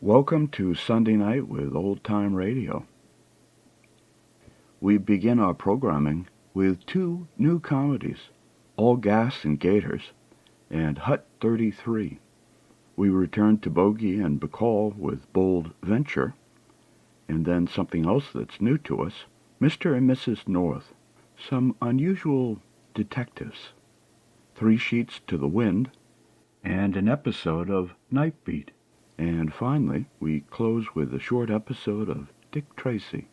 Welcome to Sunday Night with Old Time Radio. We begin our programming with two new comedies, All Gas and Gaiters and Hut 33. We return to Bogey and Bacall with Bold Venture, and then something else that's new to us, Mr. and Mrs. North, some unusual detectives, 3 Sheets to the Wind, and an episode of Night Beat. And finally, we close with a short episode of Dick Tracy.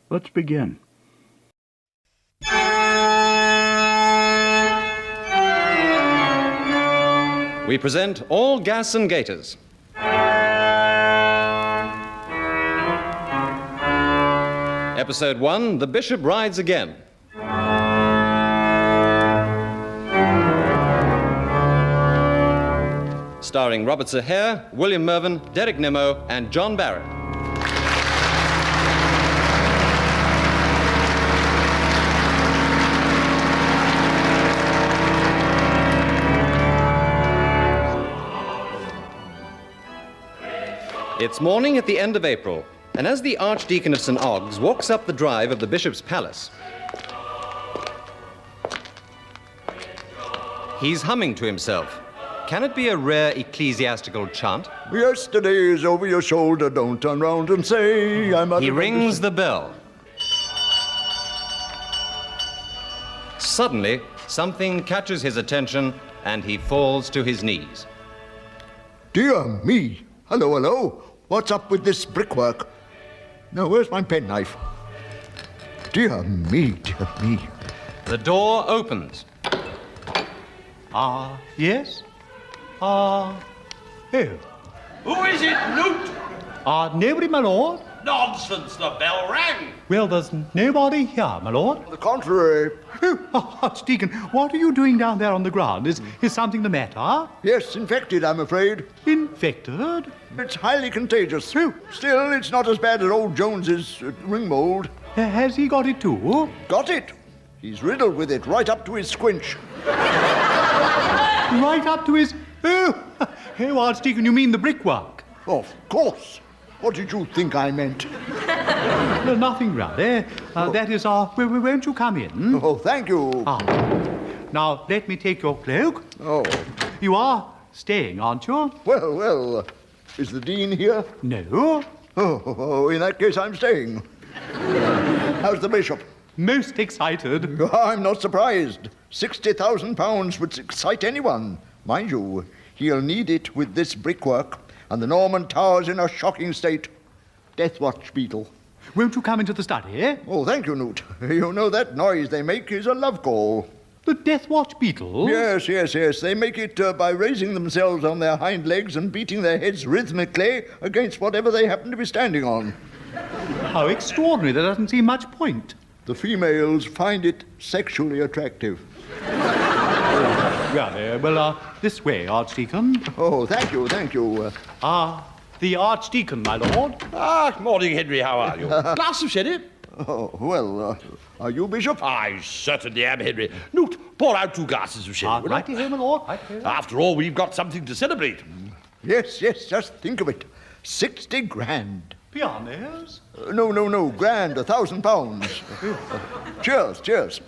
Let's begin. We present All Gas and Gaiters. Episode 1, The Bishop Rides Again. Starring Robert Zahere, William Mervyn, Derek Nimmo, and John Barrett. It's morning at the end of April, and as the Archdeacon of St. Ogg's walks up the drive of the Bishop's Palace, he's humming to himself. Can it be a rare ecclesiastical chant? Yesterday is over your shoulder, don't turn round and say I'm not... He rings the bell. Suddenly, something catches his attention, and he falls to his knees. Dear me. Hello, hello. What's up with this brickwork? Now, where's my penknife? Dear me, dear me. The door opens. Yes? Oh. Who is it, Newt? Nobody, my lord. Nonsense, the bell rang. Well, there's nobody here, my lord. On the contrary. Oh, Archdeacon, what are you doing down there on the ground? Is something the matter? Yes, infected, I'm afraid. Infected? It's highly contagious. Still, it's not as bad as old Jones's ring mold. Has he got it too? Got it. He's riddled with it right up to his squinch. Right up to his... Oh, Archdeacon, you mean the brickwork? Of course. What did you think I meant? No, nothing, really. That is, won't you come in? Oh, thank you. Now, let me take your cloak. Oh. You are staying, aren't you? Well, is the Dean here? No. Oh, in that case, I'm staying. How's the Bishop? Most excited. I'm not surprised. £60,000 would excite anyone. Mind you, he'll need it with this brickwork, and the Norman Tower's in a shocking state. Death watch, Beetle. Won't you come into the study, eh? Oh, thank you, Newt. You know that noise they make is a love call. The Death Watch beetles? Yes. They make it by raising themselves on their hind legs and beating their heads rhythmically against whatever they happen to be standing on. How extraordinary. There doesn't seem much point. The females find it sexually attractive. Well, this way, Archdeacon. Oh, thank you. The Archdeacon, my lord. Morning, Henry. How are you? Glass of sherry? Oh, well, are you, Bishop? I certainly am, Henry. Newt, pour out 2 glasses of sherry. Right here, my lord. Right here. After all, we've got something to celebrate. Yes, just think of it. 60 grand. Pianos? No, grand, £1,000. Cheers.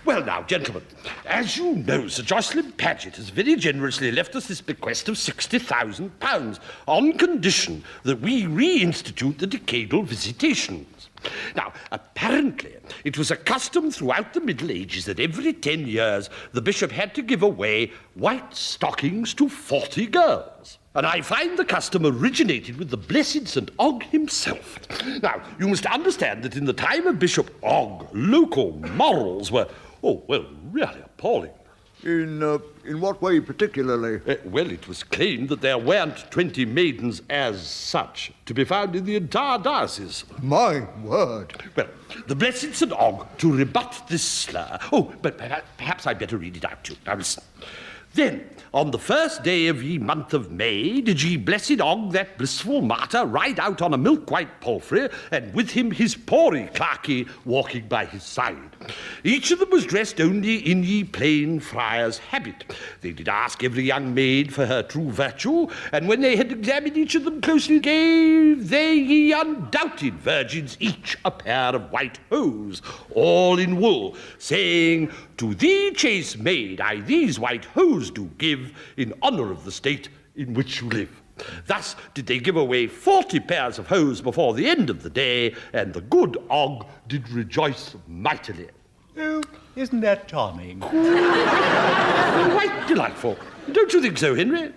Well, now, gentlemen, as you know, Sir Jocelyn Paget has very generously left us this bequest of £60,000 on condition that we reinstitute the decadal visitations. Now, apparently, it was a custom throughout the Middle Ages that every 10 years the bishop had to give away white stockings to 40 girls. And I find the custom originated with the blessed St. Ogg himself. Now, you must understand that in the time of Bishop Ogg, local morals were, really appalling. In what way particularly? Well, it was claimed that there weren't 20 maidens as such to be found in the entire diocese. My word. Well, the blessed St. Ogg, to rebut this slur... Oh, but perhaps I'd better read it out to you. Now, listen. Then, on the first day of ye month of May, did ye blessed Og that blissful martyr ride out on a milk-white palfrey, and with him his pory clerky walking by his side. Each of them was dressed only in ye plain friar's habit. They did ask every young maid for her true virtue, and when they had examined each of them closely, gave they ye undoubted virgins each a pair of white hose, all in wool, saying, To thee, chaste maid, I these white hose do give, in honour of the state in which you live. Thus did they give away 40 pairs of hose before the end of the day, and the good Og did rejoice mightily. Oh, isn't that charming? Quite delightful. Don't you think so, Henry?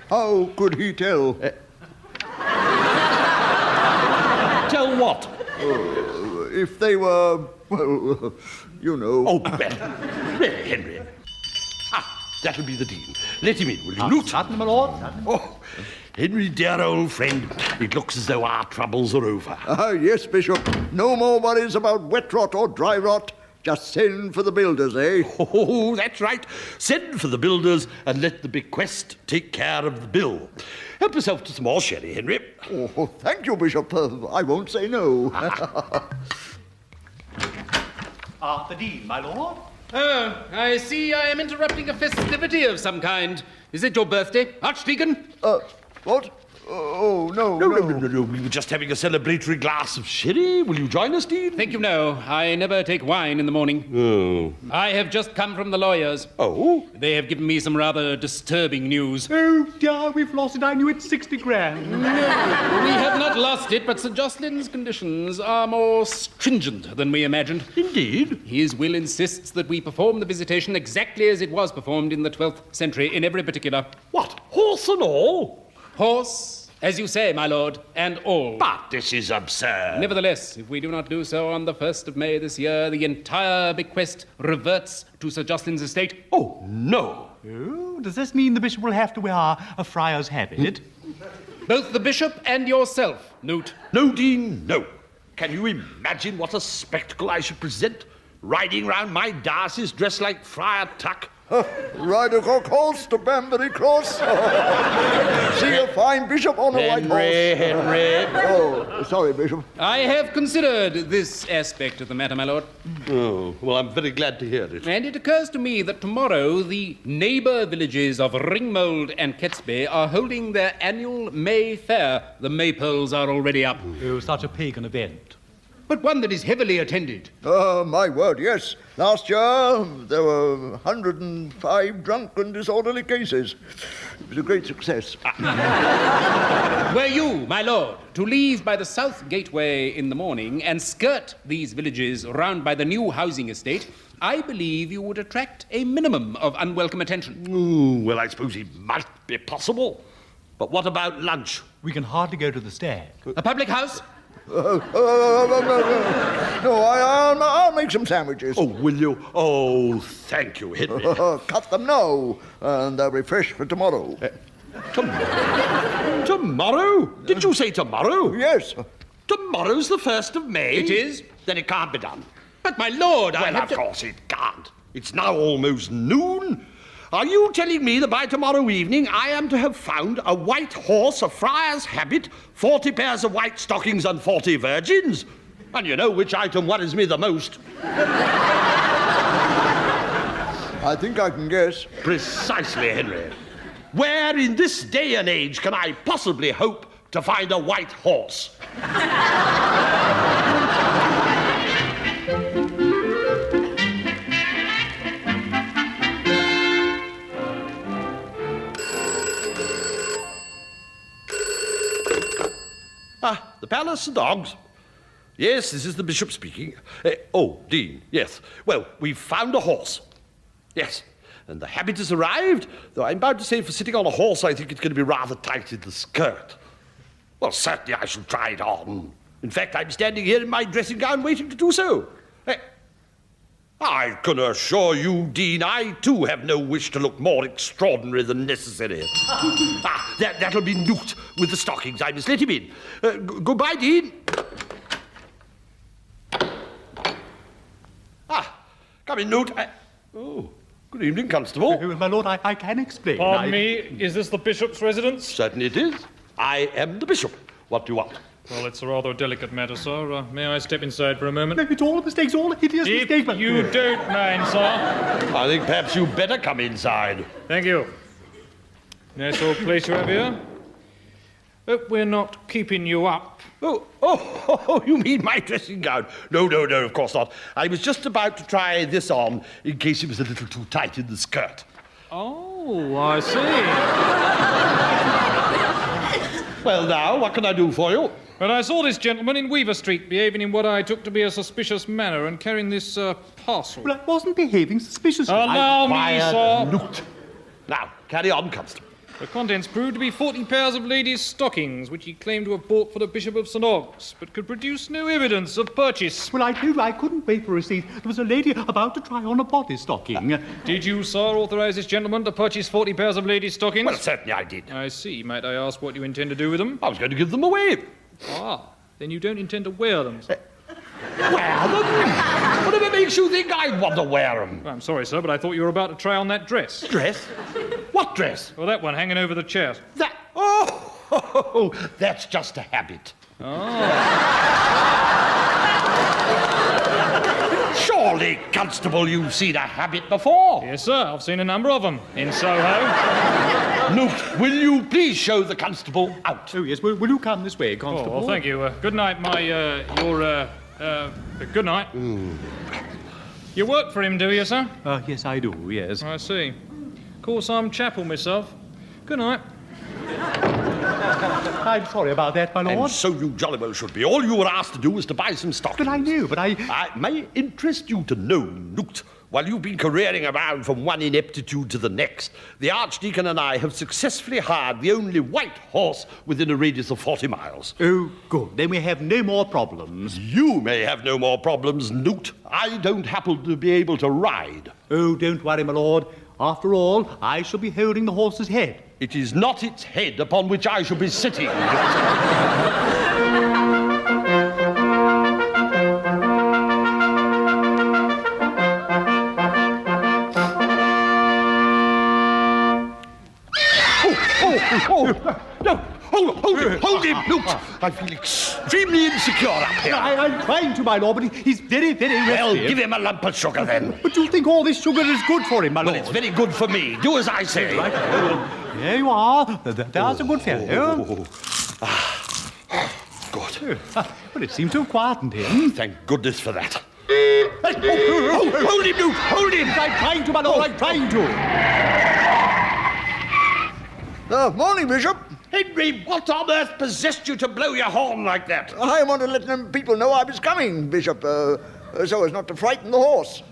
How could he tell? Tell what? If they were, well, you know. Oh, well, really, Henry. That'll be the dean. Let him in, will you, Newt? Certainly, my lord. Certainly. Oh, Henry, dear old friend, it looks as though our troubles are over. Yes, Bishop. No more worries about wet rot or dry rot. Just send for the builders, eh? Oh, that's right. Send for the builders and let the bequest take care of the bill. Help yourself to some more sherry, Henry. Oh, thank you, Bishop. I won't say no. The dean, my lord. Oh, I see I am interrupting a festivity of some kind. Is it your birthday, Archdeacon? What? Oh, no. No. We were just having a celebratory glass of sherry. Will you join us, Dean? Thank you, no. I never take wine in the morning. Oh. I have just come from the lawyers. Oh? They have given me some rather disturbing news. Oh, dear, we've lost it. I knew it's 60 grand. No, we have not lost it, but Sir Jocelyn's conditions are more stringent than we imagined. Indeed? His will insists that we perform the visitation exactly as it was performed in the 12th century, in every particular. What, horse and all? Horse, as you say, my lord, and all. But this is absurd. Nevertheless, if we do not do so on the 1st of May this year, the entire bequest reverts to Sir Jocelyn's estate. Oh, no. Oh, does this mean the bishop will have to wear a friar's habit? Both the bishop and yourself, Newt. No, Dean, no. Can you imagine what a spectacle I should present? Riding round my diocese dressed like Friar Tuck? Ride a cock horse to Banbury Cross. See a fine bishop on a white horse. Henry. Oh, sorry, Bishop. I have considered this aspect of the matter, my lord. Oh, well, I'm very glad to hear it. And it occurs to me that tomorrow the neighbour villages of Ringmold and Ketsby are holding their annual May Fair. The maypoles are already up. Oh, such a pagan event. But one that is heavily attended. My word, yes. Last year, there were 105 drunk and disorderly cases. It was a great success. Were you, my lord, to leave by the south gateway in the morning and skirt these villages round by the new housing estate, I believe you would attract a minimum of unwelcome attention. Ooh, well, I suppose it might be possible. But what about lunch? We can hardly go to the stag. A public house? No, I'll make some sandwiches. Oh, will you? Oh, thank you, Henry. Cut them now, and they'll be fresh for tomorrow. Tomorrow? Did you say tomorrow? Yes. Tomorrow's the 1st of May? It is. Then it can't be done. But, my lord, I Well, have of to... course it can't. It's now almost noon. Are you telling me that by tomorrow evening I am to have found a white horse, a friar's habit, 40 pairs of white stockings and 40 virgins? And you know which item worries me the most. I think I can guess. Precisely, Henry. Where in this day and age can I possibly hope to find a white horse? The Palace and Dogs. Yes, this is the bishop speaking. Dean, yes. Well, we've found a horse. Yes, and the habit has arrived, though I'm bound to say for sitting on a horse I think it's going to be rather tight in the skirt. Well, certainly I shall try it on. In fact, I'm standing here in my dressing gown waiting to do so. I can assure you, Dean, I too have no wish to look more extraordinary than necessary. That'll be Newt with the stockings. I must let him in. Goodbye, Dean. Come in, Newt. Good evening, Constable. My lord, I can explain. Pardon me, is this the bishop's residence? Certainly it is. I am the bishop. What do you want? Well, it's a rather delicate matter, sir. May I step inside for a moment? It's all mistakes, all hideous If mistakes. you don't mind, sir. I think perhaps you better come inside. Thank you. Nice old place you have here. Hope we're not keeping you up. Oh, you mean my dressing gown? No, of course not. I was just about to try this on in case it was a little too tight in the skirt. Oh, I see. Well, now, what can I do for you? Well, I saw this gentleman in Weaver Street behaving in what I took to be a suspicious manner and carrying this parcel. Well, I wasn't behaving suspiciously. Allow me, Quiet, sir. Newt. Now, carry on, Constable. The contents proved to be 40 pairs of ladies' stockings, which he claimed to have bought for the Bishop of St. Ogg's, but could produce no evidence of purchase. Well, I told you I couldn't wait for a receipt. There was a lady about to try on a body stocking. Did you, sir, authorise this gentleman to purchase 40 pairs of ladies' stockings? Well, certainly I did. I see. Might I ask what you intend to do with them? I was going to give them away. Ah, then you don't intend to wear them, sir. Wear them? Whatever makes you think I'd want to wear them? I'm sorry, sir, but I thought you were about to try on that dress. Dress? What dress? Well, that one hanging over the chair. That. That's just a habit. Surely, Constable, you've seen a habit before. Yes, sir. I've seen a number of them in Soho. Newt, will you please show the constable out? Oh, yes, will you come this way, Oh, Constable? well, thank you. Good night, good night. You work for him, do you, sir? Yes, I do, yes. I see. Of course, I'm chapel myself. Good night. I'm sorry about that, my lord. And so you jolly well should be. All you were asked to do was to buy some stockings. But I knew, but I may interest you to know, Newt, while you've been careering around from one ineptitude to the next, the Archdeacon and I have successfully hired the only white horse within a radius of 40 miles. Oh, good. Then we have no more problems. You may have no more problems, Newt. I don't happen to be able to ride. Oh, don't worry, my lord. After all, I shall be holding the horse's head. It is not its head upon which I shall be sitting. No, hold him, Newt. I feel extremely insecure up here. I'm trying to, my lord, but he's very, very restive. Well, give him a lump of sugar then. But you think all this sugar is good for him, my Well, lord? it's very good for me. Do as I say. There you are. There's a good fellow. Good. Well, it seems to have quietened him. Thank goodness for that. Hold him, Newt. Hold him. I'm trying to, my lord. I'm trying to. Morning, Bishop. Henry, what on earth possessed you to blow your horn like that? I want to let them people know I was coming, Bishop, so as not to frighten the horse.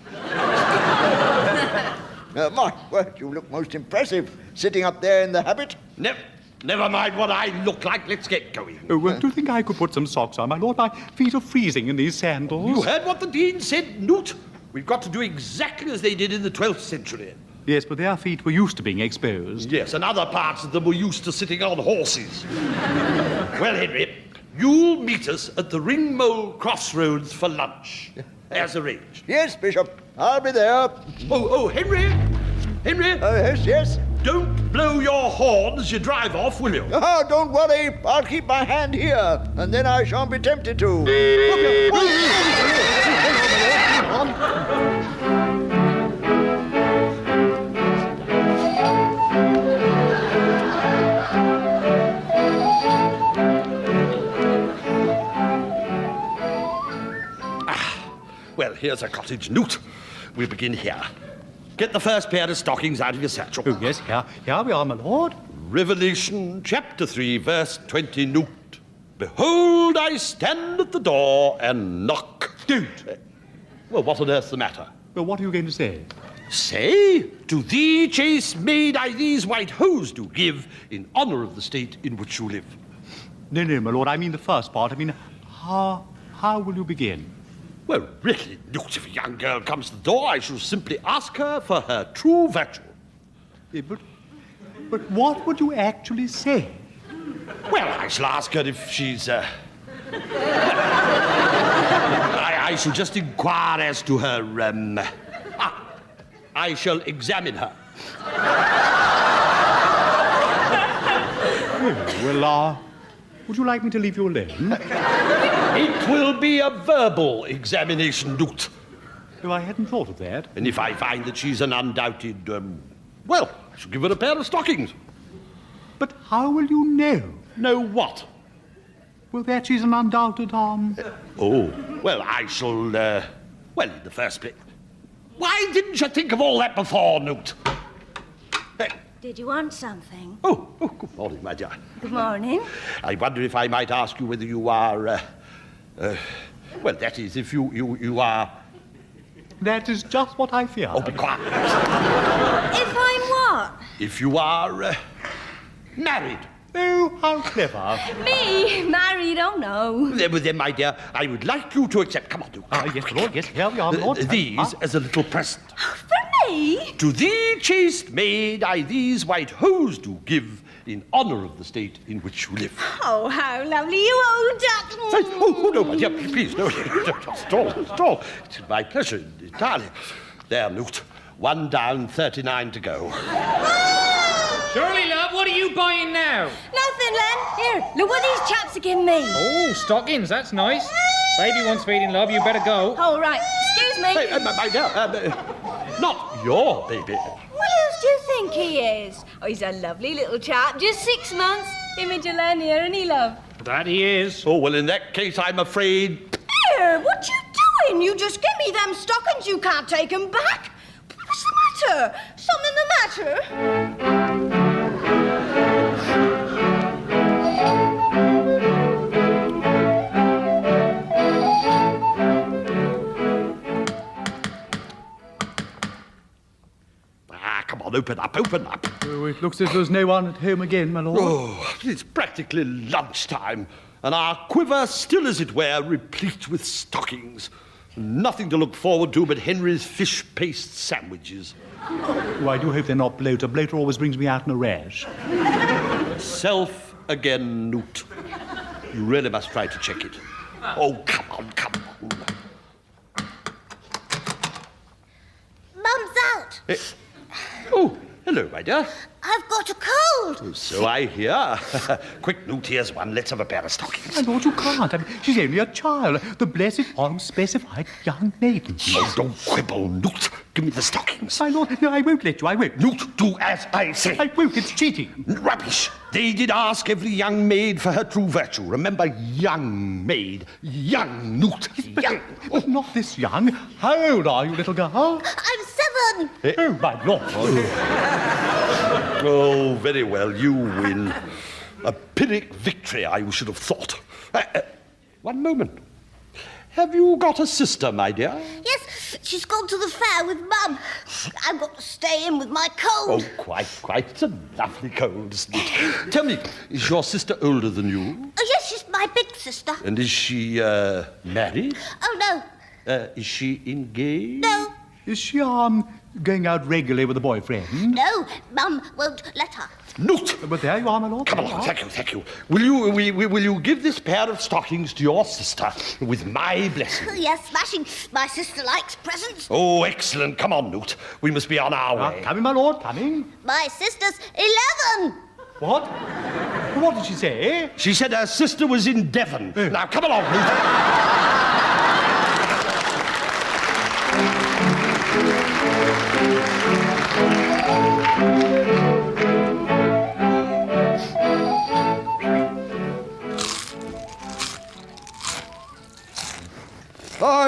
My word, you look most impressive, sitting up there in the habit. Never mind what I look like. Let's get going. Oh, well, do you think I could put some socks on, my lord? My feet are freezing in these sandals. You heard what the Dean said, Newt? We've got to do exactly as they did in the 12th century. Yes, but their feet were used to being exposed. Yes, and other parts of them were used to sitting on horses. Well, Henry, you'll meet us at the Ringmole Crossroads for lunch, as arranged. Yes, Bishop, I'll be there. Oh, Henry! Henry! Yes. Don't blow your horn as you drive off, will you? Oh, don't worry. I'll keep my hand here, and then I shan't be tempted to. Well, here's a cottage, Newt. We'll begin here. Get the first pair of stockings out of your satchel. Oh, yes, here we are, my lord. Revelation chapter 3, verse 20, Newt. Behold, I stand at the door and knock. Don't. Well, what on earth's the matter? Well, what are you going to say? Say, to thee, chaste maid, I these white hose do give, in honour of the state in which you live. No, my lord, I mean the first part. I mean, how will you begin? Well, really, Newt, if a young girl comes to the door, I shall simply ask her for her true virtue. Yeah, but what would you actually say? Well, I shall ask her if she's, I shall just inquire as to her, I shall examine her. Well, would you like me to leave you alone? It will be a verbal examination, Newt. Oh, I hadn't thought of that. And if I find that she's an undoubted, well, I shall give her a pair of stockings. But how will you know? Know what? Well, that she's an undoubted, Oh, well, I shall, well, in the first place. Why didn't you think of all that before, Newt? Did you want something? Oh, good morning, my dear. Good morning. I wonder if I might ask you whether you are, well, that is, if you are... That is just what I fear. Oh, be quiet. If I'm what? If you are, married. Oh, how clever. Me? Married? Oh, no. Then, my dear, I would like you to accept... Come on, Newt. Yes, Lord, yes, here we are, Lord. These as a little present. For me? To thee, chaste maid, I these white hose do give in honour of the state in which you live. Oh, how lovely you old duck. Oh, no, my dear, please, no, not at all. It's my pleasure, entirely. There, Newt, 1 down, 39 to go. Shirley, love, what are you buying now? Nothing, Len. Here, look what these chaps are giving me. Oh, stockings, that's nice. Baby wants feeding, love, you better go. All right, excuse me. Hey, my dear, not your baby. Well, whose do you think he is? Oh, he's a lovely little chap, just 6 months. Image of Len here, and he love. That he is. Oh, well, in that case, I'm afraid... Here, what you doing? You just give me them stockings, you can't take 'em back. What's the matter? Something the matter? Come on, open up. Oh, it looks as though there's no one at home again, my lord. Oh, it's practically lunchtime, and our quiver still, as it were, replete with stockings. Nothing to look forward to but Henry's fish paste sandwiches. Oh, I do hope they're not bloater. Bloater always brings me out in a rash. Self again, Newt. You really must try to check it. Oh, come on. Mum's out. Oh, hello, my dear. I've got a cold. So I hear. Quick, Newt, here's one. Let's have a pair of stockings. My lord, you can't. I mean, she's only a child. The blessed unspecified young maiden. Oh, don't quibble, Newt. Give me the stockings. My lord, no, I won't let you. I won't. Newt, do as I say. I won't. It's cheating. Rubbish. They did ask every young maid for her true virtue. Remember, young maid. Young, Newt. Young. But not this young. How old are you, little girl? I'm 7. Oh, my lord. Oh, very well. You win. A Pyrrhic victory, I should have thought. One moment. Have you got a sister, my dear? Yes, she's gone to the fair with Mum. I've got to stay in with my cold. Oh, quite. It's a lovely cold, isn't it? Tell me, is your sister older than you? Oh, yes, she's my big sister. And is she, married? Oh, no. Is she engaged? No. Is she, going out regularly with a boyfriend? No, Mum won't let her. Newt! But there you are, my lord. Come along, thank you. Will you give this pair of stockings to your sister with my blessing? Oh, yes, smashing. My sister likes presents. Oh, excellent. Come on, Newt. We must be on our way. Coming, my lord, coming. My sister's 11. What? What did she say? She said her sister was in Devon. Now, come along, Newt.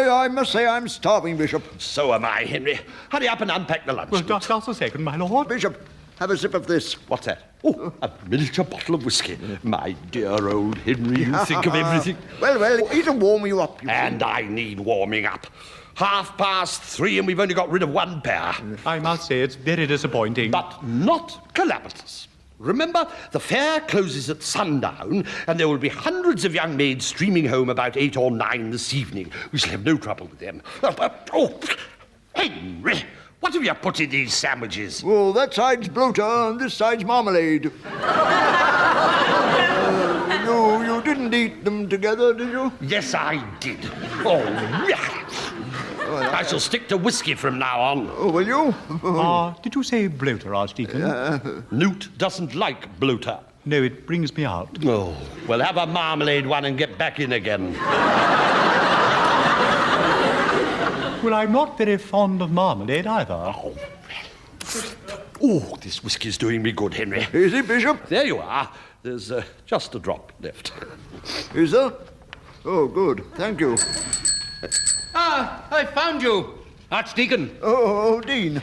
I must say I'm starving, Bishop. So am I, Henry. Hurry up and unpack the lunch. Well, Newt. just a second, my lord. Bishop, have a sip of this. What's that? Oh, a miniature bottle of whiskey. My dear old Henry, you think of everything. Well, it'll warm you up. And I need warming up. 3:30 and we've only got rid of one pair. I must say it's very disappointing. But not calamitous. Remember, the fair closes at sundown, and there will be hundreds of young maids streaming home about 8 or 9 this evening. We shall have no trouble with them. Oh, Henry, what have you put in these sandwiches? Oh, that side's bloater and this side's marmalade. You didn't eat them together, did you? Yes, I did. Oh, yeah. I shall stick to whiskey from now on. Oh, will you? Did you say bloater, Archdeacon? Newt doesn't like bloater. No, it brings me out. Oh, well, have a marmalade one and get back in again. Well, I'm not very fond of marmalade either. Oh, this whiskey's doing me good, Henry. Is it, Bishop? There you are. There's just a drop left. Is there? Oh, good. Thank you. Ah, I found you, Archdeacon. Oh, Dean.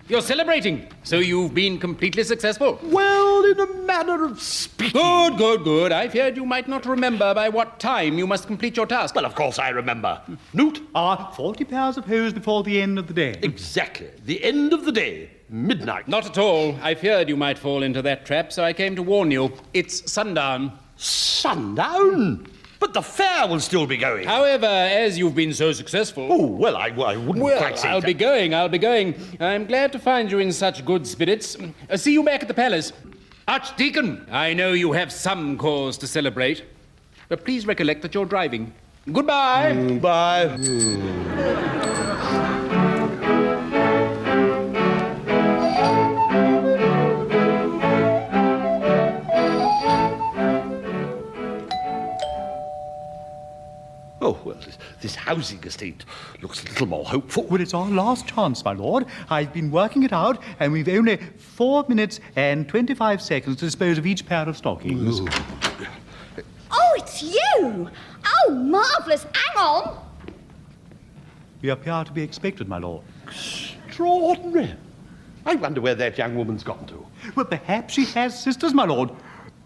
You're celebrating, so you've been completely successful. Well, in a manner of speaking. Good. I feared you might not remember by what time you must complete your task. Well, of course I remember. Newt? 40 pairs of hose before the end of the day. Exactly. The end of the day. Midnight. Not at all. I feared you might fall into that trap, so I came to warn you. It's sundown. Sundown? But the fair will still be going. However, as you've been so successful... Oh, well, I wouldn't quite say I'll be going. I'm glad to find you in such good spirits. See you back at the palace. Archdeacon, I know you have some cause to celebrate, but please recollect that you're driving. Goodbye. Bye. Oh, well, this housing estate looks a little more hopeful. Well, it's our last chance, my lord. I've been working it out, and we've only 4 minutes and 25 seconds to dispose of each pair of stockings. Oh, it's you! Oh, marvellous. Hang on. We appear to be expected, my lord. Extraordinary. I wonder where that young woman's gone to. Well, perhaps she has sisters, my lord.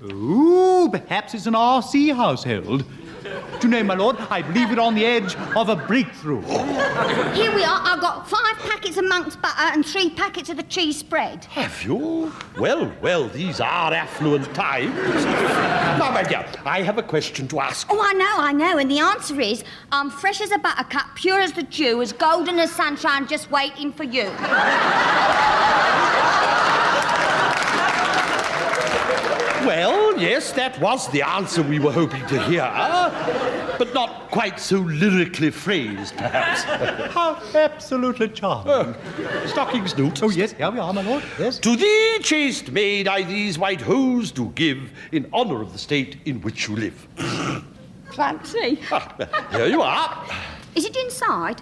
Ooh, perhaps it's an RC household. Do you know, my lord, I believe we're on the edge of a breakthrough. Here we are. I've got 5 packets of monk's butter and 3 packets of the cheese spread. Have you? Well, these are affluent times. Now, my dear, I have a question to ask. Oh, I know. And the answer is, I'm fresh as a buttercup, pure as the dew, as golden as sunshine, just waiting for you. Well, yes, that was the answer we were hoping to hear, but not quite so lyrically phrased, perhaps. How absolutely charming. Stockings, Newt. Oh, yes, here we are, my lord. Yes. To thee, chaste maid, I these white hose do give in honour of the state in which you live. Fancy. Here you are. Is it inside?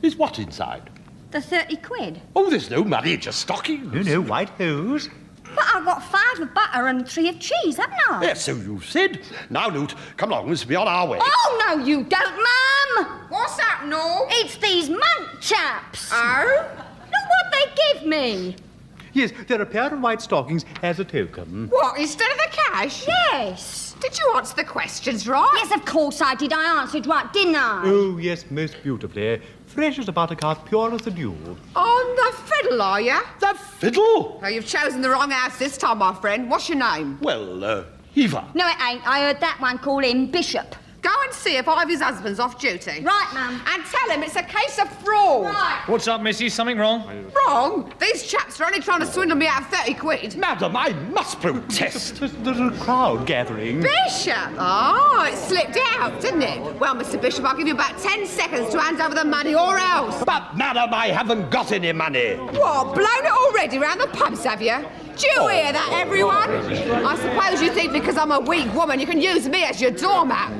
Is what inside? The 30 quid. Oh, there's no money, just stockings. No, white hose. But I've got 5 of butter and 3 of cheese, haven't I? Yes, so you said. Now, Newt, come along, let's be on our way. Oh, no, you don't, Mum! What's that, no? It's these monk chaps. Oh? Look what they give me. Yes, they're a pair of white stockings as a token. What, instead of the cash? Yes. Did you answer the questions right? Yes, of course I did. I answered right, didn't I? Oh, yes, most beautifully. Fresh as a buttercup, pure as the dew. On the fiddle, are you? The fiddle? Oh, you've chosen the wrong house this time, my friend. What's your name? Well, Eva. No, it ain't. I heard that one call him Bishop. Go and see if Ivy's husband's off duty. Right, Mum. And tell him it's a case of fraud. Right. What's up, Missy? Something wrong? Wrong? These chaps are only trying to swindle me out of 30 quid. Madam, I must protest. There's a crowd gathering. Bishop? Oh, it slipped out, didn't it? Well, Mr. Bishop, I'll give you about 10 seconds to hand over the money or else. But, madam, I haven't got any money. What, blown it already round the pubs, have you? Do you hear that, everyone? I suppose you think because I'm a weak woman you can use me as your doormat.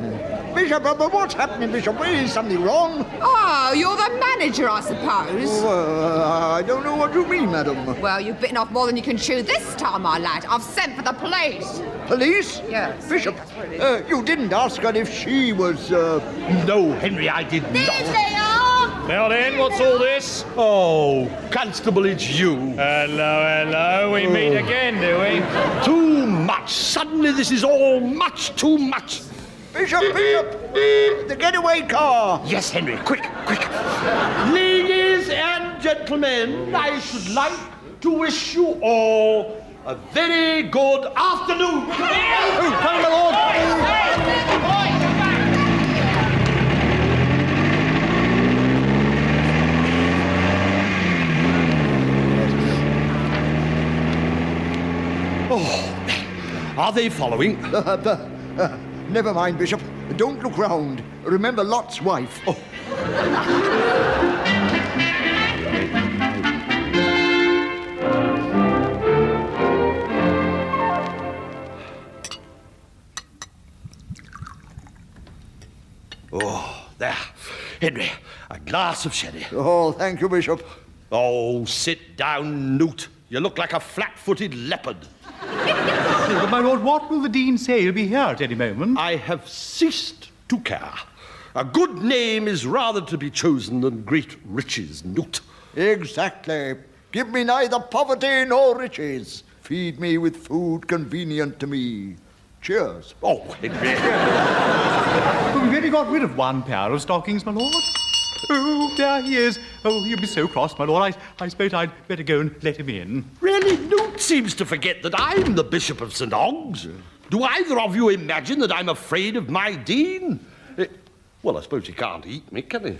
Bishop, but what's happening, Bishop? Is something wrong? Oh, you're the manager, I suppose. I don't know what you mean, madam. Well, you've bitten off more than you can chew this time, my lad. I've sent for the police. Police? Yes. Bishop, you didn't ask her if she was, No, Henry, I did There not. they are. Now then, what's all this? Oh, Constable, it's you. Hello. We meet again, do we? Too much. Suddenly, this is all much too much. Bishop, the getaway car. Yes, Henry, quick. Ladies and gentlemen, I should like to wish you all a very good afternoon. Oh, come, my lord. Oh, are they following? Never mind, Bishop. Don't look round. Remember Lot's wife. Oh. Henry, a glass of sherry. Oh, thank you, Bishop. Oh, sit down, Newt. You look like a flat-footed leopard. My lord, what will the Dean say? He'll be here at any moment. I have ceased to care. A good name is rather to be chosen than great riches, Newt. Exactly. Give me neither poverty nor riches. Feed me with food convenient to me. Cheers. Oh, Henry. Well, we've only got rid of one pair of stockings, my lord. Oh, there he is. Oh, he'll be so cross, my lord. I suppose I'd better go and let him in. Really, Newt seems to forget that I'm the Bishop of St. Oggs. Do either of you imagine that I'm afraid of my Dean? Well, I suppose he can't eat me, can he?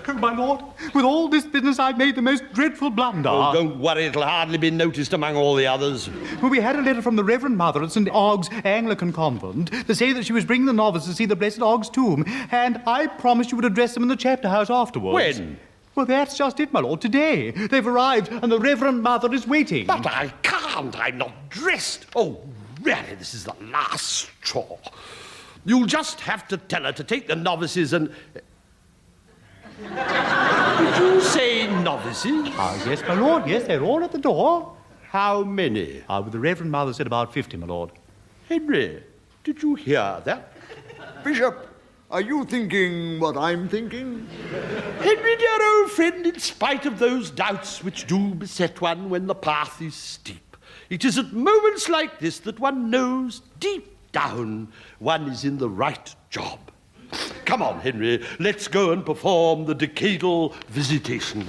Oh, my lord, with all this business, I've made the most dreadful blunder. Oh, don't worry, it'll hardly be noticed among all the others. Well, we had a letter from the Reverend Mother at St. Oggs Anglican Convent to say that she was bringing the novices to see the Blessed Oggs tomb, and I promised you would address them in the chapter house afterwards. When? Well, that's just it, my lord, today. They've arrived, and the Reverend Mother is waiting. But I can't, I'm not dressed. Oh, really, this is the last straw. You'll just have to tell her to take the novices and... Did you say novices? Ah, yes, my lord, yes, they're all at the door. How many? Well, the Reverend Mother said about 50, my lord. Henry, did you hear that? Bishop, are you thinking what I'm thinking? Henry, dear old friend, in spite of those doubts which do beset one when the path is steep, it is at moments like this that one knows deep down one is in the right job. Come on, Henry, let's go and perform the decadal visitation.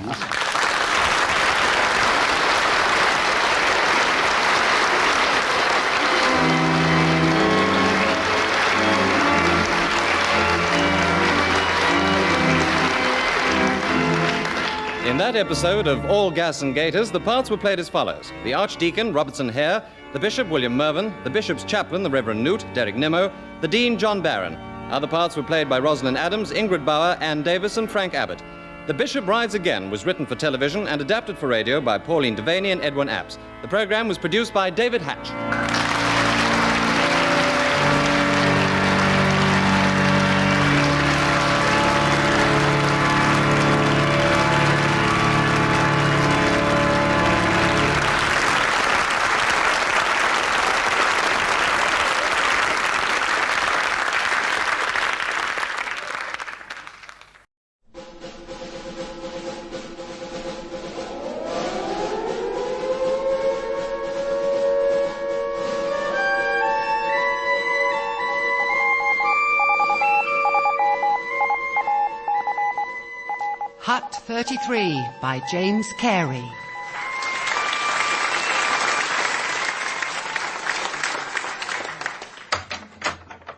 In that episode of All Gas and Gaiters, the parts were played as follows. The Archdeacon, Robertson Hare, the Bishop, William Mervyn, the Bishop's Chaplain, the Reverend Newt, Derek Nimmo, the Dean, John Barron. Other parts were played by Rosalind Adams, Ingrid Bauer, Anne Davis, and Frank Abbott. The Bishop Rides Again was written for television and adapted for radio by Pauline Devaney and Edwin Apps. The program was produced by David Hatch. Hut 33 by James Carey.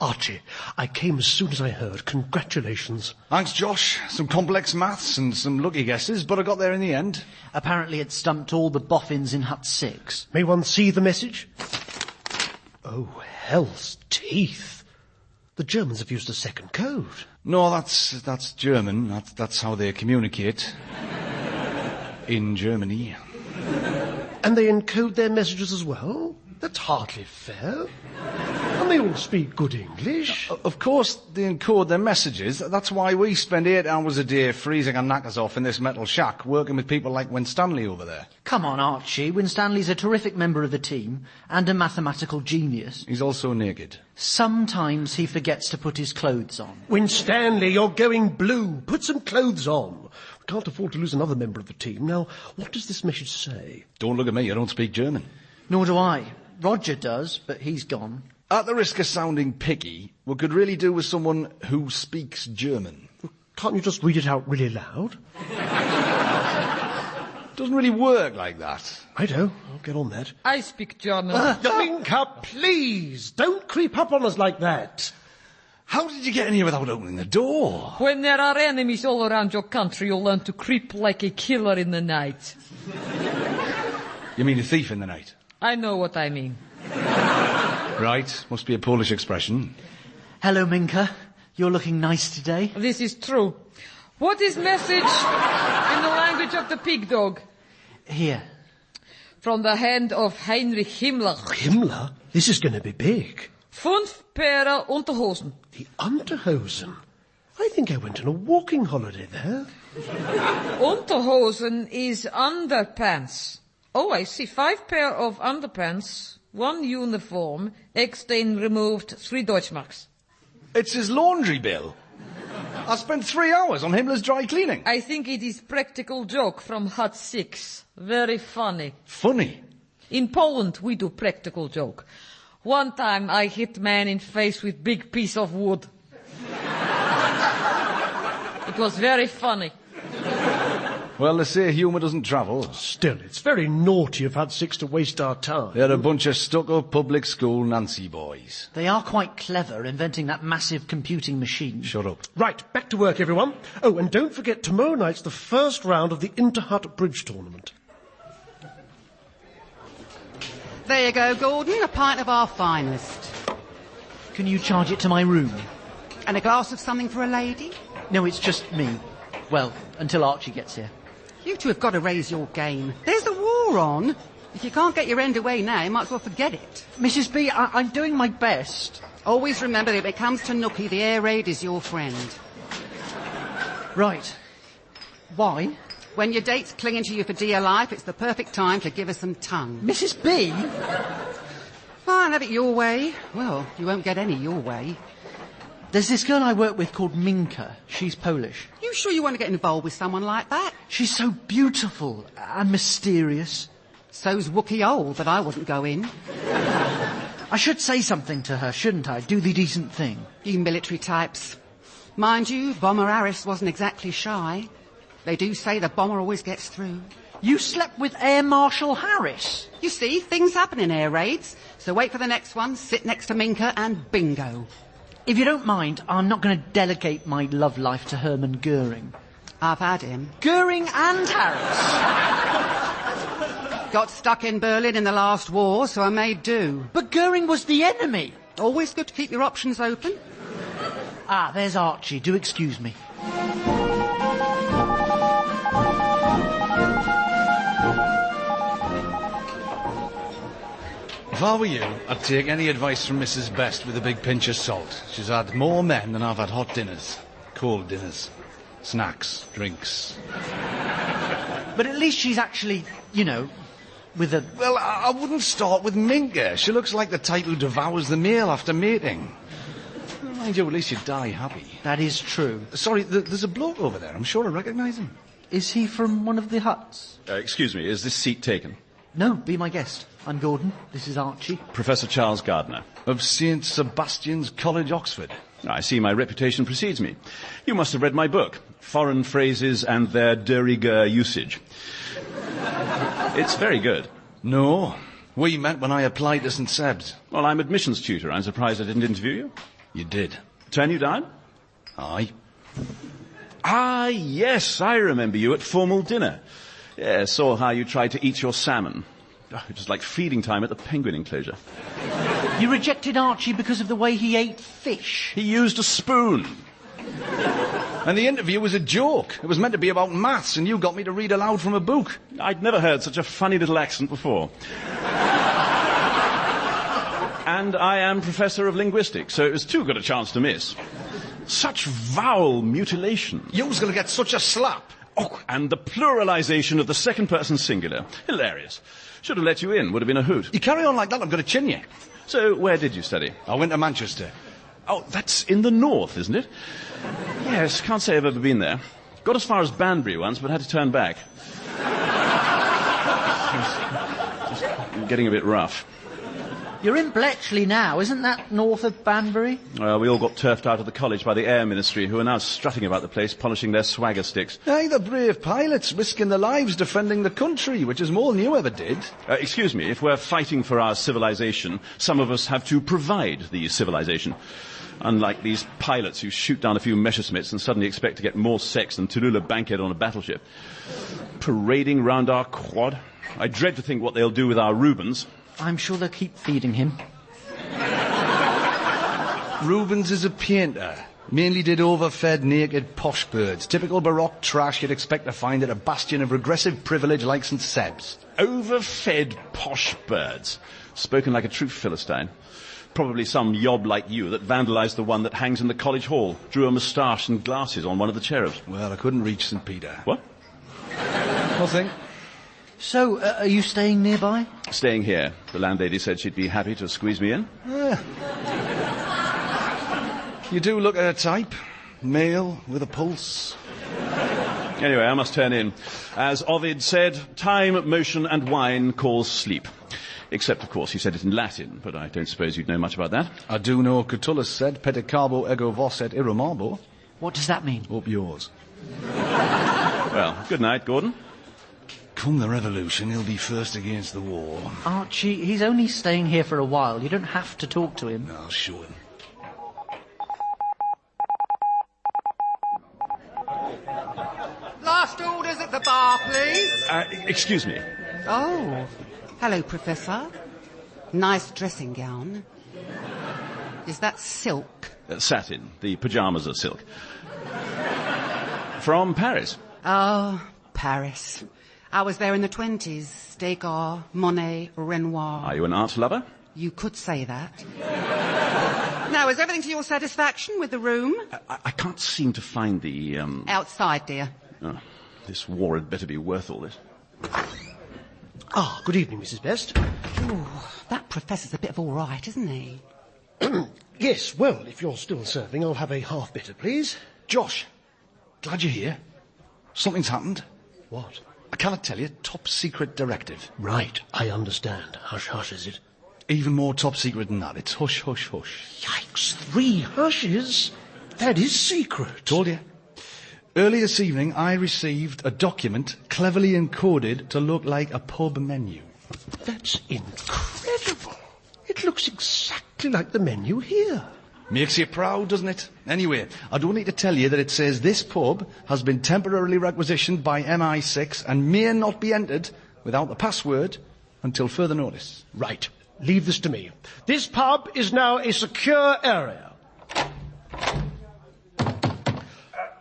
Archie, I came as soon as I heard. Congratulations. Thanks, Josh. Some complex maths and some lucky guesses, but I got there in the end. Apparently it stumped all the boffins in Hut 6. May one see the message? Oh, hell's teeth. The Germans have used a second code. No, that's German. That's how they communicate. In Germany. And they encode their messages as well? That's hardly fair. And they all speak good English. Of course they encode their messages. That's why we spend 8 hours a day freezing our knackers off in this metal shack, working with people like Winstanley over there. Come on, Archie. Winstanley's a terrific member of the team and a mathematical genius. He's also naked. Sometimes he forgets to put his clothes on. Winstanley, you're going blue. Put some clothes on. We can't afford to lose another member of the team. Now, what does this message say? Don't look at me. I don't speak German. Nor do I. Roger does, but he's gone. At the risk of sounding picky, we could really do with someone who speaks German. Can't you just read it out really loud? Doesn't really work like that. I know. I'll get on that. I speak German. Yaminka, please! Don't creep up on us like that. How did you get in here without opening the door? When there are enemies all around your country, you'll learn to creep like a killer in the night. You mean a thief in the night? I know what I mean. Right, must be a Polish expression. Hello, Minka. You're looking nice today. This is true. What is message in the language of the pig dog? Here. From the hand of Heinrich Himmler. Himmler? This is going to be big. 5 Paare Unterhosen. The Unterhosen? I think I went on a walking holiday there. Unterhosen is underpants. Oh, I see. 5 pair of underpants, 1 uniform, Eckstein removed 3 Deutschmarks. It's his laundry bill. I spent 3 hours on Himmler's dry cleaning. I think it is practical joke from Hut 6. Very funny. Funny? In Poland, we do practical joke. One time I hit man in face with big piece of wood. It was very funny. Well, they say humour doesn't travel. Still, it's very naughty of Hut 6 to waste our time. They're a bunch of stuck-up public school Nancy boys. They are quite clever, inventing that massive computing machine. Shut up. Right, back to work, everyone. Oh, and don't forget, tomorrow night's the first round of the Inter-Hut Bridge Tournament. There you go, Gordon, a pint of our finest. Can you charge it to my room? And a glass of something for a lady? No, it's just me. Well, until Archie gets here. You two have got to raise your game. There's the war on. If you can't get your end away now, you might as well forget it. Mrs. B, I'm doing my best. Always remember that if it comes to Nookie, the air raid is your friend. Right. Why? When your date's clinging to you for dear life, it's the perfect time to give her some tongue. Mrs. B? Fine, have it your way. Well, you won't get any your way. There's this girl I work with called Minka. She's Polish. You sure you want to get involved with someone like that? She's so beautiful and mysterious. So's Wookie old, but I wouldn't go in. I should say something to her, shouldn't I? Do the decent thing. You military types. Mind you, Bomber Harris wasn't exactly shy. They do say the bomber always gets through. You slept with Air Marshal Harris? You see, things happen in air raids. So wait for the next one, sit next to Minka, and bingo. If you don't mind, I'm not going to delegate my love life to Hermann Goering. I've had him. Goering and Harris? Got stuck in Berlin in the last war, so I made do. But Goering was the enemy. Always good to keep your options open. Ah, there's Archie. Do excuse me. If I were you, I'd take any advice from Mrs. Best with a big pinch of salt. She's had more men than I've had hot dinners, cold dinners, snacks, drinks. But at least she's actually, with a... Well, I wouldn't start with Minka. She looks like the type who devours the meal after mating. Mind you, at least you die happy. That is true. Sorry, there's a bloke over there. I'm sure I recognise him. Is he from one of the huts? Excuse me, is this seat taken? No, be my guest. I'm Gordon. This is Archie. Professor Charles Gardner. Of St. Sebastian's College, Oxford. I see my reputation precedes me. You must have read my book, Foreign Phrases and Their de Rigueur Usage. It's very good. No. We met when I applied to St. Seb's. Well, I'm admissions tutor. I'm surprised I didn't interview you. You did. Turn you down? Aye. Ah, yes, I remember you at formal dinner. Yeah, saw how you tried to eat your salmon. It was like feeding time at the penguin enclosure. You rejected Archie because of the way he ate fish. He used a spoon. And the interview was a joke. It was meant to be about maths, and you got me to read aloud from a book. I'd never heard such a funny little accent before. And I am Professor of Linguistics, so it was too good a chance to miss. Such vowel mutilation. You was going to get such a slap. Oh, and the pluralization of the second person singular. Hilarious. Should have let you in. Would have been a hoot. You carry on like that, I'm going to chin you. So, where did you study? I went to Manchester. Oh, that's in the north, isn't it? Yes, can't say I've ever been there. Got as far as Banbury once, but had to turn back. Just getting a bit rough. You're in Bletchley now, isn't that north of Banbury? Well, we all got turfed out of the college by the Air Ministry, who are now strutting about the place, polishing their swagger sticks. Aye, the brave pilots risking their lives defending the country, which is more than you ever did. Excuse me, if we're fighting for our civilization, some of us have to provide the civilization. Unlike these pilots who shoot down a few Messerschmitts and suddenly expect to get more sex than Tallulah Bankhead on a battleship. Parading round our quad. I dread to think what they'll do with our Rubens. I'm sure they'll keep feeding him. Rubens is a painter. Mainly did overfed, naked, posh birds. Typical Baroque trash you'd expect to find at a bastion of regressive privilege like St. Seb's. Overfed, posh birds. Spoken like a true Philistine. Probably some yob like you that vandalised the one that hangs in the college hall, drew a moustache and glasses on one of the cherubs. Well, I couldn't reach St. Peter. What? Nothing. So, are you staying nearby? Staying here. The landlady said she'd be happy to squeeze me in. You do look at a type. Male with a pulse. Anyway, I must turn in. As Ovid said, time, motion and wine cause sleep. Except, of course, he said it in Latin, but I don't suppose you'd know much about that. I do know Catullus said, Pedicarbo ego vos et irromabo. What does that mean? Up yours. Well, good night, Gordon. Come the revolution, he'll be first against the war. Archie, he's only staying here for a while. You don't have to talk to him. I'll show him. Last orders at the bar, please. Excuse me. Oh, hello, Professor. Nice dressing gown. Is that silk? Satin. The pyjamas are silk. From Paris. Oh, Paris. I was there in the 20s. Degas, Monet, Renoir. Are you an art lover? You could say that. Now, is everything to your satisfaction with the room? I can't seem to find the, Outside, dear. Oh, this war had better be worth all this. Ah, good evening, Mrs. Best. Ooh, that professor's a bit of all right, isn't he? Yes, well, if you're still serving, I'll have a half bitter, please. Josh, glad you're here. Something's happened. What? I cannot tell you. Top secret directive. Right, I understand. Hush, hush, is it? Even more top secret than that. It's hush, hush, hush. Yikes, 3 hushes? That is secret. Told you. Early this evening, I received a document cleverly encoded to look like a pub menu. That's incredible. It looks exactly like the menu here. Makes you proud, doesn't it? Anyway, I don't need to tell you that it says this pub has been temporarily requisitioned by MI6 and may not be entered without the password until further notice. Right. Leave this to me. This pub is now a secure area.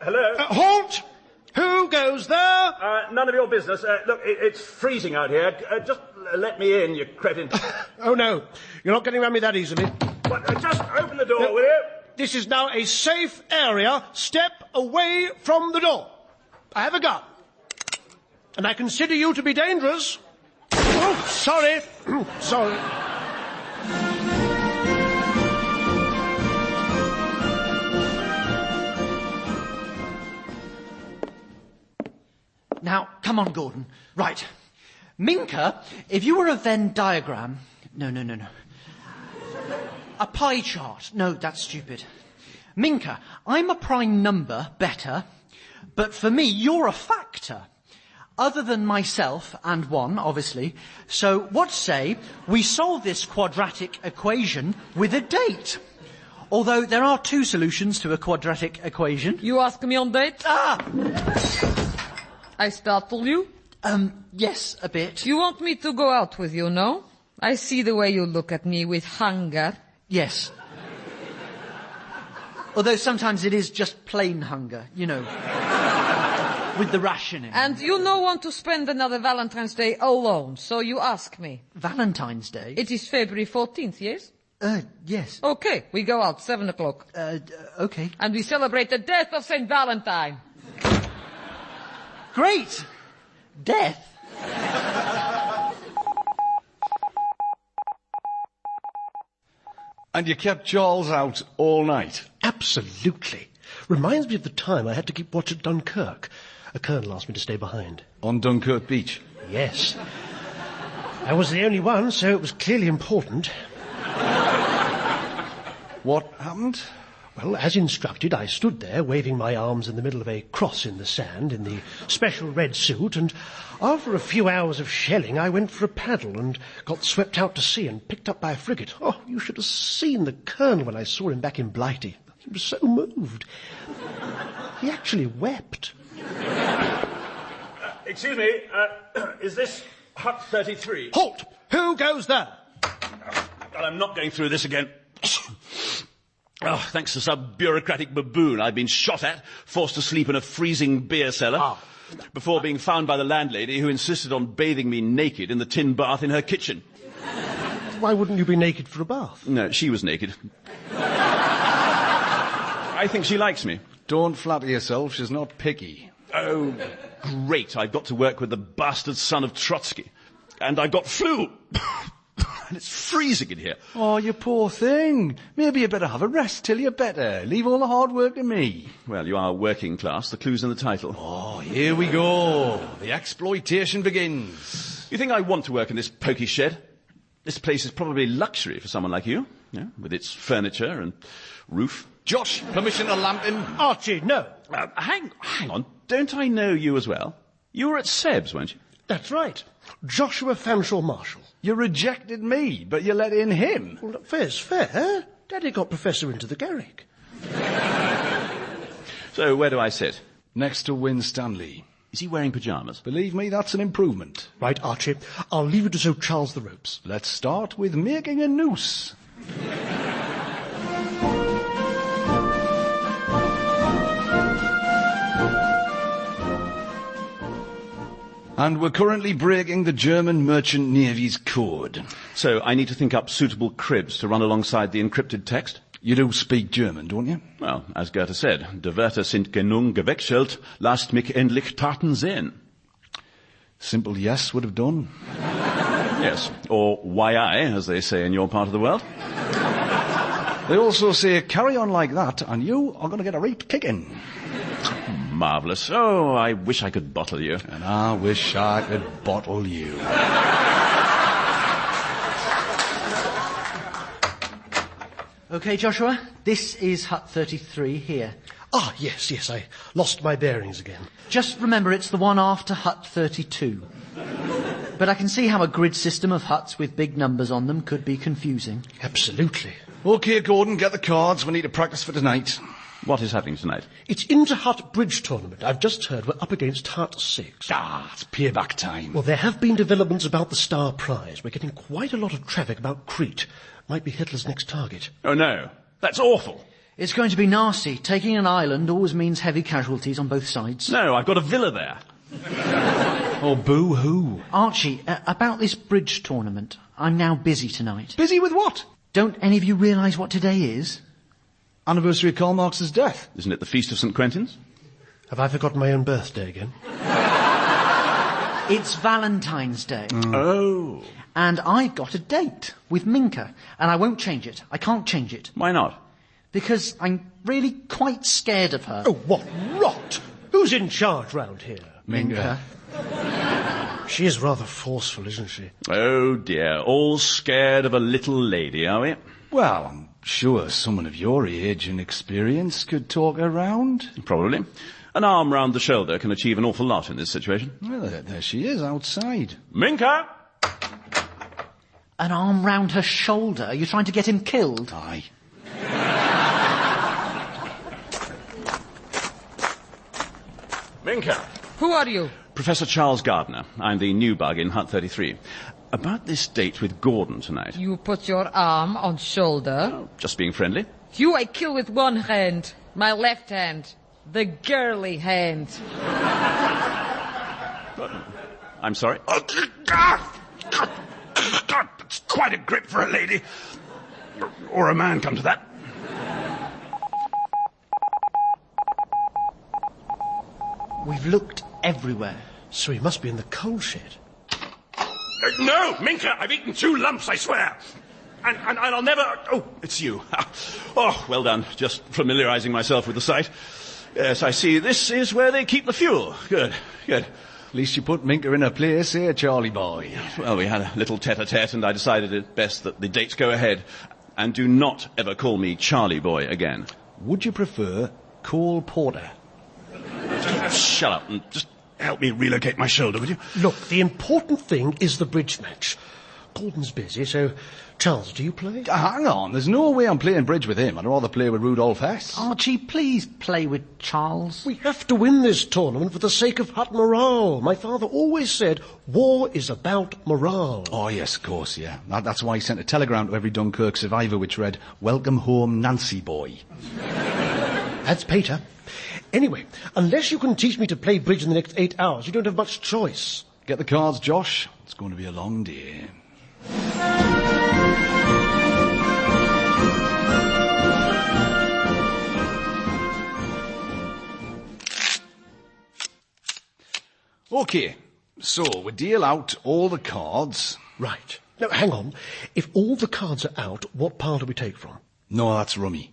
Hello? Halt! Who goes there? None of your business. Look, it's freezing out here. Just let me in, you cretin. Oh, no. You're not getting around me that easily. Just open the door, will you? This is now a safe area. Step away from the door. I have a gun. And I consider you to be dangerous. Oh, sorry. Sorry. Now, come on, Gordon. Right. Minka, if you were a Venn diagram... No. A pie chart. No, that's stupid. Minka, I'm a prime number, better, but for me, you're a factor. Other than myself, and 1, obviously. So, what say we solve this quadratic equation with a date? Although there are 2 solutions to a quadratic equation. You ask me on date? Ah! I startle you? Yes, a bit. You want me to go out with you, no? I see the way you look at me with hunger. Yes. Although sometimes it is just plain hunger, you know. With the rationing. And you no want to spend another Valentine's Day alone, so you ask me. Valentine's Day? It is February 14th, yes? Yes. Okay, we go out, 7 o'clock. Okay. And we celebrate the death of St. Valentine. Great! Death? And you kept Charles out all night? Absolutely. Reminds me of the time I had to keep watch at Dunkirk. A colonel asked me to stay behind. On Dunkirk Beach? Yes. I was the only one, so it was clearly important. What happened? Well, as instructed, I stood there waving my arms in the middle of a cross in the sand in the special red suit, and after a few hours of shelling, I went for a paddle and got swept out to sea and picked up by a frigate. Oh, you should have seen the colonel when I saw him back in Blighty. He was so moved. He actually wept. Excuse me, is this Hut 33? Halt! Who goes there? God, I'm not going through this again. Oh, thanks to some bureaucratic baboon I've been shot at, forced to sleep in a freezing beer cellar, before being found by the landlady who insisted on bathing me naked in the tin bath in her kitchen. Why wouldn't you be naked for a bath? No, she was naked. I think she likes me. Don't flatter yourself, she's not picky. Oh, great. I've got to work with the bastard son of Trotsky. And I've got flu. And it's freezing in here. Oh, you poor thing. Maybe you better have a rest till you're better. Leave all the hard work to me. Well, you are working class. The clue's in the title. Oh, here we go. The exploitation begins. You think I want to work in this pokey shed? This place is probably luxury for someone like you, with its furniture and roof. Josh, permission to lamp him? Archie, no. Hang on. Don't I know you as well? You were at Seb's, weren't you? That's right. Joshua Fanshawe Marshall. You rejected me, but you let in him. Well, fair's fair. Daddy got Professor into the Garrick. So, where do I sit? Next to Win Stanley. Is he wearing pyjamas? Believe me, that's an improvement. Right, Archie. I'll leave you to show Charles the ropes. Let's start with making a noose. And we're currently breaking the German Merchant Navy's code. So I need to think up suitable cribs to run alongside the encrypted text? You do speak German, don't you? Well, as Goethe said, die Wörter sind genug gewechselt, lasst mich endlich Taten sehen. Simple yes would have done. Yes, or why I, as they say in your part of the world. They also say, carry on like that, and you are going to get a right kicking. Marvellous. Oh, I wish I could bottle you. And I wish I could bottle you. OK, Joshua, this is Hut 33 here. Ah, yes, I lost my bearings again. Just remember it's the one after Hut 32. But I can see how a grid system of huts with big numbers on them could be confusing. Absolutely. OK, Gordon, get the cards. We need to practice for tonight. What is happening tonight? It's Inter-Hut Bridge Tournament. I've just heard we're up against Hut 6. It's payback time. Well, there have been developments about the Star Prize. We're getting quite a lot of traffic about Crete. Might be Hitler's next target. Oh, no. That's awful. It's going to be nasty. Taking an island always means heavy casualties on both sides. No, I've got a villa there. Oh, boo-hoo. Archie, about this bridge tournament. I'm now busy tonight. Busy with what? Don't any of you realise what today is? Anniversary of Karl Marx's death. Isn't it the Feast of St. Quentin's? Have I forgotten my own birthday again? It's Valentine's Day. Oh. And I've got a date with Minka, and I won't change it. I can't change it. Why not? Because I'm really quite scared of her. Oh, what rot! Who's in charge round here? Minka. She is rather forceful, isn't she? Oh, dear. All scared of a little lady, are we? Well, I'm sure someone of your age and experience could talk her round. Probably. An arm round the shoulder can achieve an awful lot in this situation. Well, there she is, outside. Minka! An arm round her shoulder? Are you trying to get him killed? Aye. Minka! Who are you? Professor Charles Gardner. I'm the new bug in Hut 33. About this date with Gordon tonight. You put your arm on shoulder. Oh, just being friendly. You I kill with one hand. My left hand. The girly hand. I'm sorry? It's quite a grip for a lady. Or a man, come to that. We've looked everywhere. So he must be in the coal shed. No, Minka, I've eaten 2 lumps, I swear. And I'll never... Oh, it's you. Oh, well done. Just familiarising myself with the site. Yes, I see. This is where they keep the fuel. Good. At least you put Minka in her place, eh, Charlie boy? Well, we had a little tete-a-tete, and I decided it best that the dates go ahead. And do not ever call me Charlie boy again. Would you prefer Cole Porter? Shut up and just help me relocate my shoulder, would you? Look, the important thing is the bridge match. Gordon's busy, so... Charles, do you play? Hang on, there's no way I'm playing bridge with him. I'd rather play with Rudolph Hess. Archie, please play with Charles. We have to win this tournament for the sake of hut morale. My father always said, war is about morale. Oh, yes, of course, yeah. That's why he sent a telegram to every Dunkirk survivor which read, "Welcome home, Nancy boy." That's Peter. Anyway, unless you can teach me to play bridge in the next 8 hours, you don't have much choice. Get the cards, Josh. It's going to be a long day. OK, so we deal out all the cards. Right. Now, hang on. If all the cards are out, what pile do we take from? No, that's rummy.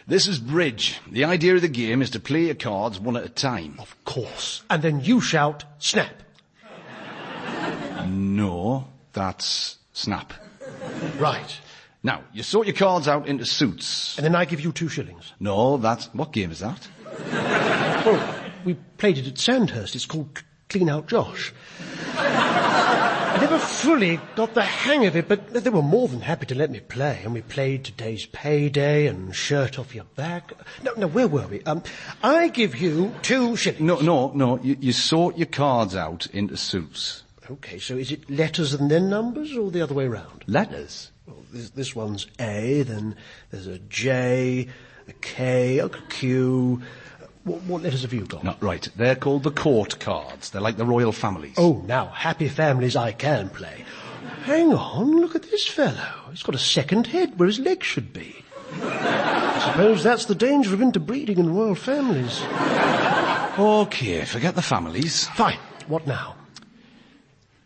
This is bridge. The idea of the game is to play your cards one at a time. Of course. And then you shout, snap. No, that's snap. Right. Now, you sort your cards out into suits. And then I give you 2 shillings. No, that's... What game is that? Well, we played it at Sandhurst. It's called Clean Out Josh. I never fully got the hang of it, but they were more than happy to let me play. And we played Today's Payday and Shirt Off Your Back. No, where were we? I give you 2 shillings. No. You sort your cards out into suits. OK, so is it letters and then numbers, or the other way round? Letters? Well, this one's A, then there's a J, a K, a Q. What letters have you got? No, right, they're called the court cards. They're like the royal families. Oh, now, happy families I can play. Hang on, look at this fellow. He's got a second head where his legs should be. I suppose that's the danger of interbreeding in royal families. OK, forget the families. Fine. What now?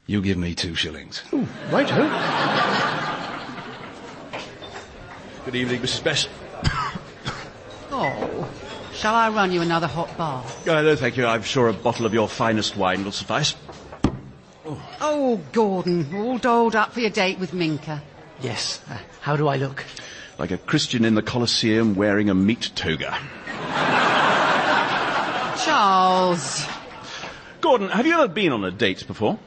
You give me 2 shillings. Ooh, righto. Good evening, Mrs. Bess. Oh, shall I run you another hot bath? No, thank you. I'm sure a bottle of your finest wine will suffice. Oh, Gordon, all dolled up for your date with Minka. Yes. How do I look? Like a Christian in the Colosseum wearing a meat toga. Charles. Gordon, have you ever been on a date before?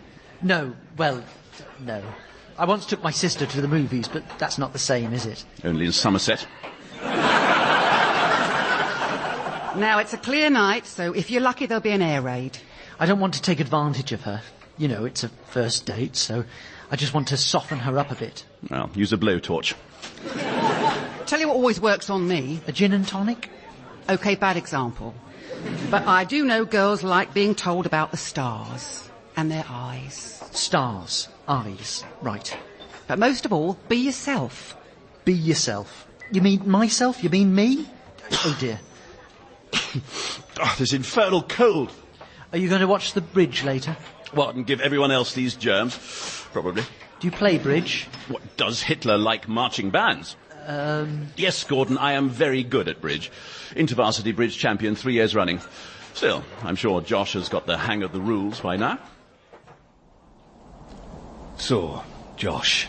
No. Well, no. I once took my sister to the movies, but that's not the same, is it? Only in Somerset. Now, it's a clear night, so if you're lucky, there'll be an air raid. I don't want to take advantage of her. You know, it's a first date, so I just want to soften her up a bit. Well, use a blowtorch. Tell you what always works on me. A gin and tonic? OK, bad example. But I do know girls like being told about the stars and their eyes. Stars, eyes, right. But most of all, be yourself. Be yourself. You mean myself? You mean me? Oh, dear. This infernal cold. Are you going to watch the bridge later? What, and give everyone else these germs? Probably. Do you play bridge? What, does Hitler like marching bands? Yes, Gordon, I am very good at bridge. Intervarsity bridge champion 3 years running. Still, I'm sure Josh has got the hang of the rules by now. So, Josh,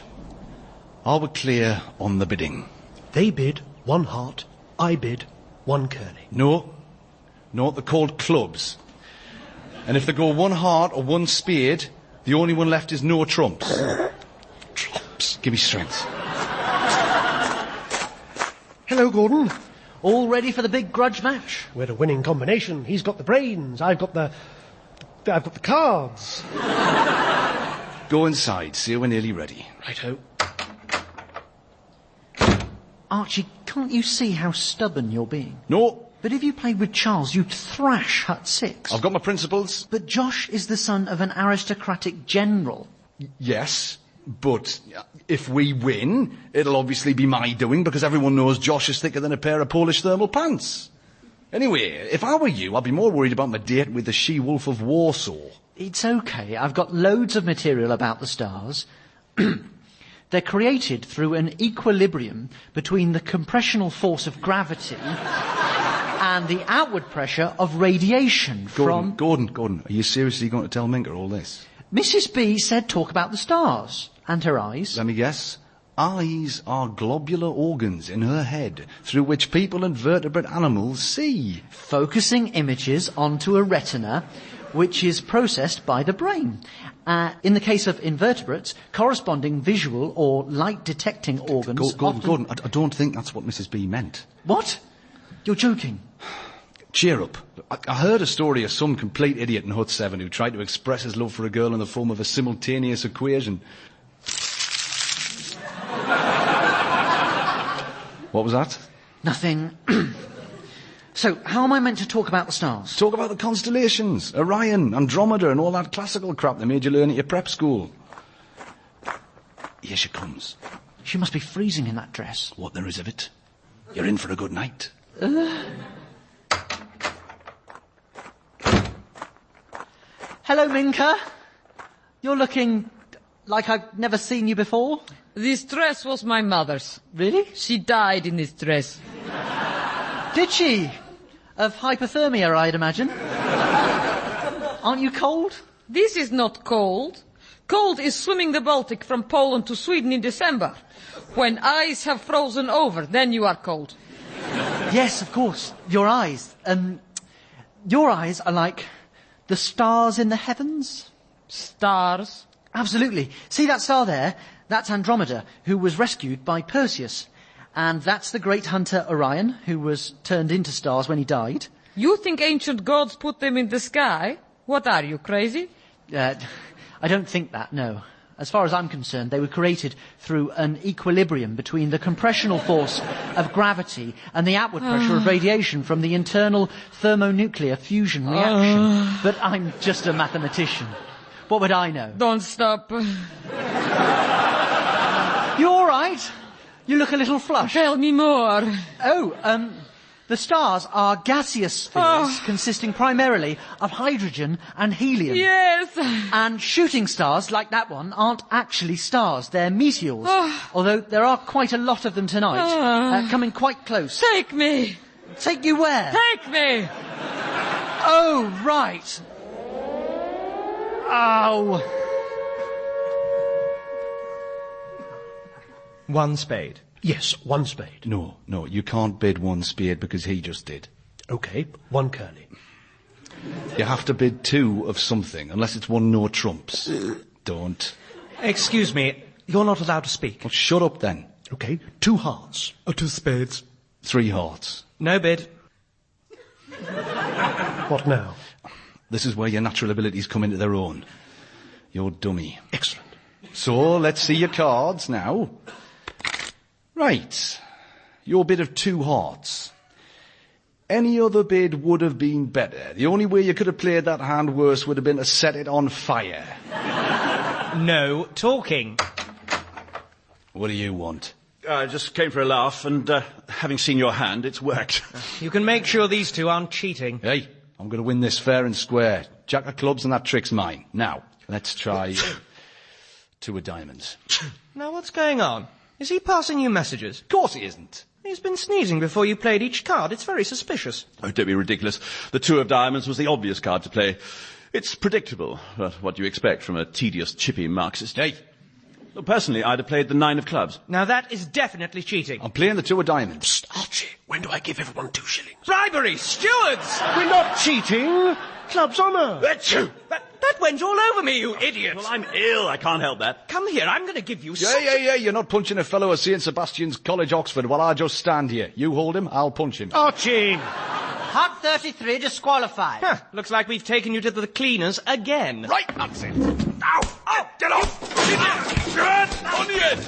are we clear on the bidding? They bid 1 heart, I bid 1 curly. No, they're called clubs. And if they go 1 heart or 1 spade, the only one left is no trumps. Trumps. Give me strength. Hello, Gordon. All ready for the big grudge match? We're a winning combination. He's got the brains, I've got the cards. Go inside, see we're nearly ready. Righto. Archie, can't you see how stubborn you're being? No. But if you played with Charles, you'd thrash Hut 6. I've got my principles. But Josh is the son of an aristocratic general. Yes, but if we win, it'll obviously be my doing because everyone knows Josh is thicker than a pair of Polish thermal pants. Anyway, if I were you, I'd be more worried about my date with the she-wolf of Warsaw. It's okay. I've got loads of material about the stars. They're created through an equilibrium between the compressional force of gravity and the outward pressure of radiation from... Gordon, are you seriously going to tell Minka all this? Mrs. B said talk about the stars. And her eyes. Let me guess. Eyes are globular organs in her head through which people and vertebrate animals see. Focusing images onto a retina, which is processed by the brain. In the case of invertebrates, corresponding visual or light-detecting organs... Gordon, I don't think that's what Mrs. B meant. What? You're joking. Cheer up. I heard a story of some complete idiot in Hut 7 who tried to express his love for a girl in the form of a simultaneous equation. What was that? Nothing. So, how am I meant to talk about the stars? Talk about the constellations, Orion, Andromeda, and all that classical crap they made you learn at your prep school. Here she comes. She must be freezing in that dress. What there is of it. You're in for a good night. Hello, Minka. You're looking like I've never seen you before. This dress was my mother's. Really? She died in this dress. Did she? Of hypothermia, I'd imagine. Aren't you cold? This is not cold. Cold is swimming the Baltic from Poland to Sweden in December. When ice have frozen over, then you are cold. Yes, of course. Your eyes. Your eyes are like the stars in the heavens. Stars? Absolutely. See that star there? That's Andromeda, who was rescued by Perseus. And that's the great hunter Orion, who was turned into stars when he died. You think ancient gods put them in the sky? What are you, crazy? I don't think that, no. As far as I'm concerned, they were created through an equilibrium between the compressional force of gravity and the outward pressure of radiation from the internal thermonuclear fusion reaction. But I'm just a mathematician. What would I know? Don't stop. You all right? You look a little flushed. Tell me more. The stars are gaseous spheres consisting primarily of hydrogen and helium. Yes. And shooting stars, like that one, aren't actually stars. They're meteors. Although there are quite a lot of them tonight, coming quite close. Take me. Take you where? Take me. Oh, right. Oh. One spade. Yes, one spade. No, you can't bid one spade because he just did. OK, one curly. You have to bid two of something, unless it's one no trumps. Don't. Excuse me, you're not allowed to speak. Well, shut up then. OK, two hearts. Two spades. Three hearts. No bid. What now? This is where your natural abilities come into their own. You're dummy. Excellent. So, let's see your cards now. Right. Your bid of two hearts. Any other bid would have been better. The only way you could have played that hand worse would have been to set it on fire. No talking. What do you want? I just came for a laugh, and having seen your hand, it's worked. You can make sure these two aren't cheating. Hey, I'm going to win this fair and square. Jack of clubs and that trick's mine. Now, let's try two of diamonds. Now, what's going on? Is he passing you messages? Of course he isn't. He's been sneezing before you played each card. It's very suspicious. Oh, don't be ridiculous. The two of diamonds was the obvious card to play. It's predictable, but what do you expect from a tedious, chippy Marxist? Hey, personally, I'd have played the nine of clubs. Now, that is definitely cheating. I'm playing the two of diamonds. Psst, Archie, when do I give everyone 2 shillings? Bribery! Stewards! We're not cheating. Club's honour. That went all over me, you idiot! Well, I'm ill. I can't help that. Come here, I'm going to give you Yeah, you're not punching a fellow at St. Sebastian's College, Oxford, while I just stand here. You hold him, I'll punch him. Archie! Hot 33 disqualified. Looks like we've taken you to the cleaners again. Right, that's it. Ow! Oh, get off! Good! On the end!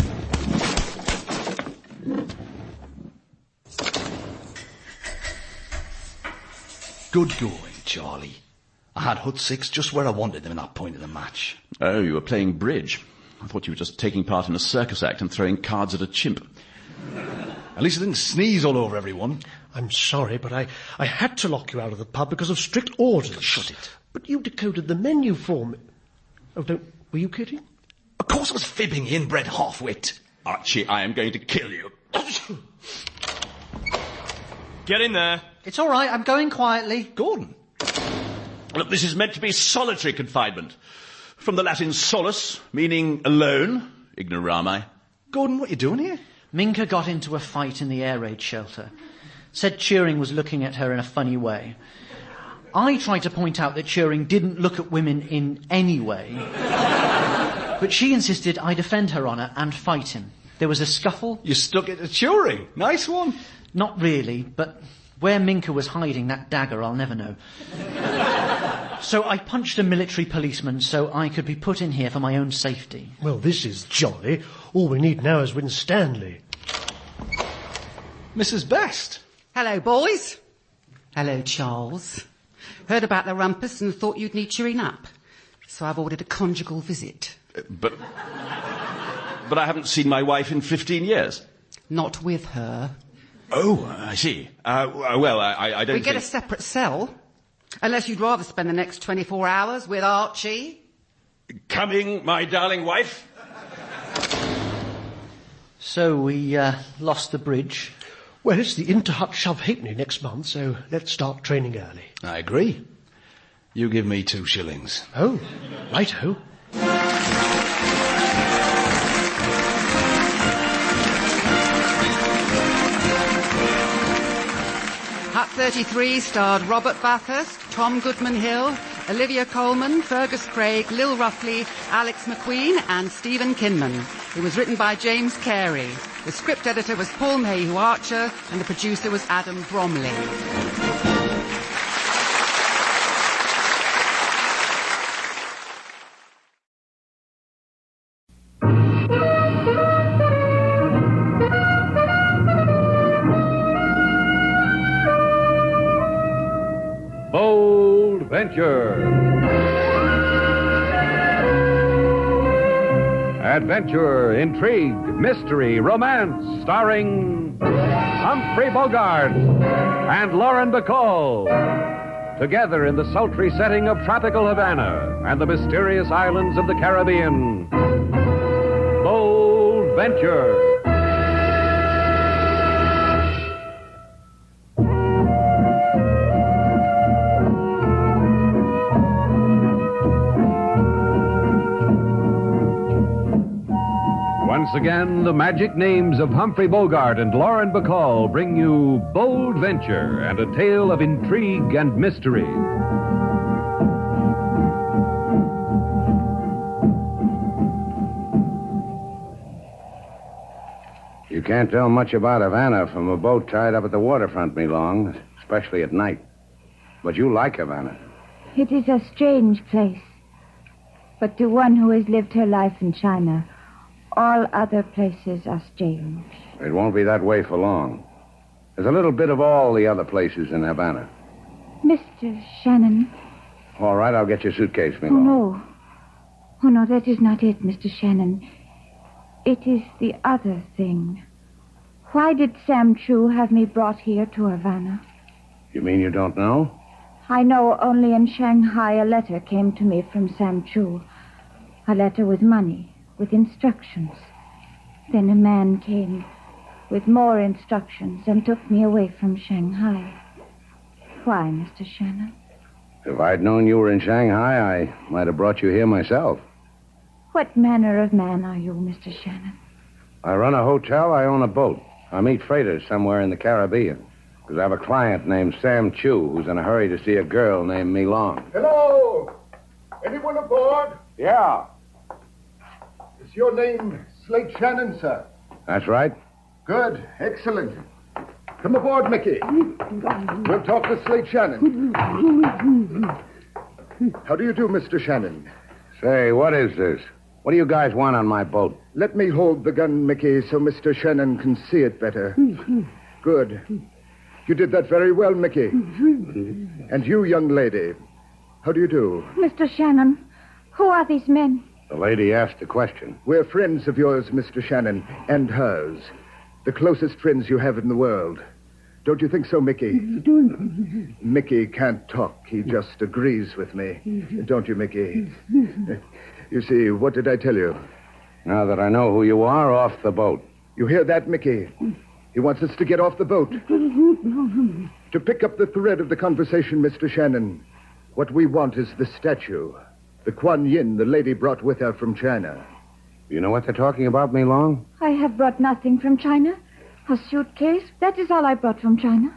Good going, Charlie. I had hut 6 just where I wanted them in that point of the match. Oh, you were playing bridge. I thought you were just taking part in a circus act and throwing cards at a chimp. At least I didn't sneeze all over everyone. I'm sorry, but I had to lock you out of the pub because of strict orders. Shut it. But you decoded the menu for me. Were you kidding? Of course I was fibbing, inbred half-wit. Archie, I am going to kill you. Get in there. It's all right, I'm going quietly. Gordon. Look, this is meant to be solitary confinement. From the Latin solus, meaning alone, ignorami. Gordon, what are you doing here? Minka got into a fight in the air raid shelter. Said Turing was looking at her in a funny way. I tried to point out that Turing didn't look at women in any way. But she insisted I defend her honour and fight him. There was a scuffle. You stuck it to Turing. Nice one. Not really, but where Minka was hiding that dagger, I'll never know. So I punched a military policeman so I could be put in here for my own safety. Well, this is jolly. All we need now is Winstanley. Mrs. Best. Hello, boys. Hello, Charles. Heard about the rumpus and thought you'd need cheering up. So I've ordered a conjugal visit. But I haven't seen my wife in 15 years. Not with her. Oh, I see. I don't We get a think... separate cell. Unless you'd rather spend the next 24 hours with Archie. Coming, my darling wife. So we lost the bridge. Well, it's the Interhut Shove Halfpenny next month, so let's start training early. I agree. You give me 2 shillings. Oh, righto. Hut 33 starred Robert Bathurst, Tom Goodman-Hill, Olivia Colman, Fergus Craig, Lil Ruffley, Alex McQueen and Stephen Kinman. It was written by James Carey. The script editor was Paul Mayhew Archer and the producer was Adam Bromley. Bold Venture. Adventure, intrigue, mystery, romance, starring Humphrey Bogart and Lauren Bacall. Together in the sultry setting of tropical Havana and the mysterious islands of the Caribbean. Bold Venture. Once again, the magic names of Humphrey Bogart and Lauren Bacall bring you Bold Venture and a tale of intrigue and mystery. You can't tell much about Havana from a boat tied up at the waterfront, me long, especially at night. But you like Havana. It is a strange place. But to one who has lived her life in China, all other places are strange. It won't be that way for long. There's a little bit of all the other places in Havana. Mr. Shannon. All right, I'll get your suitcase, me Oh, long. no. Oh, no, that is not it, Mr. Shannon. It is the other thing. Why did Sam Chu have me brought here to Havana? You mean you don't know? I know only in Shanghai a letter came to me from Sam Chu. A letter with money, with instructions. Then a man came with more instructions and took me away from Shanghai. Why, Mr. Shannon? If I'd known you were in Shanghai, I might have brought you here myself. What manner of man are you, Mr. Shannon? I run a hotel, I own a boat. I meet freighters somewhere in the Caribbean. Because I have a client named Sam Chu who's in a hurry to see a girl named Me Long. Hello! Anyone aboard? Yeah. Is your name Slate Shannon, sir? That's right. Good. Excellent. Come aboard, Mickey. We'll talk to Slate Shannon. How do you do, Mr. Shannon? Say, what is this? What do you guys want on my boat? Let me hold the gun, Mickey, so Mr. Shannon can see it better. Good. You did that very well, Mickey. And you, young lady, how do you do? Mr. Shannon, who are these men? The lady asked a question. We're friends of yours, Mr. Shannon, and hers. The closest friends you have in the world. Don't you think so, Mickey? Mickey can't talk. He just agrees with me. Don't you, Mickey? You see, what did I tell you? Now that I know who you are, off the boat. You hear that, Mickey? He wants us to get off the boat. To pick up the thread of the conversation, Mr. Shannon, what we want is the statue. The Kuan Yin the lady brought with her from China. You know what they're talking about, Me Long? I have brought nothing from China. A suitcase. That is all I brought from China.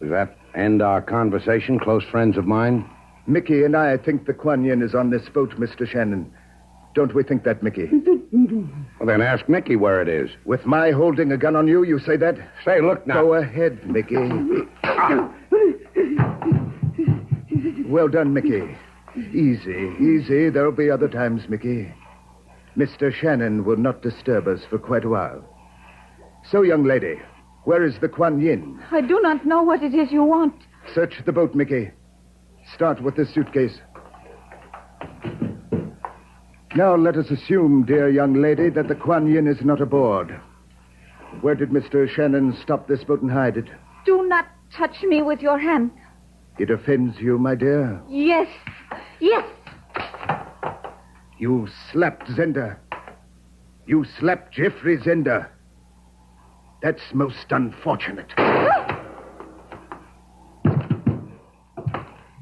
Does that end our conversation, close friends of mine? Mickey and I think the Kuan Yin is on this boat, Mr. Shannon. Don't we think that, Mickey? Well, then ask Mickey where it is. With my holding a gun on you, you say that? Say, look now. Go ahead, Mickey. Well done, Mickey. Easy, easy. There'll be other times, Mickey. Mr. Shannon will not disturb us for quite a while. So, young lady, where is the Kuan Yin? I do not know what it is you want. Search the boat, Mickey. Start with this suitcase. Now, let us assume, dear young lady, that the Kuan Yin is not aboard. Where did Mr. Shannon stop this boat and hide it? Do not touch me with your hand. It offends you, my dear? Yes. Yes. You slapped Zender. You slapped Jeffrey Zender. That's most unfortunate.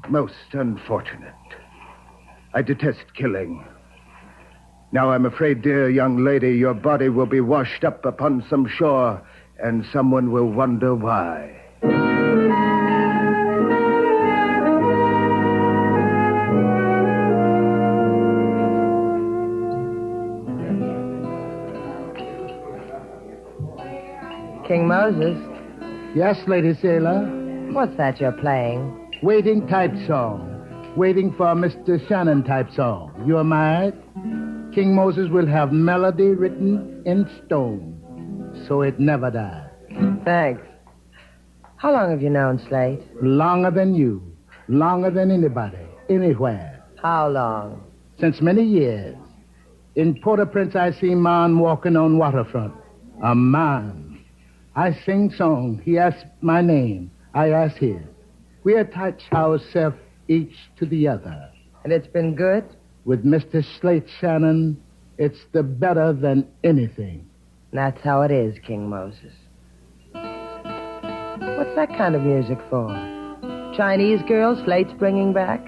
Most unfortunate. I detest killing. Now I'm afraid, dear young lady, your body will be washed up upon some shore, and someone will wonder why. King Moses, Yes, Lady Sailor. what's that you're playing? Waiting type song. Waiting for Mr. Shannon type song. You are mad? King Moses will have melody written in stone, so it never dies. Thanks. How long have you known Slate? Longer than you. Longer than anybody. Anywhere. How long? Since many years. In Port-au-Prince, I see man walking on waterfront. A man. I sing song. He asks my name. I ask his. We attach ourselves each to the other. And it's been good? With Mr. Slate Shannon, it's the better than anything. That's how it is, King Moses. What's that kind of music for? Chinese girl Slate's bringing back?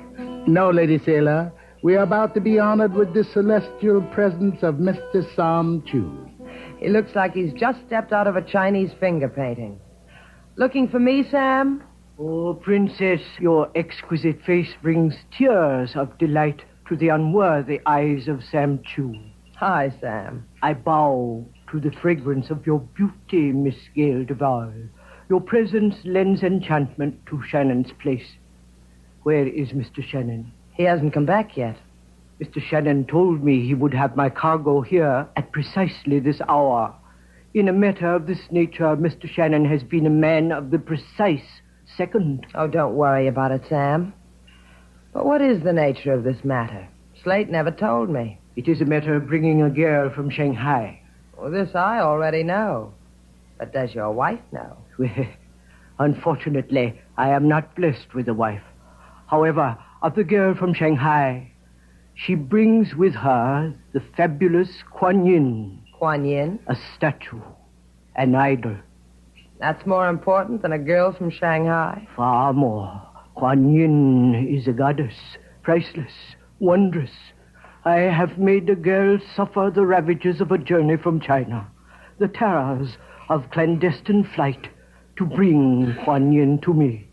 No, Lady Sailor. We are about to be honored with the celestial presence of Mr. Sam Chu. He looks like he's just stepped out of a Chinese finger painting. Looking for me, Sam? Oh, Princess, your exquisite face brings tears of delight to the unworthy eyes of Sam Chu. Hi, Sam. I bow to the fragrance of your beauty, Miss Gail Duval. Your presence lends enchantment to Shannon's place. Where is Mr. Shannon? He hasn't come back yet. Mr. Shannon told me he would have my cargo here at precisely this hour. In a matter of this nature, Mr. Shannon has been a man of the precise second. Oh, don't worry about it, Sam. But what is the nature of this matter? Slate never told me. It is a matter of bringing a girl from Shanghai. Well, this I already know. But does your wife know? Well, unfortunately, I am not blessed with a wife. However, of the girl from Shanghai, she brings with her the fabulous Kuan Yin. Kuan Yin? A statue, an idol. That's more important than a girl from Shanghai? Far more. Kuan Yin is a goddess, priceless, wondrous. I have made the girl suffer the ravages of a journey from China, the terrors of clandestine flight to bring Kuan Yin to me.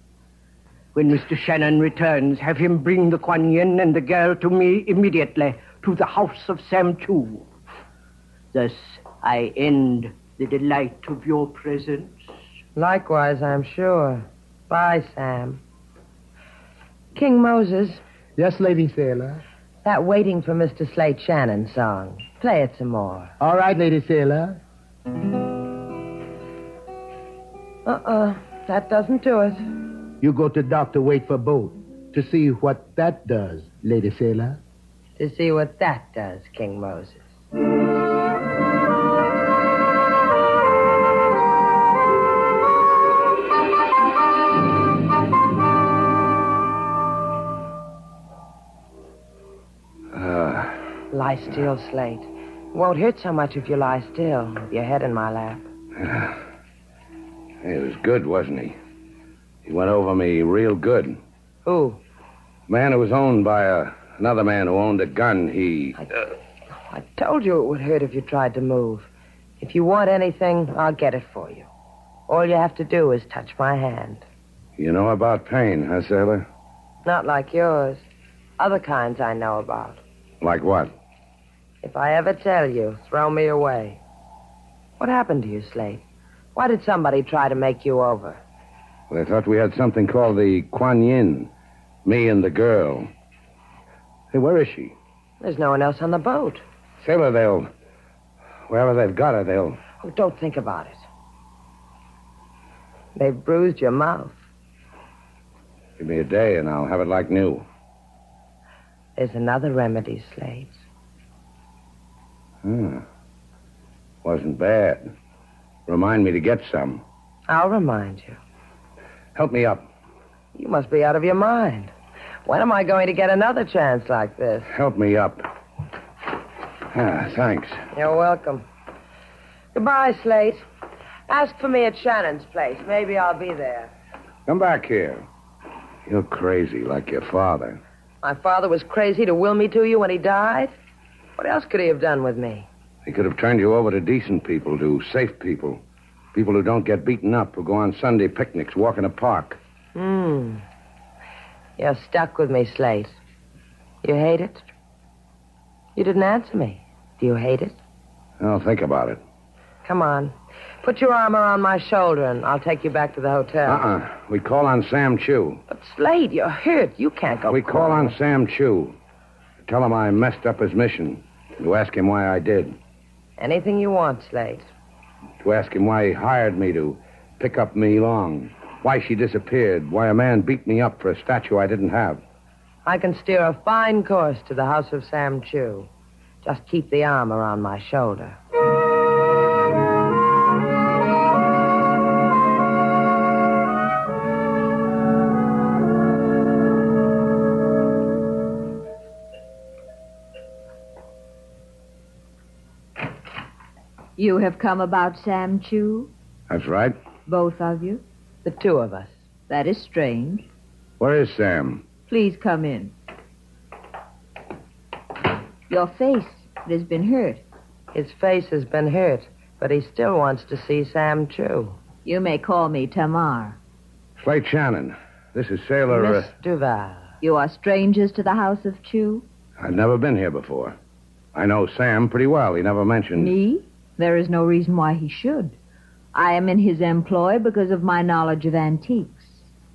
When Mr. Shannon returns, have him bring the Kuan Yin and the girl to me immediately, to the house of Sam Chu. Thus, I end the delight of your presence. Likewise, I'm sure. Bye, Sam. King Moses. Yes, Lady Sailor. That Waiting for Mr. Slate Shannon song. Play it some more. All right, Lady Sailor. That doesn't do it. You go to doctor, wait for boat. To see what that does, Lady Sailor. To see what that does, King Moses. Lie still, Slate. Won't hurt so much if you lie still, with your head in my lap. He was good, wasn't he? He went over me real good. Who? Man who was owned by another man who owned a gun. I told you it would hurt if you tried to move. If you want anything, I'll get it for you. All you have to do is touch my hand. You know about pain, huh, Sailor? Not like yours. Other kinds I know about. Like what? If I ever tell you, throw me away. What happened to you, Slate? Why did somebody try to make you over? Well, they thought we had something called the Kuan Yin. Me and the girl. Hey, where is she? There's no one else on the boat. Sailor, wherever they've got her, they'll... Oh, don't think about it. They've bruised your mouth. Give me a day and I'll have it like new. There's another remedy, Slate. Wasn't bad. Remind me to get some. I'll remind you. Help me up. You must be out of your mind. When am I going to get another chance like this? Help me up. Thanks. You're welcome. Goodbye, Slate. Ask for me at Shannon's place. Maybe I'll be there. Come back here. You're crazy like your father. My father was crazy to will me to you when he died. What else could he have done with me? He could have turned you over to decent people, to safe people. People who don't get beaten up, who go on Sunday picnics, walk in a park. You're stuck with me, Slate. You hate it? You didn't answer me. Do you hate it? I'll think about it. Come on. Put your arm around my shoulder and I'll take you back to the hotel. We call on Sam Chu. But, Slade, you're hurt. You can't go. We call on Sam Chu. Tell him I messed up his mission. To ask him why I did. Anything you want, Slade. To ask him why he hired me to pick up Me Long. Why she disappeared. Why a man beat me up for a statue I didn't have. I can steer a fine course to the house of Sam Chu. Just keep the arm around my shoulder. You have come about Sam Chu? That's right. Both of you? The two of us. That is strange. Where is Sam? Please come in. Your face, it has been hurt. His face has been hurt, but he still wants to see Sam Chu. You may call me Tamar. Slate Shannon. This is Sailor... Miss Duval. You are strangers to the house of Chu? I've never been here before. I know Sam pretty well. He never mentioned... Me? There is no reason why he should. I am in his employ because of my knowledge of antiques.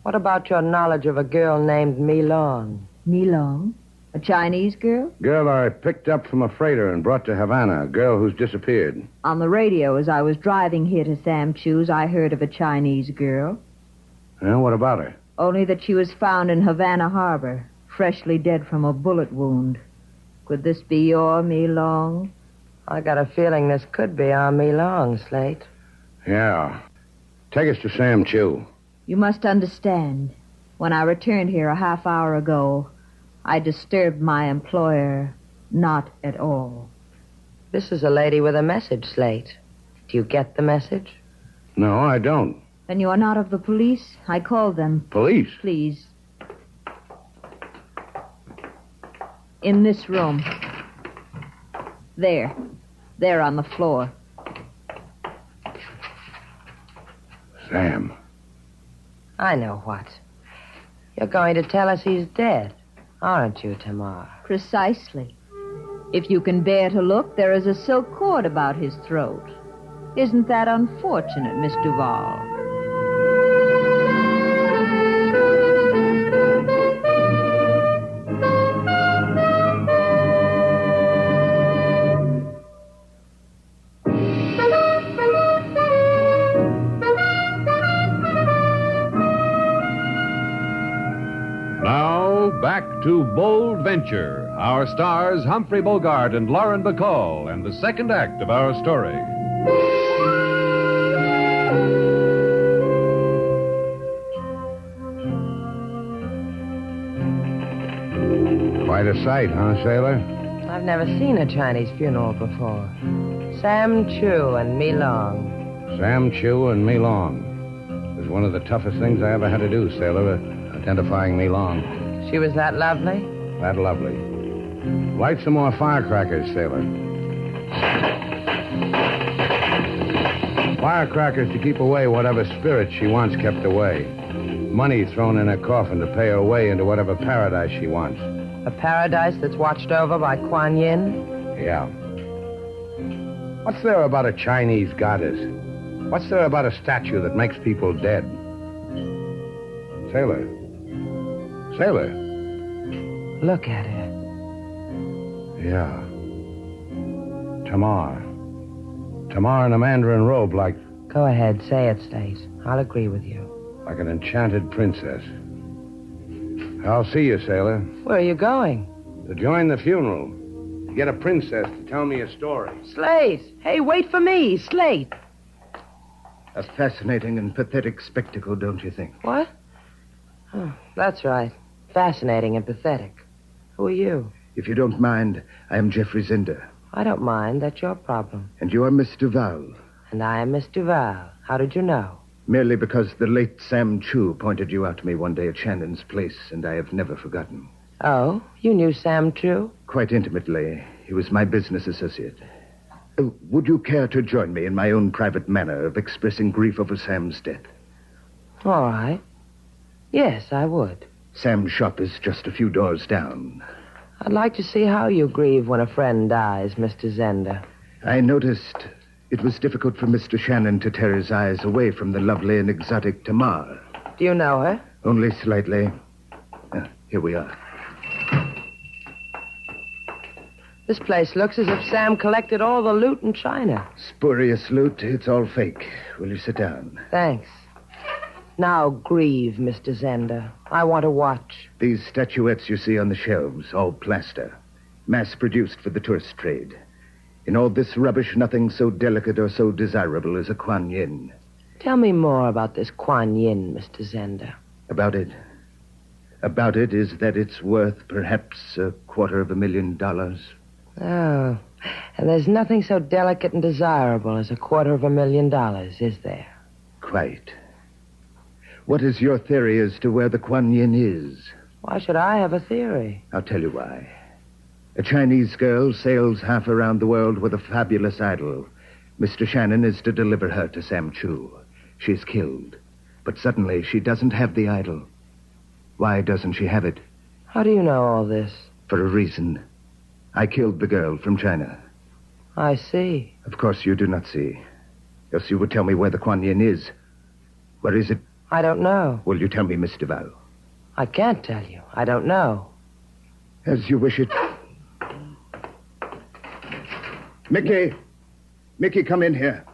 What about your knowledge of a girl named Mi Long? Mi Long? A Chinese girl? Girl I picked up from a freighter and brought to Havana. A girl who's disappeared. On the radio, as I was driving here to Sam Chu's, I heard of a Chinese girl. Well, what about her? Only that she was found in Havana Harbor, freshly dead from a bullet wound. Could this be your Mi Long? I got a feeling this could be our Mi Long, Slate. Yeah. Take us to Sam Chu. You must understand. When I returned here a half hour ago, I disturbed my employer not at all. This is a lady with a message, Slate. Do you get the message? No, I don't. Then you are not of the police? I called them. Police? Please. In this room. There. There on the floor. Sam. I know what. You're going to tell us he's dead, aren't you, Tamar? Precisely. If you can bear to look, there is a silk cord about his throat. Isn't that unfortunate, Miss Duval? Back to Bold Venture. Our stars, Humphrey Bogart and Lauren Bacall, and the second act of our story. Quite a sight, huh, Sailor? I've never seen a Chinese funeral before. Sam Chu and Mi Long. Sam Chu and Mi Long. It was one of the toughest things I ever had to do, Sailor, identifying Mi Long. She was that lovely? That lovely. Light some more firecrackers, Sailor. Firecrackers to keep away whatever spirit she wants kept away. Money thrown in her coffin to pay her way into whatever paradise she wants. A paradise that's watched over by Kuan Yin? Yeah. What's there about a Chinese goddess? What's there about a statue that makes people dead? Sailor. Sailor. Look at her. Yeah. Tamar. Tamar in a mandarin robe like... Go ahead, say it, Slate. I'll agree with you. Like an enchanted princess. I'll see you, Sailor. Where are you going? To join the funeral. To get a princess to tell me a story. Slate! Hey, wait for me, Slate! A fascinating and pathetic spectacle, don't you think? What? Oh, that's right. Fascinating and pathetic. Who are you? If you don't mind, I am Geoffrey Zender. I don't mind. That's your problem. And you are Miss Duval. And I am Miss Duval. How did you know? Merely because the late Sam Chu pointed you out to me one day at Shannon's place, and I have never forgotten. Oh, you knew Sam Chu? Quite intimately. He was my business associate. Would you care to join me in my own private manner of expressing grief over Sam's death? All right. Yes, I would. Sam's shop is just a few doors down. I'd like to see how you grieve when a friend dies, Mr. Zender. I noticed it was difficult for Mr. Shannon to tear his eyes away from the lovely and exotic Tamar. Do you know her? Only slightly. Here we are. This place looks as if Sam collected all the loot in China. Spurious loot. It's all fake. Will you sit down? Thanks. Now grieve, Mr. Zender. I want to watch. These statuettes you see on the shelves, all plaster. Mass-produced for the tourist trade. In all this rubbish, nothing so delicate or so desirable as a Kuan Yin. Tell me more about this Kuan Yin, Mr. Zender. About it? About it is that it's worth perhaps $250,000. Oh, and there's nothing so delicate and desirable as $250,000, is there? Quite. What is your theory as to where the Kuan Yin is? Why should I have a theory? I'll tell you why. A Chinese girl sails half around the world with a fabulous idol. Mr. Shannon is to deliver her to Sam Chu. She's killed. But suddenly she doesn't have the idol. Why doesn't she have it? How do you know all this? For a reason. I killed the girl from China. I see. Of course you do not see. Else you would tell me where the Kuan Yin is. Where is it? I don't know. Will you tell me, Miss Duval? I can't tell you. I don't know. As you wish it. Mickey! Mickey, come in here.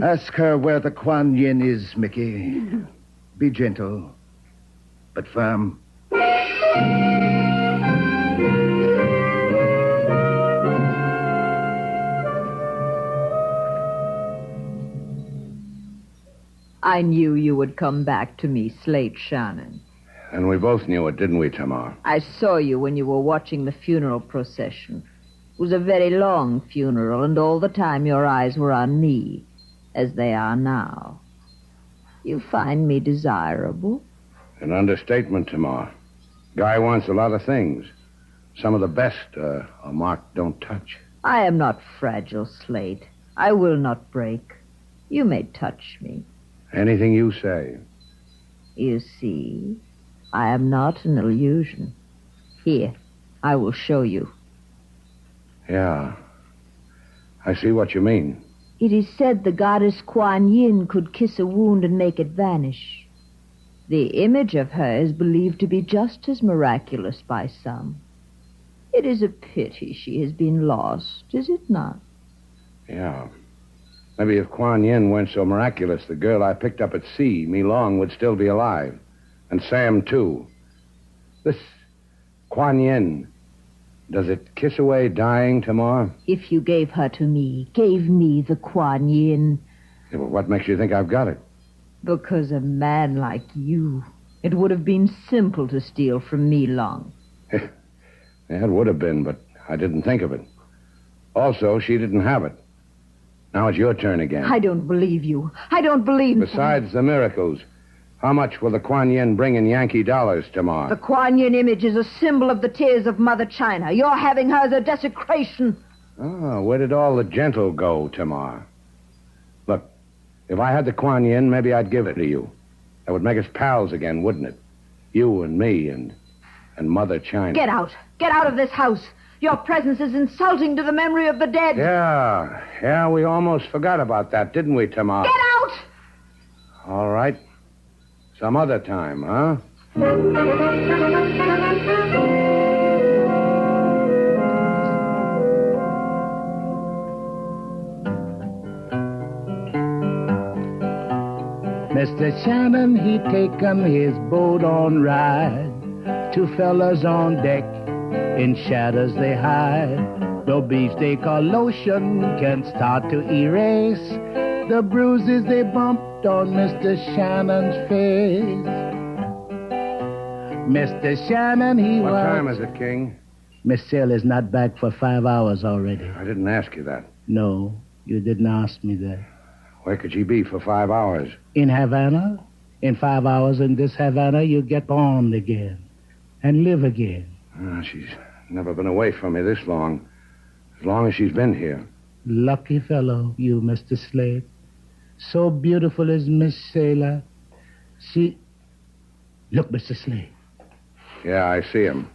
Ask her where the Kuan Yin is, Mickey. Be gentle, but firm. I knew you would come back to me, Slate Shannon. And we both knew it, didn't we, Tamar? I saw you when you were watching the funeral procession. It was a very long funeral, and all the time your eyes were on me, as they are now. You find me desirable? An understatement, Tamar. Guy wants a lot of things. Some of the best a mark don't touch. I am not fragile, Slate. I will not break. You may touch me. Anything you say. You see, I am not an illusion. Here, I will show you. Yeah. I see what you mean. It is said the goddess Kuan Yin could kiss a wound and make it vanish. The image of her is believed to be just as miraculous by some. It is a pity she has been lost, is it not? Yeah. Maybe if Kuan Yin weren't so miraculous, the girl I picked up at sea, Mi Long, would still be alive. And Sam, too. This Kuan Yin, does it kiss away dying, Tamar? If you gave her to me, gave me the Kuan Yin. Yeah, well, what makes you think I've got it? Because a man like you, it would have been simple to steal from Mi Long. Yeah, it would have been, but I didn't think of it. Also, she didn't have it. Now it's your turn again. I don't believe you. I don't believe... Besides the miracles, how much will the Kuan Yin bring in Yankee dollars, Tamar? The Kuan Yin image is a symbol of the tears of Mother China. Your having her is a desecration. Oh, where did all the gentle go, Tamar? Look, if I had the Kuan Yin, maybe I'd give it to you. That would make us pals again, wouldn't it? You and me and Mother China. Get out. Get out of this house. Your presence is insulting to the memory of the dead. Yeah, we almost forgot about that, didn't we, Tamar? Get out! All right. Some other time, huh? Mr. Shannon, he taken his boat on ride. Two fellas on deck, in shadows they hide. No beefsteak or lotion can start to erase the bruises they bumped on Mr. Shannon's face. Mr. Shannon, he was... What time is it, King? Miss Sailor's not back for 5 hours already. I didn't ask you that. No, you didn't ask me that. Where could she be for 5 hours? In Havana? In 5 hours in this Havana, you get born again and live again. She's never been away from me this long. As long as she's been here. Lucky fellow, you, Mr. Slade. So beautiful is Miss Sailor. She... Look, Mr. Slade. Yeah, I see him.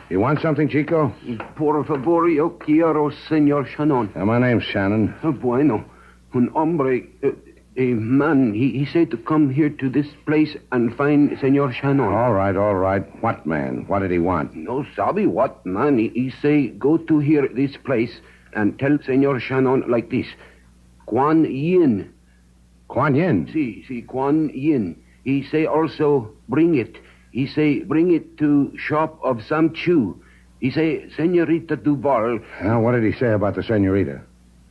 You want something, Chico? Por favor, yo quiero, Senor Shannon. My name's Shannon. Bueno. Un hombre, a man, he said to come here to this place and find Senor Shannon. All right. What man? What did he want? No sabe what man. He say go to here, this place, and tell Senor Shannon like this. Kuan Yin. Kuan Yin? Si, Kuan Yin. He say also bring it. He say bring it to shop of Sam Chu. He say, Senorita Duval. Now, what did he say about the senorita?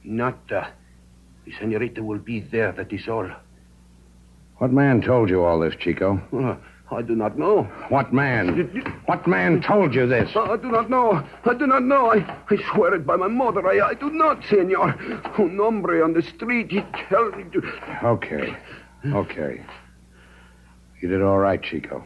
Not, the senorita will be there, that is all. What man told you all this, Chico? I do not know. What man? What man told you this? I do not know. I swear it by my mother. I do not, senor. Un hombre on the street, he tells me to... Okay. You did all right, Chico.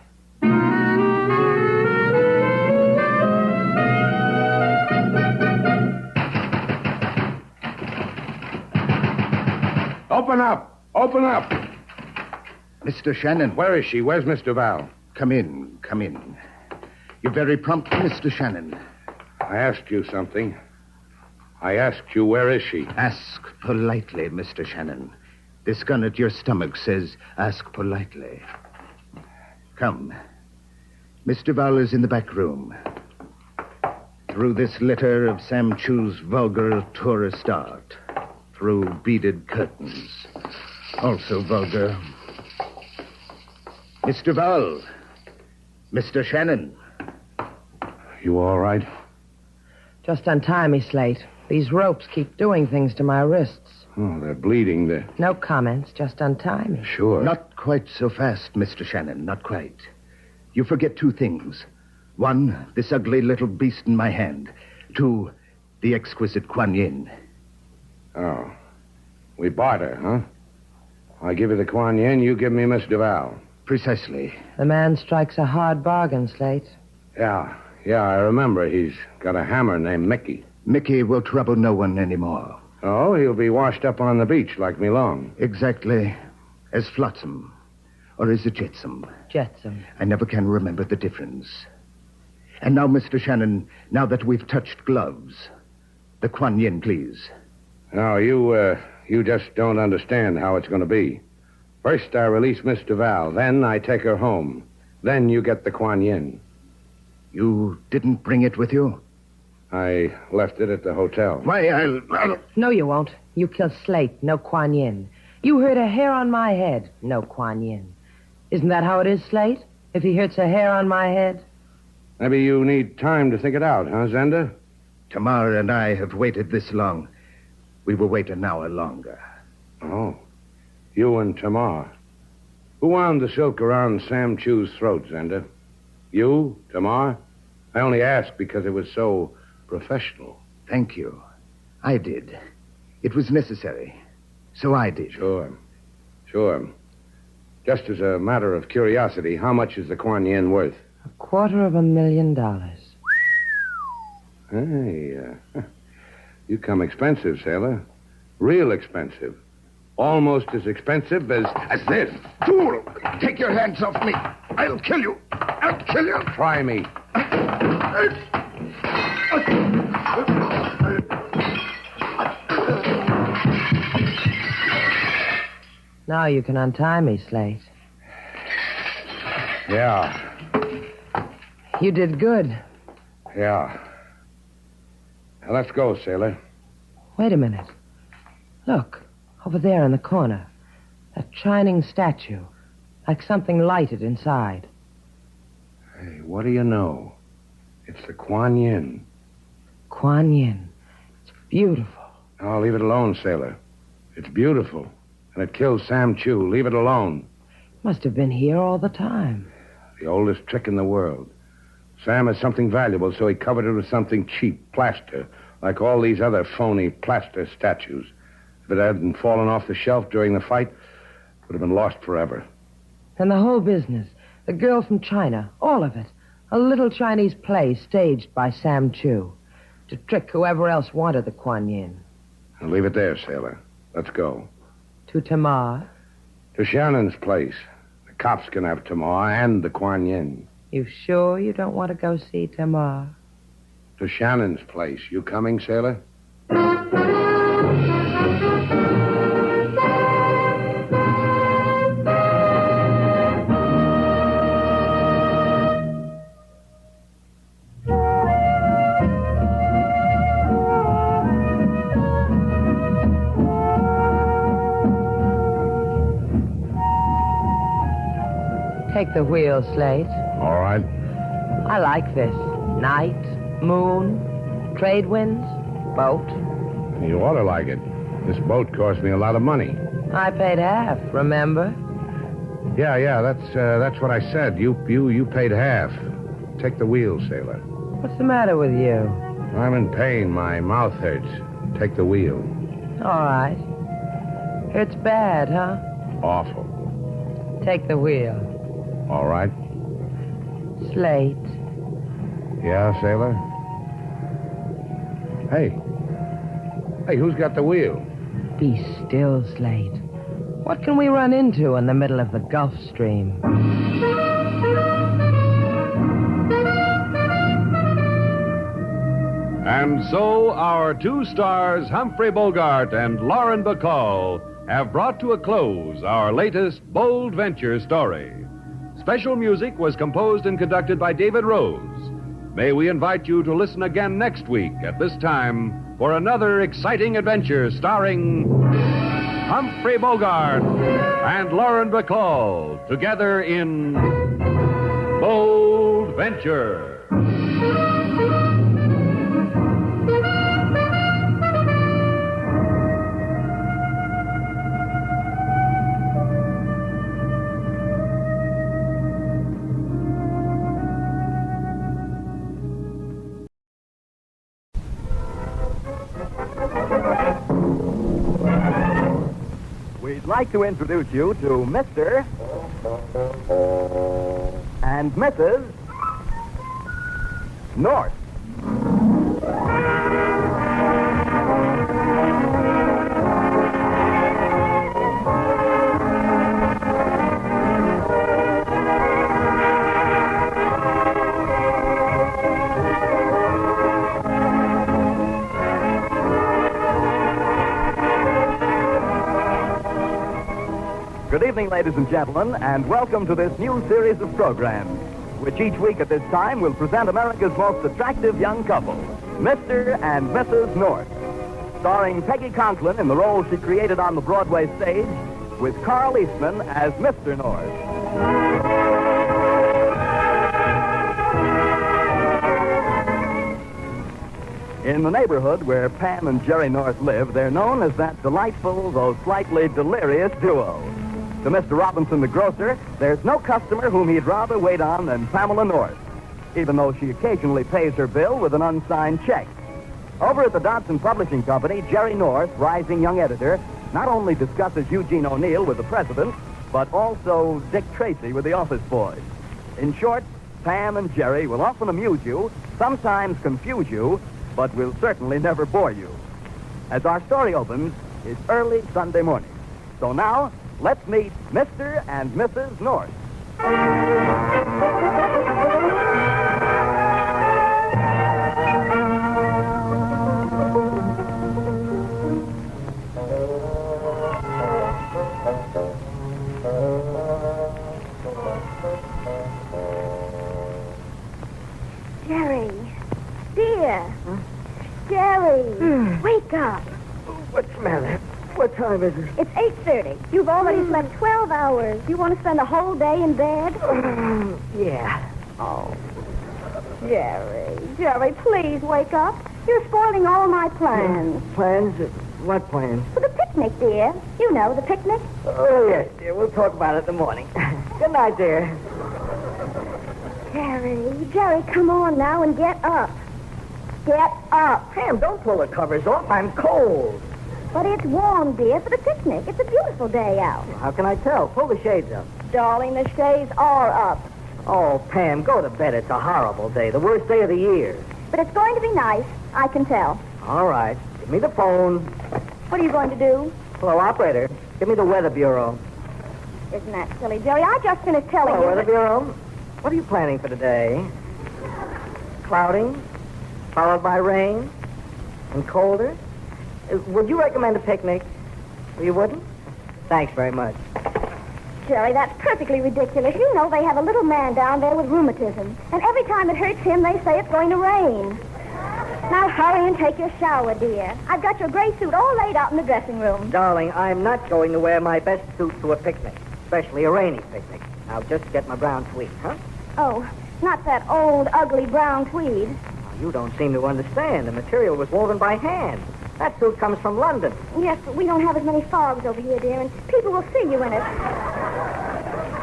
Open up! Mr. Shannon. Where is she? Where's Miss Duval? Come in. You're very prompt, Mr. Shannon. I asked you something. I asked you, where is she? Ask politely, Mr. Shannon. This gun at your stomach says, ask politely. Come. Miss Duval is in the back room. Through this litter of Sam Chu's vulgar tourist art. Through beaded curtains. Also vulgar. Miss Duval. Mr. Shannon. You all right? Just untie me, Slate. These ropes keep doing things to my wrists. Oh, they're bleeding. No comments. Just untie me. Sure. Not quite so fast, Mr. Shannon. Not quite. You forget 2 things. 1, this ugly little beast in my hand. 2, the exquisite Kuan Yin. Oh. We barter, huh? I give you the Kuan Yin, you give me Miss Duval. Precisely. The man strikes a hard bargain, Slate. Yeah, I remember. He's got a hammer named Mickey. Mickey will trouble no one anymore. Oh, he'll be washed up on the beach like me long. Exactly. As Flotsam. Or is it Jetsam? Jetsam. I never can remember the difference. And now, Mr. Shannon, now that we've touched gloves, the Kuan Yin, please. No, you just don't understand how it's going to be. First, I release Miss Duval. Then I take her home. Then you get the Kuan Yin. You didn't bring it with you? I left it at the hotel. Why, I'll... No, you won't. You kill Slate. No Kuan Yin. You hurt a hair on my head. No Kuan Yin. Isn't that how it is, Slate? If he hurts a hair on my head? Maybe you need time to think it out, huh, Zenda? Tamar and I have waited this long. We will wait an hour longer. Oh. You and Tamar. Who wound the silk around Sam Chu's throat, Zenda? You, Tamar? I only asked because it was so professional. Thank you. I did. It was necessary. So I did. Sure. Just as a matter of curiosity, how much is the Kuan Yin worth? $250,000. Hey, you come expensive, sailor. Real expensive. Almost as expensive as this. Fool! Take your hands off me. I'll kill you. I'll kill you. Try me. Now you can untie me, Slate. Yeah. You did good. Yeah. Now, let's go, sailor. Wait a minute. Look, over there in the corner. That shining statue. Like something lighted inside. Hey, what do you know? It's the Kuan Yin. Kuan Yin. It's beautiful. I'll leave it alone, sailor. It's beautiful. And it kills Sam Chu. Leave it alone. Must have been here all the time. The oldest trick in the world. Sam has something valuable, so he covered it with something cheap, plaster, like all these other phony plaster statues. If it hadn't fallen off the shelf during the fight, it would have been lost forever. And the whole business, the girl from China, all of it. A little Chinese play staged by Sam Chu to trick whoever else wanted the Kuan Yin. Now leave it there, sailor. Let's go. To Tamar? To Shannon's place. The cops can have Tamar and the Kuan Yin. You sure you don't want to go see Tamar? To Shannon's place. You coming, sailor? Take the wheel, Slate. All right. I like this. Night, moon, trade winds, boat. You ought to like it. This boat cost me a lot of money. I paid half, remember? Yeah, that's what I said. You paid half. Take the wheel, sailor. What's the matter with you? I'm in pain. My mouth hurts. Take the wheel. All right. Hurts bad, huh? Awful. Take the wheel. All right. Slate. Yeah, sailor? Hey, who's got the wheel? Be still, Slate. What can we run into in the middle of the Gulf Stream? And so our two stars, Humphrey Bogart and Lauren Bacall, have brought to a close our latest bold venture story. Special music was composed and conducted by David Rose. May we invite you to listen again next week at this time for another exciting adventure starring Humphrey Bogart and Lauren Bacall together in Bold Venture. We'd like to introduce you to Mr. and Mrs. North. Good evening, ladies and gentlemen, and welcome to this new series of programs, which each week at this time will present America's most attractive young couple, Mr. and Mrs. North, starring Peggy Conklin in the role she created on the Broadway stage, with Carl Eastman as Mr. North. In the neighborhood where Pam and Jerry North live, they're known as that delightful, though slightly delirious duo. To Mr. Robinson, the grocer, there's no customer whom he'd rather wait on than Pamela North, even though she occasionally pays her bill with an unsigned check. Over at the Dodson Publishing Company, Jerry North, rising young editor, not only discusses Eugene O'Neill with the president, but also Dick Tracy with the office boys. In short, Pam and Jerry will often amuse you, sometimes confuse you, but will certainly never bore you. As our story opens, it's early Sunday morning. So now, let's meet Mr. and Mrs. North. Jerry, dear. Jerry, wake up. What's the matter? What time is it? It's 8:30. You've already slept 12 hours. You want to spend the whole day in bed? Yeah. Oh, Jerry, please wake up. You're spoiling all my plans. Plans? What plans? For the picture picnic, dear. You know, the picnic. Oh, yes, dear. We'll talk about it in the morning. Good night, dear. Jerry, come on now and get up. Get up. Pam, don't pull the covers off. I'm cold. But it's warm, dear, for the picnic. It's a beautiful day out. How can I tell? Pull the shades up. Darling, the shades are up. Oh, Pam, go to bed. It's a horrible day. The worst day of the year. But it's going to be nice. I can tell. All right. Give me the phone. What are you going to do? Hello, operator. Give me the Weather Bureau. Isn't that silly, Jerry? I just finished telling Hello, you. Weather Bureau. What are you planning for today? Cloudy, followed by rain, and colder? Would you recommend a picnic? You wouldn't? Thanks very much. Jerry, that's perfectly ridiculous. You know they have a little man down there with rheumatism. And every time it hurts him, they say it's going to rain. Now hurry and take your shower, dear. I've got your gray suit all laid out in the dressing room. Darling, I'm not going to wear my best suit to a picnic, especially a rainy picnic. I'll just get my brown tweed, huh? Oh, not that old, ugly brown tweed. You don't seem to understand. The material was woven by hand. That suit comes from London. Yes, but we don't have as many fogs over here, dear, and people will see you in it.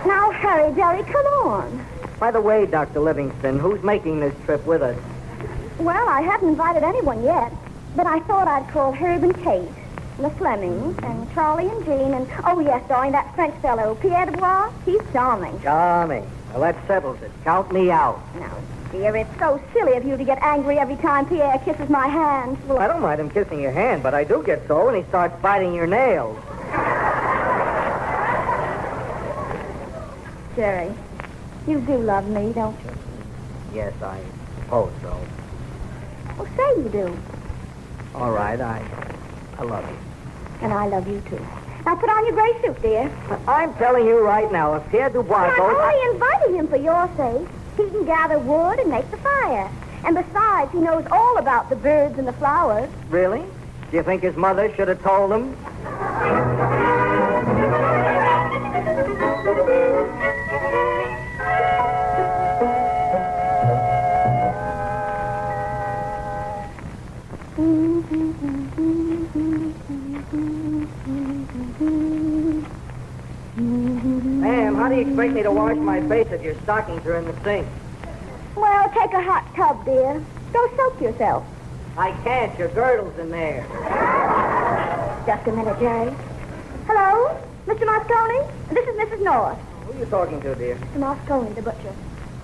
Now hurry, Jerry, come on. By the way, Dr. Livingston, who's making this trip with us? Well, I haven't invited anyone yet, but I thought I'd call Herb and Kate, and the Flemings, and Charlie and Jean, and, oh, yes, darling, that French fellow, Pierre Dubois. He's charming. Charming. Well, that settles it. Count me out. Now, dear, it's so silly of you to get angry every time Pierre kisses my hand. Well, I don't mind him kissing your hand, but I do get so when he starts biting your nails. Jerry, you do love me, don't you? Yes, I suppose so. Well, say you do. All right, I love you. And I love you, too. Now put on your gray suit, dear. I'm telling you right now, if Pierre Dubois I'm goes... only inviting him for your sake. He can gather wood and make the fire. And besides, he knows all about the birds and the flowers. Really? Do you think his mother should have told him? Ma'am, how do you expect me to wash my face if your stockings are in the sink? Well, take a hot tub, dear. Go soak yourself. I can't. Your girdle's in there. Just a minute, Jerry. Hello? Mr. Moscone? This is Mrs. North. Who are you talking to, dear? Mr. Moscone, the butcher.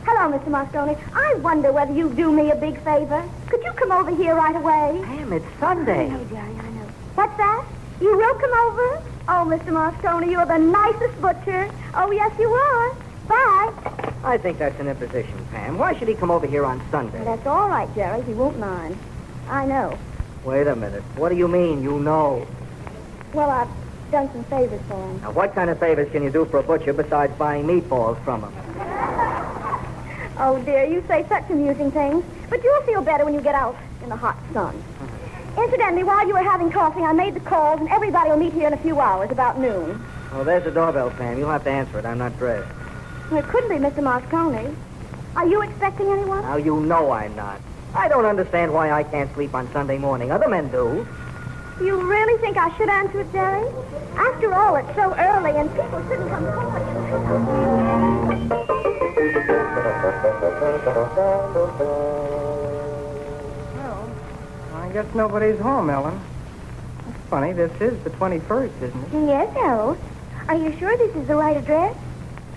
Hello, Mr. Moscone. I wonder whether you'd do me a big favor. Could you come over here right away? Ma'am, it's Sunday. I know, Jerry, I know. What's that? You will come over? Oh, Mr. Moscone, you're the nicest butcher. Oh, yes, you are. Bye. I think that's an imposition, Pam. Why should he come over here on Sunday? That's all right, Jerry. He won't mind. I know. Wait a minute. What do you mean, you know? Well, I've done some favors for him. Now, what kind of favors can you do for a butcher besides buying meatballs from him? Oh, dear, you say such amusing things. But you'll feel better when you get out in the hot sun. Incidentally, while you were having coffee, I made the calls, and everybody will meet here in a few hours, about noon. Oh, there's the doorbell, Pam. You'll have to answer it. I'm not dressed. Well, it couldn't be Mr. Moscone. Are you expecting anyone? Now, you know I'm not. I don't understand why I can't sleep on Sunday morning. Other men do. You really think I should answer it, Jerry? After all, it's so early, and people shouldn't come calling. Well, I guess nobody's home, Ellen. That's funny. This is the 21st, isn't it? Yes, Harold. Are you sure this is the right address?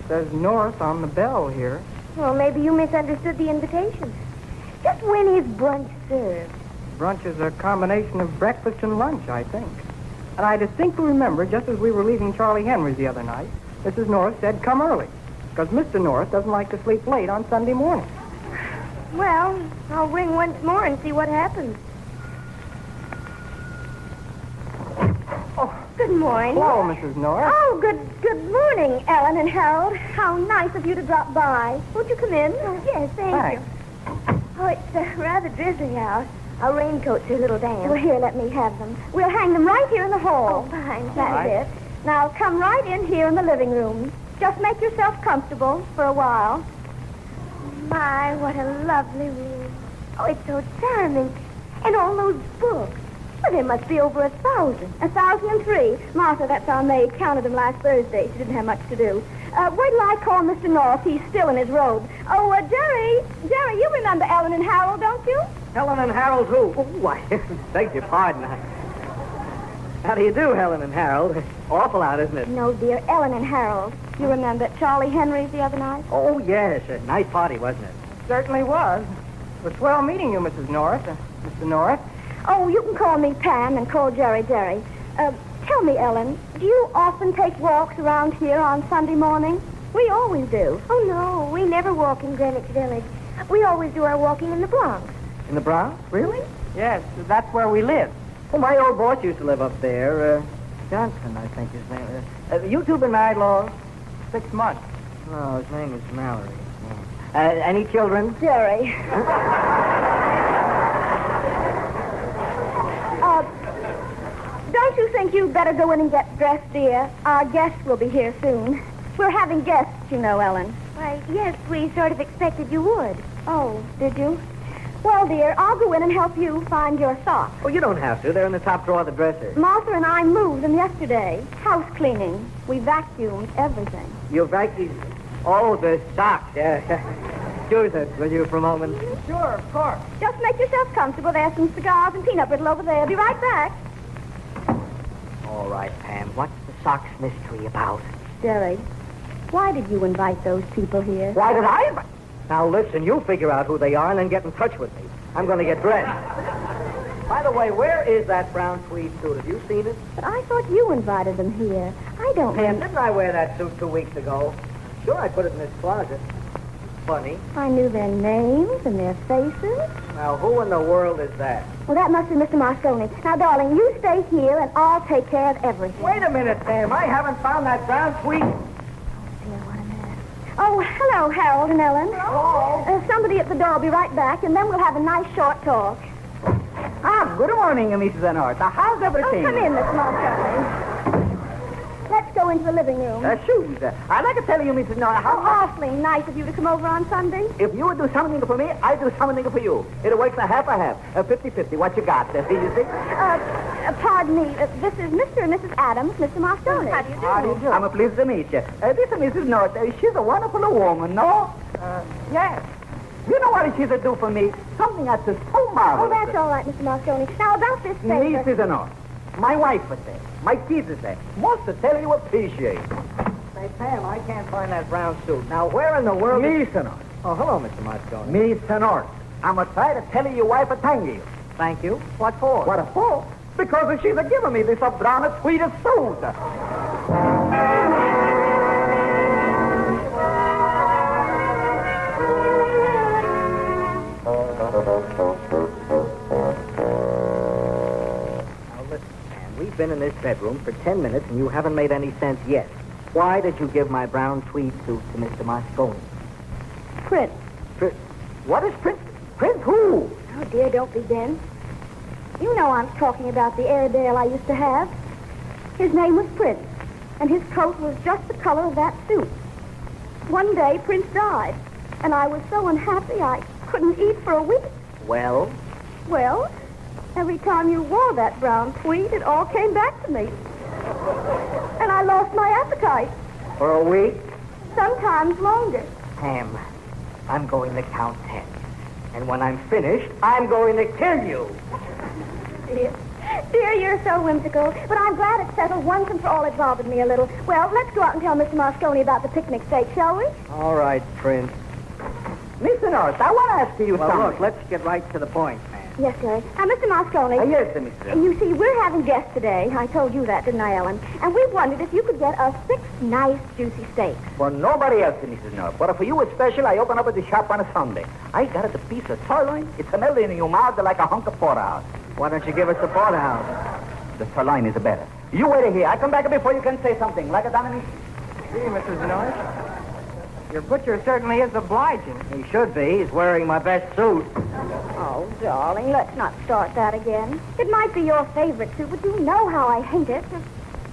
It says north on the bell here. Well, maybe you misunderstood the invitation. Just when is brunch served? Brunch is a combination of breakfast and lunch, I think. And I distinctly remember, just as we were leaving Charlie Henry's the other night, Mrs. North said, come early, because Mr. North doesn't like to sleep late on Sunday morning. Well, I'll ring once more and see what happens. Oh, good morning. Hello, Mrs. North. Oh, good morning, Ellen and Harold. How nice of you to drop by. Won't you come in? Oh, yes, thank you. Oh, it's rather drizzly out. Our raincoats are a little damp. Well, here, let me have them. We'll hang them right here in the hall. Oh, fine. That's it. Now, come right in here in the living room. Just make yourself comfortable for a while. My, what a lovely room. Oh, it's so charming. And all those books. Well, there must be over 1,000. 1,003. Martha, that's our maid, counted them last Thursday. She didn't have much to do. Wait till I call Mr. North. He's still in his robe. Oh, Jerry, you remember Ellen and Harold, don't you? Helen and Harold who? Oh, I beg your pardon. How do you do, Helen and Harold? Awful out, isn't it? No, dear, Ellen and Harold. You remember Charlie Henry's the other night? Oh, yes. A nice party, wasn't it? Certainly was. It was swell meeting you, Mrs. North. Mr. North. Oh, you can call me Pam and call Jerry Jerry. Tell me, Ellen, do you often take walks around here on Sunday morning? We always do. Oh, no, we never walk in Greenwich Village. We always do our walking in the Bronx. In the Bronx? Really? Yes, that's where we live. Well, my old boss used to live up there. Johnson, I think his name. You two been married long? 6 months. Oh, his name is Mallory. Any children? Jerry. Don't you think you'd better go in and get dressed, dear? Our guests will be here soon. We're having guests, you know, Ellen. Why, yes, we sort of expected you would. Oh, did you? Well, dear, I'll go in and help you find your socks. Oh, you don't have to. They're in the top drawer of the dresser. Martha and I moved them yesterday. House cleaning. We vacuumed everything. You vacuumed? Oh, the socks. Excuse us, will you, for a moment? Sure, of course. Just make yourself comfortable. There's some cigars and peanut brittle over there. Be right back. All right, Pam. What's the socks mystery about? Jerry, why did you invite those people here? Why did I invite? Now, listen, you figure out who they are and then get in touch with me. I'm going to get dressed. By the way, where is that brown tweed suit? Have you seen it? But I thought you invited them here. I don't... Pam, didn't I wear that suit 2 weeks ago? Sure, I put it in this closet. Funny. I knew their names and their faces. Now, who in the world is that? Well, that must be Mr. Moscone. Now, darling, you stay here and I'll take care of everything. Wait a minute, Pam. I haven't found that brown tweed. Oh, hello, Harold and Ellen. Hello. Somebody at the door will be right back, and then we'll have a nice short talk. Good morning, Mrs. Enart. Now, how's everything? Oh, come in, Miss Moscone. Let's go into the living room. Shoes. I'd like to tell you, Mrs. Enart, how... awfully nice of you to come over on Sunday. If you would do something for me, I'd do something for you. It works a half. 50-50. What you got? You see? Pardon me. This is Mr. and Mrs. Adams, Mr. Moscone. How do you do? How do you do? I'm pleased to meet you. This is Mrs. North. She's a wonderful woman, no? Yes. You know what she's to do for me? Something that's so marvelous. Oh, that's all right, Mr. Moscone. Now, about this favor... Mrs. North. My wife was there. My kids is there. Most to tell you appreciate. Say, Pam, I can't find that brown suit. Now, where in the world... Mrs. North. Oh, hello, Mr. Moscone. Mrs. North. I'm a try to tell your wife a thank you. Thank you? What for? What for? Because she's a giving me this brown sweetest suit. We've been in this bedroom for 10 minutes, and you haven't made any sense yet. Why did you give my brown tweed suit to Mr. Moscone? Prince. What is Prince? Prince who? Oh, dear, don't be dense. You know I'm talking about the Airedale I used to have. His name was Prince, and his coat was just the color of that suit. One day, Prince died, and I was so unhappy I couldn't eat for a week. Well? Well, every time you wore that brown tweed, it all came back to me. And I lost my appetite. For a week? Sometimes longer. Pam, I'm going to count 10. And when I'm finished, I'm going to kill you. Dear, you're so whimsical. But I'm glad it's settled once and for all. It bothered me a little. Well, let's go out and tell Mr. Moscone about the picnic steak, shall we? All right, Prince. Mr. North, I want to ask you something. Look, let's get right to the point, man. Yes, sir. Mr. Moscone. Yes, Mr. You see, we're having guests today. I told you that, didn't I, Ellen? And we wondered if you could get us 6 nice, juicy steaks. For nobody else, Mrs. North. But for you especially, I open up at the shop on a Sunday. I got it a piece of sirloin. It's a melody in your mouth like a hunk of porterhouse. Why don't you give us the porterhouse? The sirloin is better. You wait here. I come back before you can say something. Like a Dominic. Gee, Mrs. North. Your butcher certainly is obliging. He should be. He's wearing my best suit. Oh, darling, let's not start that again. It might be your favorite suit, but you know how I hate it.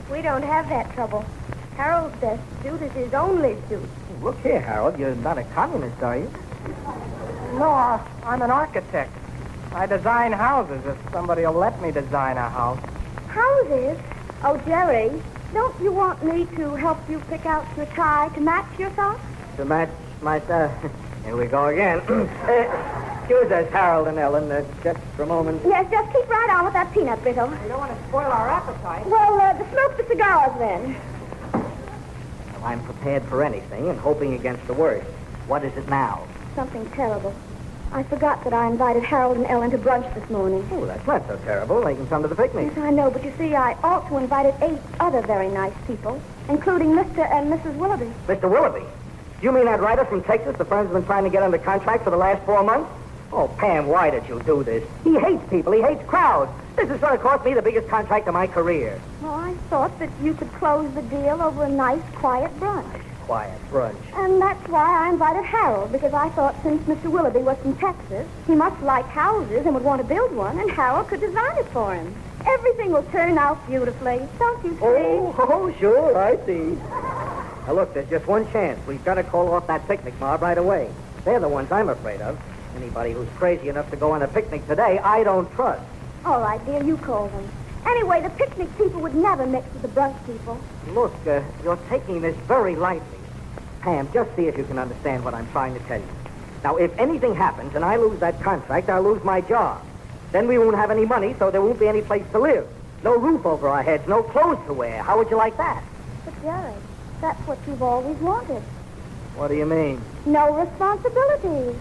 We don't have that trouble. Harold's best suit is his only suit. Look here, Harold. You're not a communist, are you? No, I'm an architect. I design houses if somebody will let me design a house. Houses? Oh, Jerry, don't you want me to help you pick out your tie to match your socks? To match my... here we go again. Excuse us, Harold and Ellen, just for a moment. Yes, just keep right on with that peanut brittle. You don't want to spoil our appetite. Well, smoke the cigars then. Well, I'm prepared for anything and hoping against the worst. What is it now? Something terrible. I forgot that I invited Harold and Ellen to brunch this morning. Oh, that's not so terrible. They can come to the picnic. Yes, I know, but you see, I also invited 8 other very nice people, including Mr. and Mrs. Willoughby. Mr. Willoughby? Do you mean that writer from Texas the firm's been trying to get under contract for the last 4 months? Oh, Pam, why did you do this? He hates people. He hates crowds. This is going to cost me the biggest contract of my career. Well, I thought that you could close the deal over a nice, quiet brunch. Quiet brunch. And that's why I invited Harold, because I thought since Mr. Willoughby was from Texas, he must like houses and would want to build one, and Harold could design it for him. Everything will turn out beautifully. Don't you see? Oh, sure, I see. Now, look, there's just one chance. We've got to call off that picnic mob right away. They're the ones I'm afraid of. Anybody who's crazy enough to go on a picnic today, I don't trust. All right, dear, you call them. Anyway, the picnic people would never mix with the brunch people. Look, you're taking this very lightly. Pam, just see if you can understand what I'm trying to tell you. Now, if anything happens and I lose that contract, I'll lose my job. Then we won't have any money, so there won't be any place to live. No roof over our heads, no clothes to wear. How would you like that? But, Jerry, that's what you've always wanted. What do you mean? No responsibilities.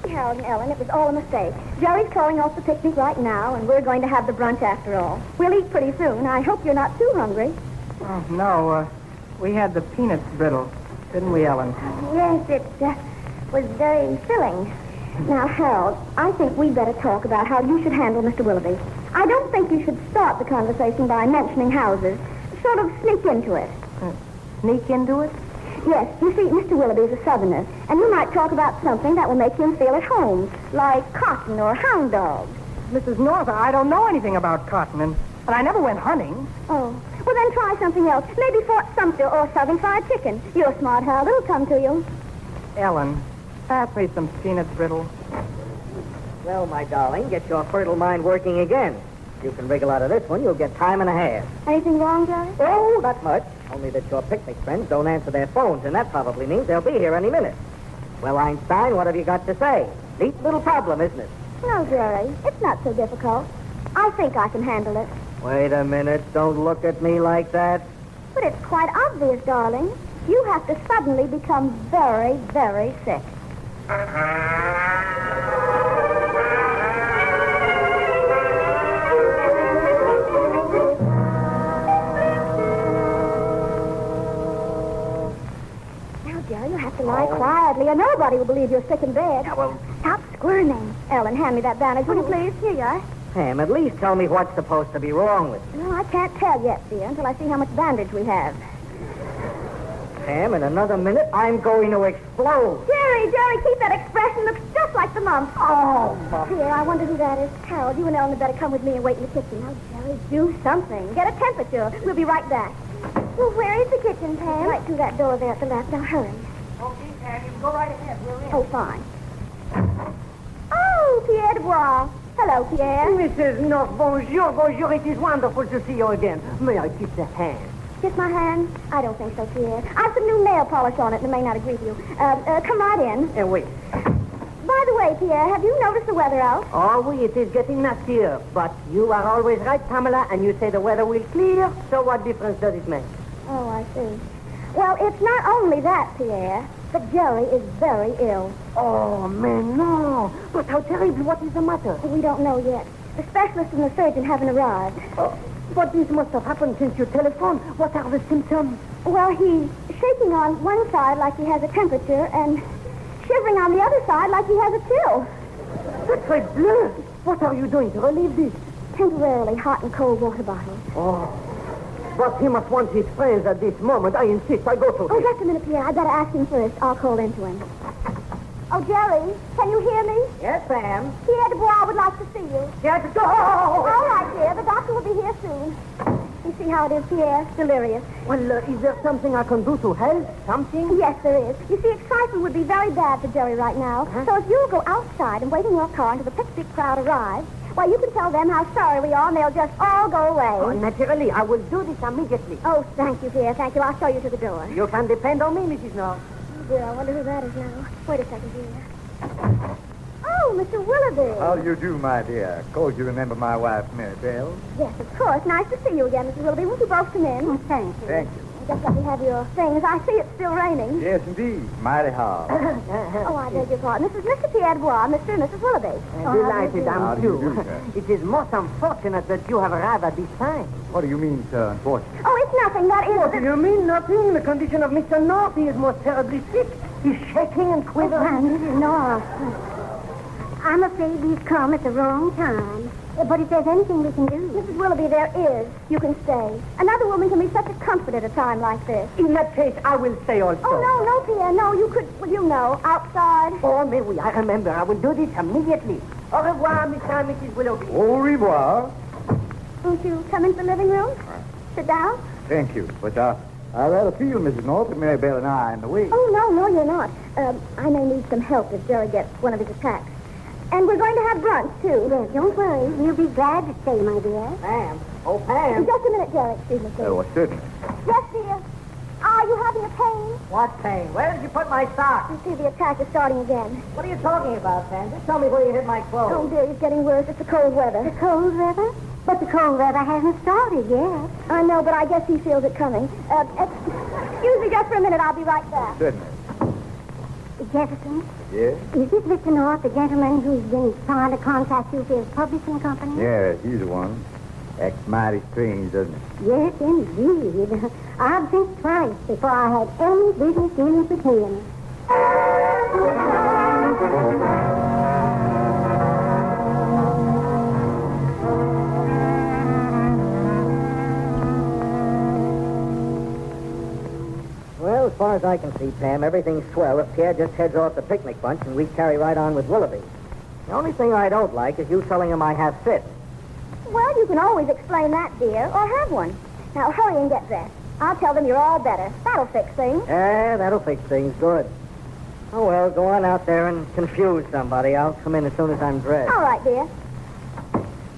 Harold and Ellen, it was all a mistake. Jerry's calling off the picnic right now, and we're going to have the brunch after all. We'll eat pretty soon. I hope you're not too hungry. Oh, no, we had the peanut brittle, didn't we, Ellen? Yes, it was very filling. Now, Harold, I think we'd better talk about how you should handle Mr. Willoughby. I don't think you should start the conversation by mentioning houses. Sort of sneak into it. Sneak into it? Yes, you see, Mr. Willoughby is a Southerner, and you might talk about something that will make him feel at home, like cotton or hound dogs. Mrs. North, I don't know anything about cotton, and I never went hunting. Oh, well then try something else. Maybe Fort Sumter or Southern Fried Chicken. You're smart, Harold. It'll come to you. Ellen, pass me some peanut brittle. Well, my darling, get your fertile mind working again. If you can wriggle out of this one, you'll get time and a half. Anything wrong, Jerry? Oh, not much. Only that your picnic friends don't answer their phones, and that probably means they'll be here any minute. Well, Einstein, what have you got to say? Neat little problem, isn't it? No, Jerry. It's not so difficult. I think I can handle it. Wait a minute. Don't look at me like that. But it's quite obvious, darling. You have to suddenly become very, very sick. You have to lie quietly, or nobody will believe you're sick in bed. Yeah, well... Stop squirming. Ellen, hand me that bandage, will you please? Here you are. Pam, at least tell me what's supposed to be wrong with you. Well, I can't tell yet, dear, until I see how much bandage we have. Pam, in another minute, I'm going to explode. Jerry, keep that expression. Looks just like the mumps. Oh, Mum. Dear, I wonder who that is. Harold, you and Ellen had better come with me and wait in the kitchen. Now, Jerry, do something. Get a temperature. We'll be right back. Well, where is the kitchen, Pam? Right through that door there at the left. Now, hurry. Okay, Pam, you can go right ahead. We're in. Oh, fine. Oh, Pierre Dubois. Hello, Pierre. Mrs. North, bonjour, bonjour. It is wonderful to see you again. May I kiss the hand? Kiss my hand? I don't think so, Pierre. I've some new nail polish on it and it may not agree with you. Come right in. Wait. By the way, Pierre, have you noticed the weather out? Oh, oui, it is getting nastier. But you are always right, Pamela, and you say the weather will clear. So what difference does it make? Oh, I see. Well, it's not only that, Pierre, but Jerry is very ill. Oh, man, no. But how terrible. What is the matter? We don't know yet. The specialist and the surgeon haven't arrived. Oh, but this must have happened since you telephoned. What are the symptoms? Well, he's shaking on one side like he has a temperature and shivering on the other side like he has a chill. That's très bleu. What are you doing to relieve this? Temporarily hot and cold water bottles. Oh. But he must want his friends at this moment. I insist. I go to him. Oh, just a minute, Pierre. I better ask him first. I'll call into him. Oh, Jerry, can you hear me? Yes, ma'am. Pierre Dubois would like to see you. Yes, go! All right, dear. The doctor will be here soon. You see how it is, Pierre? Delirious. Well, is there something I can do to help? Something? Yes, there is. You see, excitement would be very bad for Jerry right now. So if you'll go outside and wait in your car until the picnic crowd arrives, well, you can tell them how sorry we are, and they'll just all go away. Oh, naturally. I will do this immediately. Oh, thank you, Pierre. Thank you. I'll show you to the door. You can depend on me, Mrs. North. Oh, dear, I wonder who that is now. Wait a second, dear. Oh, Mr. Willoughby. How do you do, my dear? Of course you remember my wife, Mary Bell. Yes, of course. Nice to see you again, Mr. Willoughby. Won't you both come in? Thank you. Thank you. Just let me have your things. I see it's still raining. Yes, indeed. Mighty hard. Oh, I beg your pardon. This is Mr. Pierre Dubois, Mr. and Mrs. Willoughby. Delighted, How I'm do you too. do, sir? It is most unfortunate that you have arrived at this time. What do you mean, sir, unfortunate? Oh, it's nothing. That is... What do you mean, nothing? The condition of Mr. North, he is most terribly sick. He's shaking and quivering. Mrs. North, I'm afraid we've come at the wrong time. But if there's anything we can do... Mrs. Willoughby, there is. You can stay. Another woman can be such a comfort at a time like this. In that case, I will stay also. Oh, no, Pierre. No, you could... Well, you know, outside. Oh, mais oui, I remember. I will do this immediately. Au revoir, Mr. and Mrs. Willoughby. Au revoir. Won't you come into the living room? Sit down. Thank you. But, I rather feel, Mrs. North, that Mary Bell and I are in the way. Oh, no, you're not. I may need some help if Jerry gets one of his attacks. And we're going to have brunch, too. Yes, don't worry. We'll be glad to stay, my dear. Pam. Oh, Pam. Just a minute, Jerry. Excuse me, please. Oh, certainly. Yes, dear. Are you having a pain? What pain? Where did you put my sock? You see, the attack is starting again. What are you talking about, Pam? Just tell me where you hid my clothes. Oh, dear, it's getting worse. It's the cold weather. The cold weather? But the cold weather hasn't started yet. I know, but I guess he feels it coming. Excuse me just for a minute. I'll be right back. Certainly. Jefferson, Yes? is this Mr. North, the gentleman who's been trying to contact you for his publishing company? Yes, he's the one. Acts mighty strange, doesn't it? Yes, indeed. I'd think twice before I had any business dealings with him. Well, as far as I can see, Pam, everything's swell if Pierre just heads off the picnic bunch and we carry right on with Willoughby. The only thing I don't like is you telling him I have fits. Well, you can always explain that, dear, or have one. Now, hurry and get dressed. I'll tell them you're all better. That'll fix things. Yeah, that'll fix things good. Oh, well, go on out there and confuse somebody. I'll come in as soon as I'm dressed. All right, dear.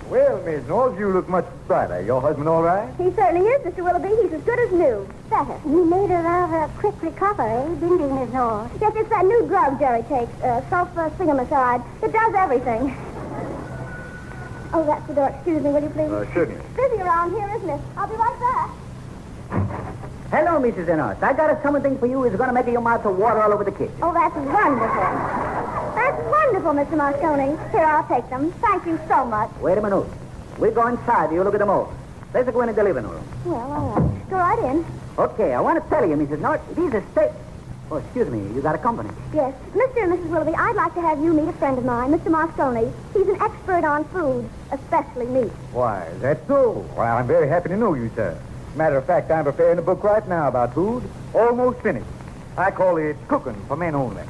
Well, Miss North, you look much brighter. Your husband all right? He certainly is, Mr. Willoughby. He's as good as new. Better. He made a rather quick recovery, didn't he, Miss North? Yes, it's that new drug Jerry takes, sulfur-singamicide. It does everything. Oh, that's the door. Excuse me, will you please? Certainly. Busy around here, isn't it? I'll be right back. Hello, Mrs. Ennis. I got a something for you. It's going to make your mouth water all over the kitchen. Oh, that's wonderful. That's wonderful, Mr. Moscone. Here, I'll take them. Thank you so much. Wait a minute. We'll go inside. You look at them all. Let's go into the living room. Well, all right. Go right in. Okay, I want to tell you, Mrs. North, it is a steak. Oh, excuse me. You got a company. Yes. Mr. and Mrs. Willoughby, I'd like to have you meet a friend of mine, Mr. Moscone. He's an expert on food, especially meat. Why, is that so? Well, I'm very happy to know you, sir. Matter of fact, I'm preparing a book right now about food. Almost finished. I call it Cooking for Men Only.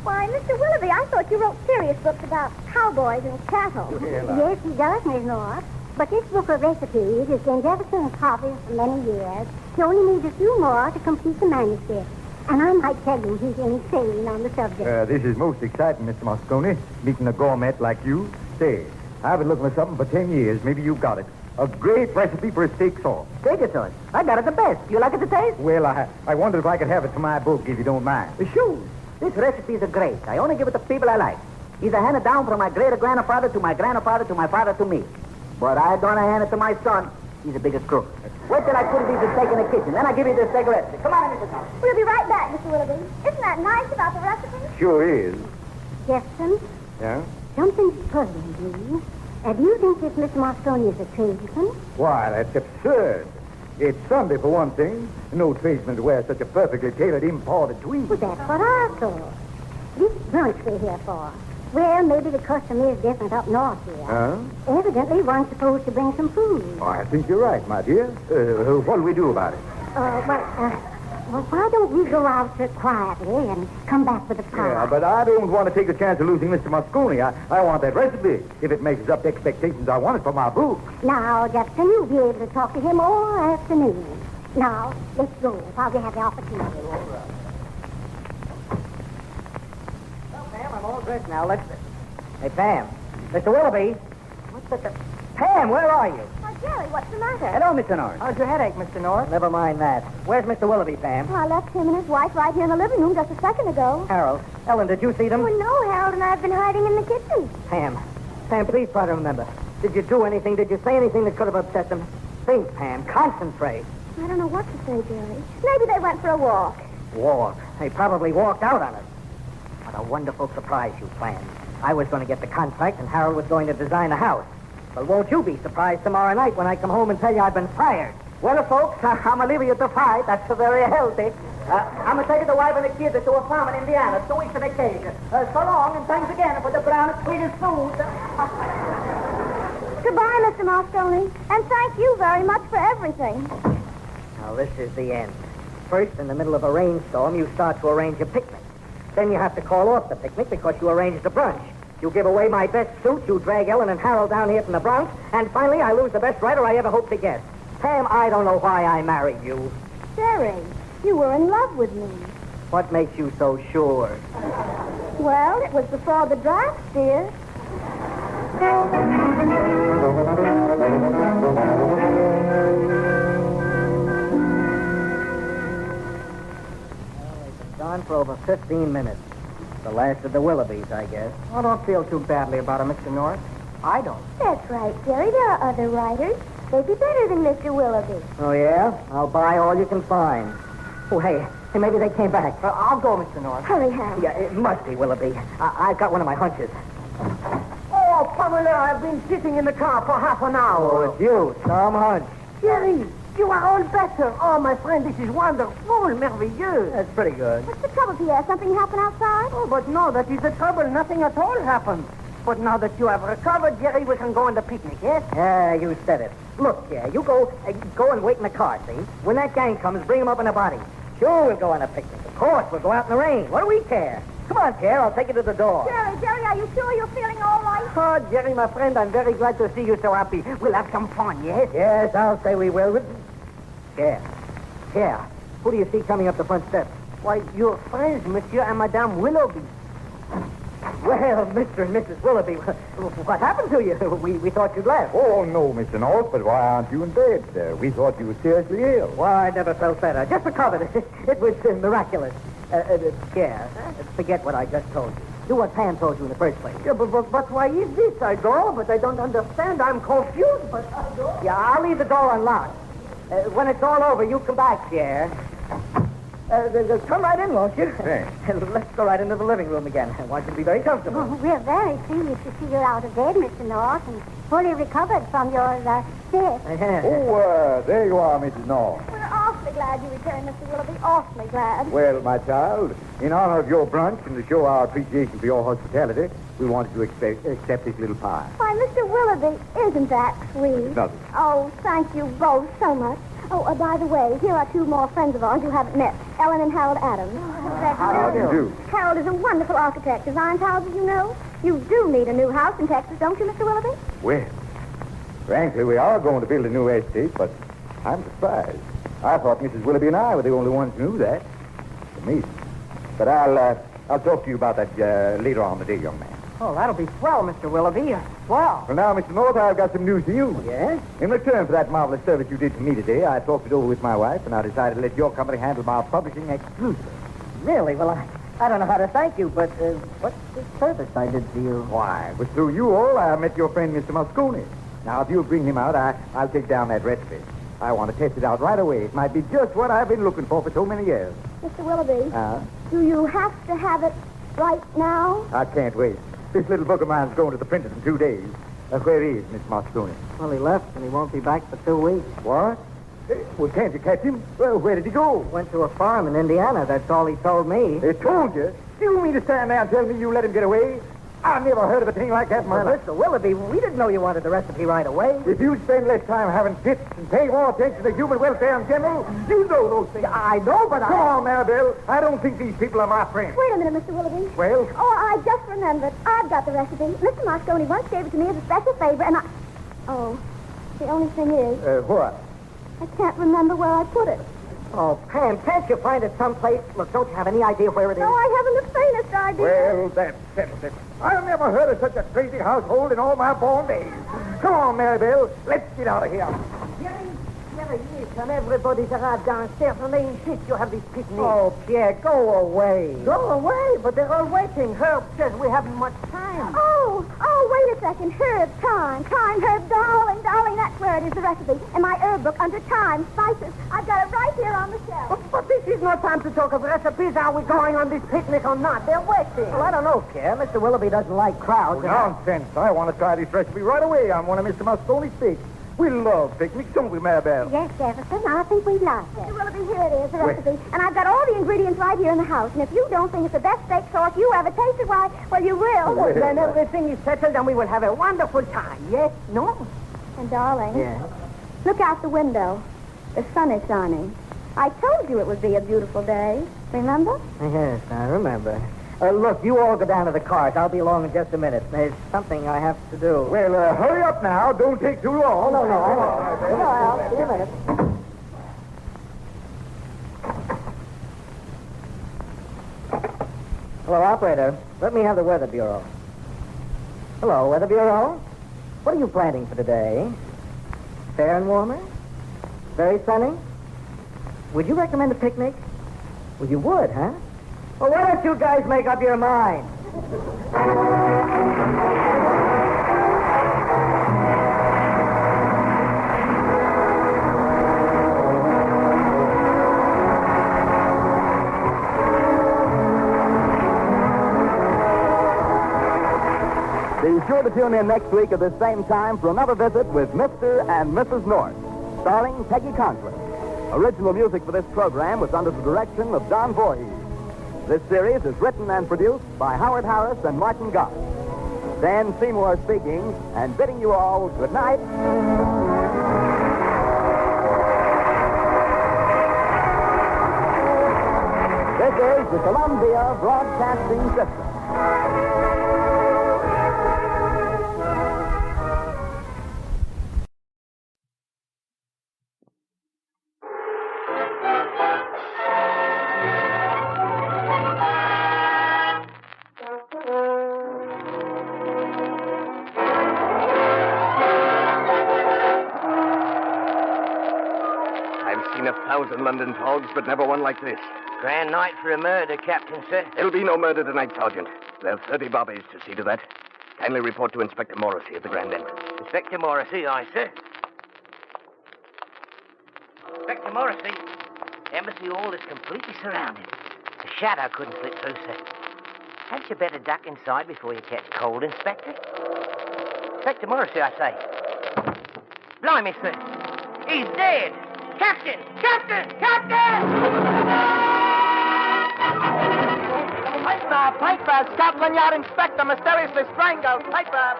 Why, Mr. Willoughby, I thought you wrote serious books about cowboys and cattle. Yes, he does, Miss North. But this book of recipes has been Jefferson's hobby for many years. He only needs a few more to complete the manuscript. And I might tell you he's insane on the subject. This is most exciting, Mr. Moscone, meeting a gourmet like you. Say, I've been looking for something for 10 years. Maybe you've got it. A great recipe for a steak sauce. Steak sauce? I got it the best. You like it to taste? Well, I wondered if I could have it for my book, if you don't mind. Sure. This recipe is great. I only give it to people I like. Either hand it down from my great-grandfather to my grandfather to my father to me. But I don't hand it to my son. He's the biggest crook. Wait till I put these steak in the kitchen. Then I give you the steak recipe. Come on, Mrs. North. We'll be right back, Mr. Willoughby. Isn't that nice about the recipe? Sure is. Jefferson, Yeah? something's puzzling me. Do you think this Miss Moscone is a tradesman? Why, that's absurd. It's Sunday, for one thing. No tradesman to wear such a perfectly tailored imported tweed. Well, that's what I thought. This brunch we're here for. Well, maybe the custom is different up north here. Huh? Evidently, one's supposed to bring some food. Oh, I think you're right, my dear. What'll we do about it? Well, why don't we go out quietly and come back with the pie? Yeah, but I don't want to take a chance of losing Mr. Moscone. I want that recipe. If it measures up to expectations I wanted for my book. Now, Jefferson, you'll be able to talk to him all afternoon. Now, let's go while we have the opportunity. Well, Pam, I'm all dressed now. Let's... Hey, Pam. Mr. Willoughby. What's the... Pam, where are you? Oh, Jerry, what's the matter? Hello, Mr. North. How's your headache, Mr. North? Never mind that. Where's Mr. Willoughby, Pam? Well, I left him and his wife right here in the living room just a second ago. Harold. Ellen, did you see them? Oh, no, Harold and I have been hiding in the kitchen. Pam, please try to remember. Did you do anything? Did you say anything that could have upset them? Think, Pam. Concentrate. I don't know what to say, Jerry. Maybe they went for a walk. Walk. They probably walked out on us. What a wonderful surprise you planned. I was going to get the contract, and Harold was going to design the house. Well, won't you be surprised tomorrow night when I come home and tell you I've been fired? Well, folks, I'm going to leave you to fight. That's very healthy. I'm going to take the wife and the kids to a farm in Indiana, 2 weeks of vacation. So long, and thanks again for the brown and sweetest food. Goodbye, Mr. Moscone, and thank you very much for everything. Now, this is the end. First, in the middle of a rainstorm, you start to arrange a picnic. Then you have to call off the picnic because you arranged the brunch. You give away my best suit, you drag Ellen and Harold down here from the Bronx, and finally I lose the best writer I ever hoped to get. Pam, I don't know why I married you. Jerry, you were in love with me. What makes you so sure? Well, it was before the draft, dear. Gone for over 15 minutes. The last of the Willoughbys, I guess. Oh, don't feel too badly about it, Mr. North. I don't. That's right, Jerry. There are other writers. They'd be better than Mr. Willoughby. Oh, yeah? I'll buy all you can find. Oh, hey, maybe they came back. I'll go, Mr. North. Hurry, Harold. Yeah, it must be Willoughby. I've got one of my hunches. Oh, Pamela, I've been sitting in the car for half an hour. Oh, it's you, Tom Hunt. Jerry, you are all better. Oh, my friend, this is wonderful, merveilleux. That's pretty good. What's the trouble, Pierre? Something happened outside? Oh, but no, that is the trouble. Nothing at all happened. But now that you have recovered, Jerry, we can go on the picnic, yes? Yeah, you said it. Look, yeah, you go and wait in the car, see? When that gang comes, bring them up in a body. Sure, we'll go on a picnic. Of course, we'll go out in the rain. What do we care? Come on, Pierre, I'll take you to the door. Jerry, are you sure you're feeling all right? Oh, Jerry, my friend, I'm very glad to see you so happy. We'll have some fun, yes? Yes, I'll say we will. Yeah. Who do you see coming up the front steps? Why, your friends, Monsieur and Madame Willoughby. Well, Mr. and Mrs. Willoughby, what happened to you? We thought you'd left. Oh, no, Mr. North, but why aren't you in bed? We thought you were seriously ill. Why, I never felt better. Just recovered. It was miraculous. Pierre, forget what I just told you. Do what Pam told you in the first place. Yeah, but why is this? I go, but I don't understand. I'm confused, but I go. Yeah, I'll leave the door unlocked. When it's all over, you come back, Pierre. Come right in, won't you? Thanks. Let's go right into the living room again. I want you to be very comfortable. Oh, we're very pleased to see you're out of bed, Mr. North, and fully recovered from your fit. Oh, there you are, Mrs. North. We're awfully glad you returned, Mr. Willoughby. Awfully glad. Well, my child, in honor of your brunch and to show our appreciation for your hospitality, we wanted to accept this little pie. Why, Mr. Willoughby, isn't that sweet? Nothing. Oh, thank you both so much. Oh, by the way, here are two more friends of ours you haven't met. Ellen and Harold Adams. How do you do? Harold is a wonderful architect. Designs houses, you know. You do need a new house in Texas, don't you, Mr. Willoughby? Well, frankly, we are going to build a new estate, but I'm surprised. I thought Mrs. Willoughby and I were the only ones who knew that. To me. But I'll talk to you about that later on today, young man. Oh, that'll be swell, Mr. Willoughby. Swell. Well, now, Mr. North, I've got some news for you. Yes? In return for that marvelous service you did for me today, I talked it over with my wife, and I decided to let your company handle my publishing exclusively. Really? Well, I don't know how to thank you, but what's the service I did for you? Why, it was through you all I met your friend, Mr. Moscone. Now, if you'll bring him out, I'll take down that recipe. I want to test it out right away. It might be just what I've been looking for so many years. Mr. Willoughby, do you have to have it right now? I can't wait. This little book of mine's going to the printers in 2 days. Where is Miss Moscone? Well, he left, and he won't be back for 2 weeks. What? Well, can't you catch him? Well, where did he go? Went to a farm in Indiana. That's all he told me. He told you? Do you mean to stand there and tell me you let him get away? I never heard of a thing like that in my life. Mr. Willoughby, we didn't know you wanted the recipe right away. If you spend less time having fits and pay more attention to human welfare in general, you know those things. I know, but Come on, Maribel. I don't think these people are my friends. Wait a minute, Mr. Willoughby. Well? Oh, I just remembered. I've got the recipe. Mr. Moscone once gave it to me as a special favor, and I... Oh, the only thing is... What? I can't remember where I put it. Oh, Pam, can't you find it someplace? Look, don't you have any idea where it is? No, I haven't the faintest idea. Well, that settles it. I've never heard of such a crazy household in all my born days. Come on, Maribel. Let's get out of here. Jerry, listen, everybody's arrived downstairs and they insist you have this picnic. Oh, Pierre, go away. Go away, but they're all waiting. Herb says we haven't much time. Wait a second. Herb, thyme, herb, darling, that's where it is, the recipe. In my herb book under thyme, spices. I've got it right here on the shelf. But this is no time to talk of recipes. Are we going on this picnic or not? They're waiting. Well, I don't know, Pierre. Mr. Willoughby doesn't like crowds. Nonsense. I want to try this recipe right away on one of Mr. Moscone's steaks. We love picnics, don't we, Maribel? Yes, Jefferson. I think we love it. Mr. Willoughby, here it is, the recipe. And I've got all the ingredients right here in the house. And if you don't think it's the best steak sauce you ever tasted, well, you will. Well, then everything is settled and we will have a wonderful time. Yes? No? And, darling. Yeah? Look out the window. The sun is shining. I told you it would be a beautiful day. Remember? Yes, I remember. Look, you all go down to the cars. I'll be along in just a minute. There's something I have to do. Well, hurry up now. Don't take too long. No, I know. No, I'll see you in a minute. Hello, operator. Let me have the Weather Bureau. Hello, Weather Bureau. What are you planning for today? Fair and warmer? Very sunny? Would you recommend a picnic? Well, you would, huh? Well, why don't you guys make up your mind? Be sure to tune in next week at this same time for another visit with Mr. and Mrs. North, starring Peggy Conklin. Original music for this program was under the direction of Don Voorhees. This series is written and produced by Howard Harris and Martin Goss. Dan Seymour speaking and bidding you all good night. This is the Columbia Broadcasting System. In London togs, but never one like this. Grand night for a murder, Captain, sir. There'll be no murder tonight, Sergeant. There are 30 bobbies to see to that. Kindly report to Inspector Morrissey at the Grand Entrance. Inspector Morrissey, aye, sir. Inspector Morrissey, Embassy Hall is completely surrounded. The shadow couldn't slip through, sir. Hadn't you better duck inside before you catch cold, Inspector? Inspector Morrissey, I say. Blimey, sir. He's dead. Captain! Captain! Captain! Piper! Scotland Yard Inspector mysteriously strangled. Piper!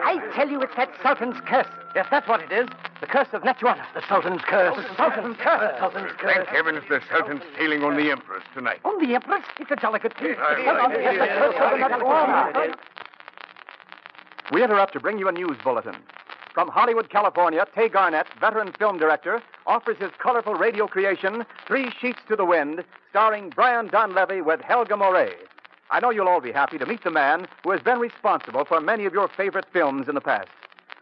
I tell you, it's that Sultan's curse. Yes, that's what it is. The curse of Netuana. The Sultan's curse. The Sultan's curse. The Sultan's curse. Thank heavens the Sultan's sailing on the Empress tonight. On the Empress? It's a jolly good case. We interrupt to bring you a news bulletin. From Hollywood, California, Tay Garnett, veteran film director, offers his colorful radio creation, 3 Sheets to the Wind, starring Brian Donlevy with Helga Moret. I know you'll all be happy to meet the man who has been responsible for many of your favorite films in the past.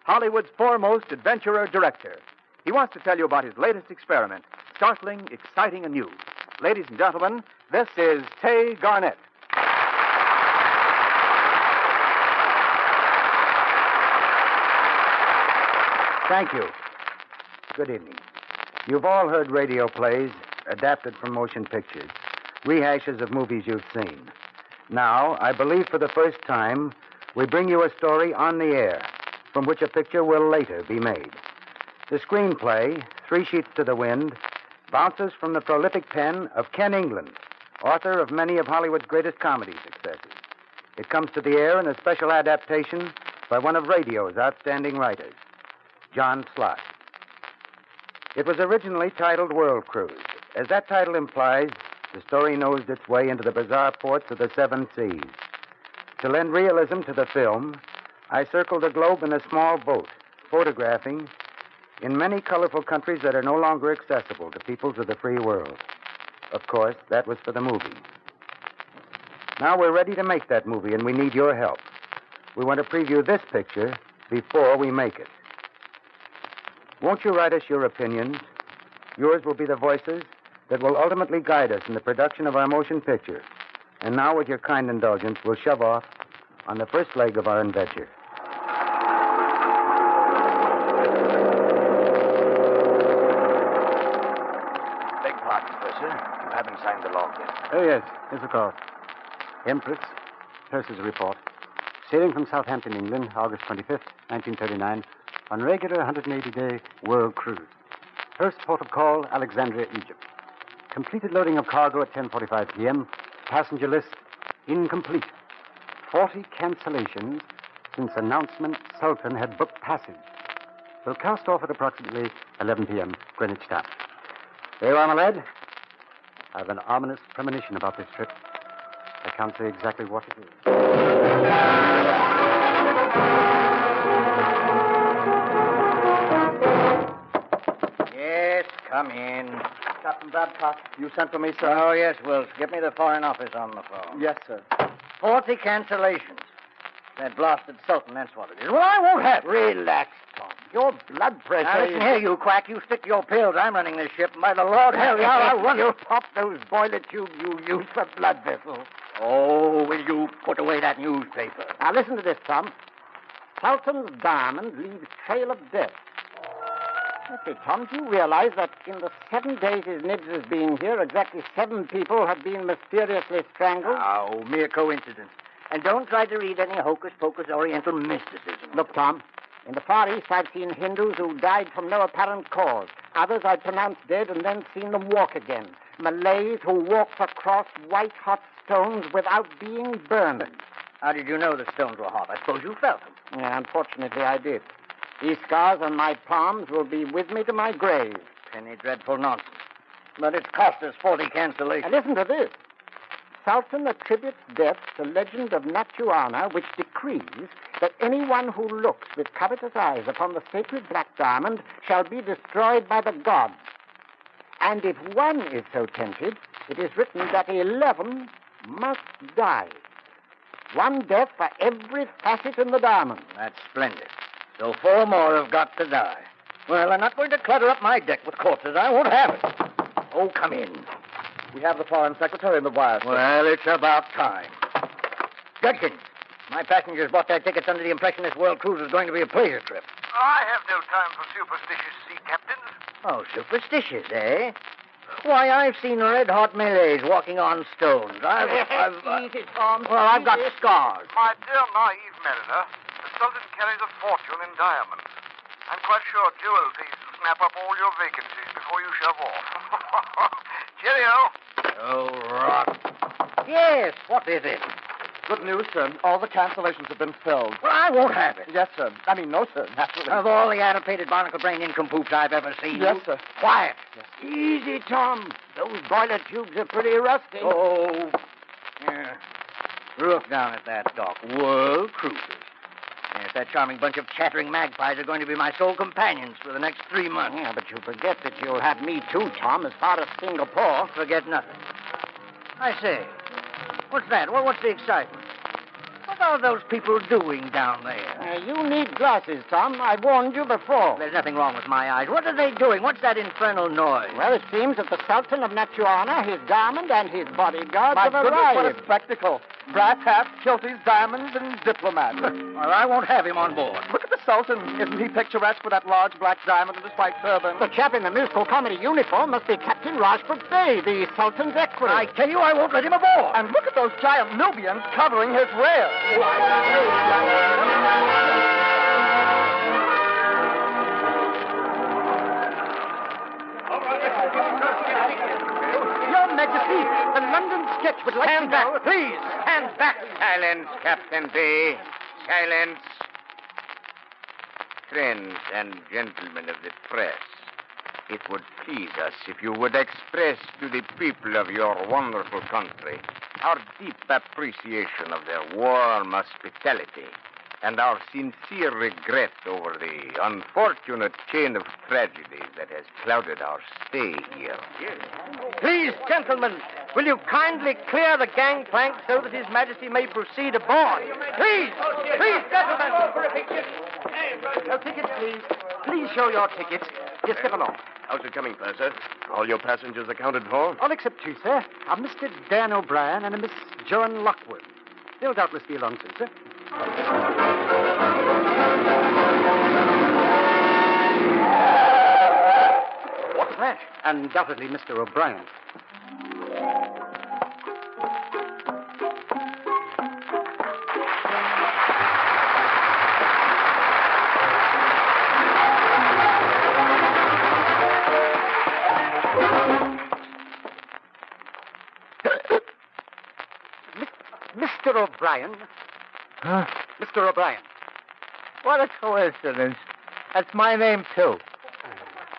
Hollywood's foremost adventurer director. He wants to tell you about his latest experiment, startling, exciting, and new. Ladies and gentlemen, this is Tay Garnett. Thank you. Good evening. You've all heard radio plays adapted from motion pictures, rehashes of movies you've seen. Now, I believe for the first time, we bring you a story on the air from which a picture will later be made. The screenplay, 3 Sheets to the Wind, bounces from the prolific pen of Ken England, author of many of Hollywood's greatest comedy successes. It comes to the air in a special adaptation by one of radio's outstanding writers, John Slott. It was originally titled World Cruise. As that title implies, the story nosed its way into the bizarre ports of the seven seas. To lend realism to the film, I circled the globe in a small boat, photographing in many colorful countries that are no longer accessible to peoples of the free world. Of course, that was for the movie. Now we're ready to make that movie, and we need your help. We want to preview this picture before we make it. Won't you write us your opinions? Yours will be the voices that will ultimately guide us in the production of our motion picture. And now, with your kind indulgence, we'll shove off on the first leg of our adventure. Beg pardon, Professor. You haven't signed the log yet. Oh, yes. Yes, of course. Empress, Percy's report. Sailing from Southampton, England, August 25th, 1939, on regular 180-day world cruise. First port of call, Alexandria, Egypt. Completed loading of cargo at 10:45 p.m. Passenger list incomplete. 40 cancellations since announcement Sultan had booked passage. Will cast off at approximately 11 p.m. Greenwich time. There you are, my lad. I have an ominous premonition about this trip. I can't say exactly what it is. Yes, come in. Captain Babcock, you sent for me, sir? Oh, yes, Wills. Get me the Foreign Office on the phone. Yes, sir. 40 cancellations. That blasted Sultan, that's what it is. Well, I won't have it. Relax, Tom. Your blood pressure Now, listen here, you quack. You stick to your pills. I'm running this ship, and by the Lord Harry, I'll run You pop those boiler tubes you use for blood vessels. Oh, will you put away that newspaper? Now, listen to this, Tom. Sultan's diamond leaves trail of death. Let's see, Tom, do you realize that in the 7 days his Nibs has been here, exactly 7 people have been mysteriously strangled? Oh, mere coincidence. And don't try to read any hocus-pocus Oriental mysticism. Look, Tom, in the Far East I've seen Hindus who died from no apparent cause. Others I've pronounced dead and then seen them walk again. Malays who walked across white-hot stones without being burned. How did you know the stones were hot? I suppose you felt them. Yeah, unfortunately, I did. These scars on my palms will be with me to my grave. Any dreadful nonsense. But it's cost us 40 cancellations. Now, listen to this. Sultan attributes death to legend of Natuana, which decrees that anyone who looks with covetous eyes upon the sacred black diamond shall be destroyed by the gods. And if one is so tempted, it is written that 11 must die. 1 death for every facet in the diamond. That's splendid. So 4 more have got to die. Well, I'm not going to clutter up my deck with corpses. I won't have it. Oh, come in. We have the Foreign Secretary in the wire, sir. Well, it's about time. Judkins, my passengers bought their tickets under the impression this world cruise was going to be a pleasure trip. I have no time for superstitious sea captains. Oh, superstitious, eh? Why, I've seen red-hot Malays walking on stones. Easy, Tom. Well, I've got scars. My dear naive mariner, the Sultan carries a fortune in diamonds. I'm quite sure jewel thieves will snap up all your vacancies before you shove off. Cheerio. Oh, rot. Yes, what is it? Good news, sir. All the cancellations have been filled. Well, I won't have it. Yes, sir. I mean, no, sir. Naturally. Of all the annotated barnacle-brain nincompoops I've ever seen. Yes, sir. Quiet. Yes. Easy, Tom. Those boiler tubes are pretty rusty. Oh. Yeah. Look down at that dock. World Cruisers. Yes, that charming bunch of chattering magpies are going to be my sole companions for the next 3 months. Yeah, but you forget that you'll have me too, Tom, as far as Singapore. Forget nothing. I say, what's that? What's the excitement? What are those people doing down there? You need glasses, Tom. I warned you before. There's nothing wrong with my eyes. What are they doing? What's that infernal noise? Well, it seems that the Sultan of Natuana, his diamond, and his bodyguards have My goodness, arrived. what a spectacle. Brass hats, kilties, diamonds, and diplomats. Well, I won't have him on board. Look at the Sultan. Isn't he picturesque with that large black diamond and his white turban? The chap in the musical comedy uniform must be Captain Rajput Bey, the Sultan's equerry. I tell you, I won't let him aboard. And look at those giant Nubians covering his rear. Your Majesty, thief. The London sketch would like Stand to back, know... please. Stand back. Silence, Captain B. Silence. Friends and gentlemen of the press, it would please us if you would express to the people of your wonderful country our deep appreciation of their warm hospitality and our sincere regret over the unfortunate chain of tragedies that has clouded our stay here. Please, gentlemen, will you kindly clear the gangplank so that His Majesty may proceed aboard? Please, gentlemen. No tickets, please. Please show your tickets. Just step along. How's it coming, Purser? All your passengers accounted for? All except two, sir. A Mr. Dan O'Brien and a Miss Joan Lockwood. They'll doubtless be along soon, sir. What's that? Undoubtedly Mr. O'Brien. Mr. O'Brien? Huh? Mr. O'Brien. What a coincidence. That's my name, too.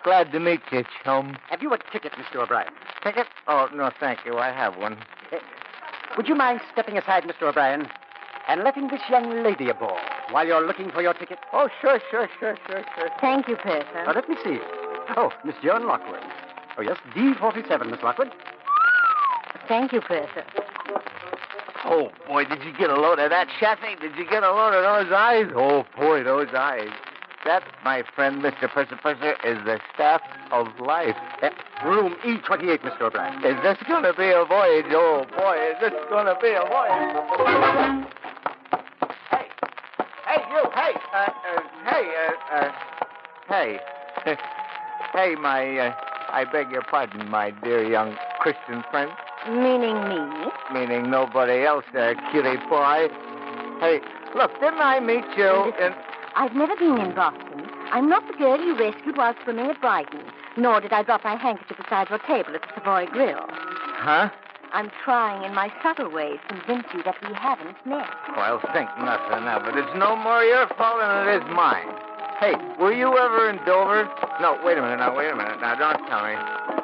Glad to meet you, chum. Have you a ticket, Mr. O'Brien? Ticket? Oh, no, thank you. I have one. Would you mind stepping aside, Mr. O'Brien, and letting this young lady aboard while you're looking for your ticket? Oh, sure. Thank you, Purser. Now, let me see. Oh, Miss Joan Lockwood. Oh, yes, D47, Miss Lockwood. Thank you, Purser. Oh, boy, did you get a load of that, Chaffee? Did you get a load of those eyes? Oh, boy, those eyes. That, my friend, Mr. Purser, is the staff of life. Room E28, Mr. O'Brien. Is this going to be a voyage? Oh, boy, is this going to be a voyage? Hey, I beg your pardon, my dear young Christian friend. Meaning me? Meaning nobody else there, cutie boy. Hey, look, didn't I meet you in... I've never been in Boston. I'm not the girl you rescued while swimming at Brighton, nor did I drop my handkerchief beside your table at the Savoy Grill. Huh? I'm trying in my subtle ways to convince you that we haven't met. Well, think nothing of it. It's no more your fault than it is mine. Hey, were you ever in Dover? No, wait a minute. Now, don't tell me.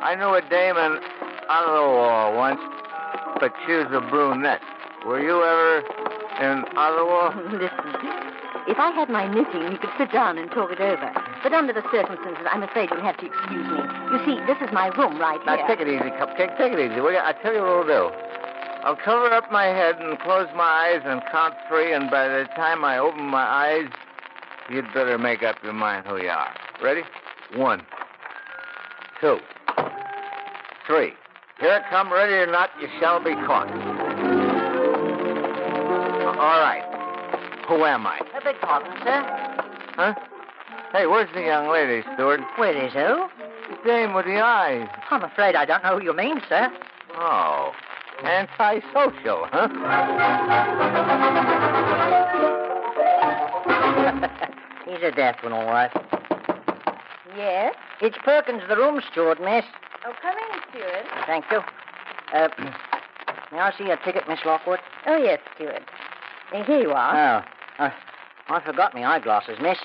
I knew a dame in Ottawa once, but she was a brunette. Were you ever in Ottawa? Listen, if I had my knitting, you could sit down and talk it over. But under the circumstances, I'm afraid you'll have to excuse me. You see, this is my room right here. Now, take it easy, Cupcake. Take it easy, will you? I'll tell you what we'll do. I'll cover up my head and close my eyes and count 3, and by the time I open my eyes, you'd better make up your mind who you are. Ready? 1, 2, 3. Here it come, ready or not, you shall be caught. All right. Who am I? I beg pardon, sir. Huh? Hey, where's the young lady, Steward? Where is who? The dame with the eyes. I'm afraid I don't know who you mean, sir. Oh, antisocial, huh? He's a deaf one, all right. Yes? It's Perkins, the room steward, miss. Oh, come in, steward. Thank you. May I see your ticket, Miss Lockwood? Oh, yes, steward. Here you are. Oh, I forgot my eyeglasses, miss.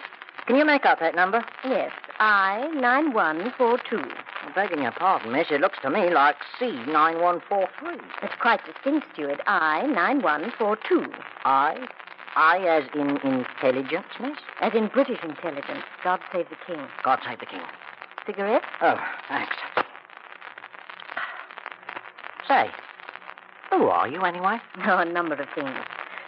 Can you make out that number? Yes, I-9142. Begging your pardon, miss, it looks to me like C-9143. It's quite distinct, steward. I-9142. I as in intelligence, miss? As in British intelligence. God save the king. God save the king. Cigarette? Oh, thanks. Say, who are you, anyway? Oh, a number of things.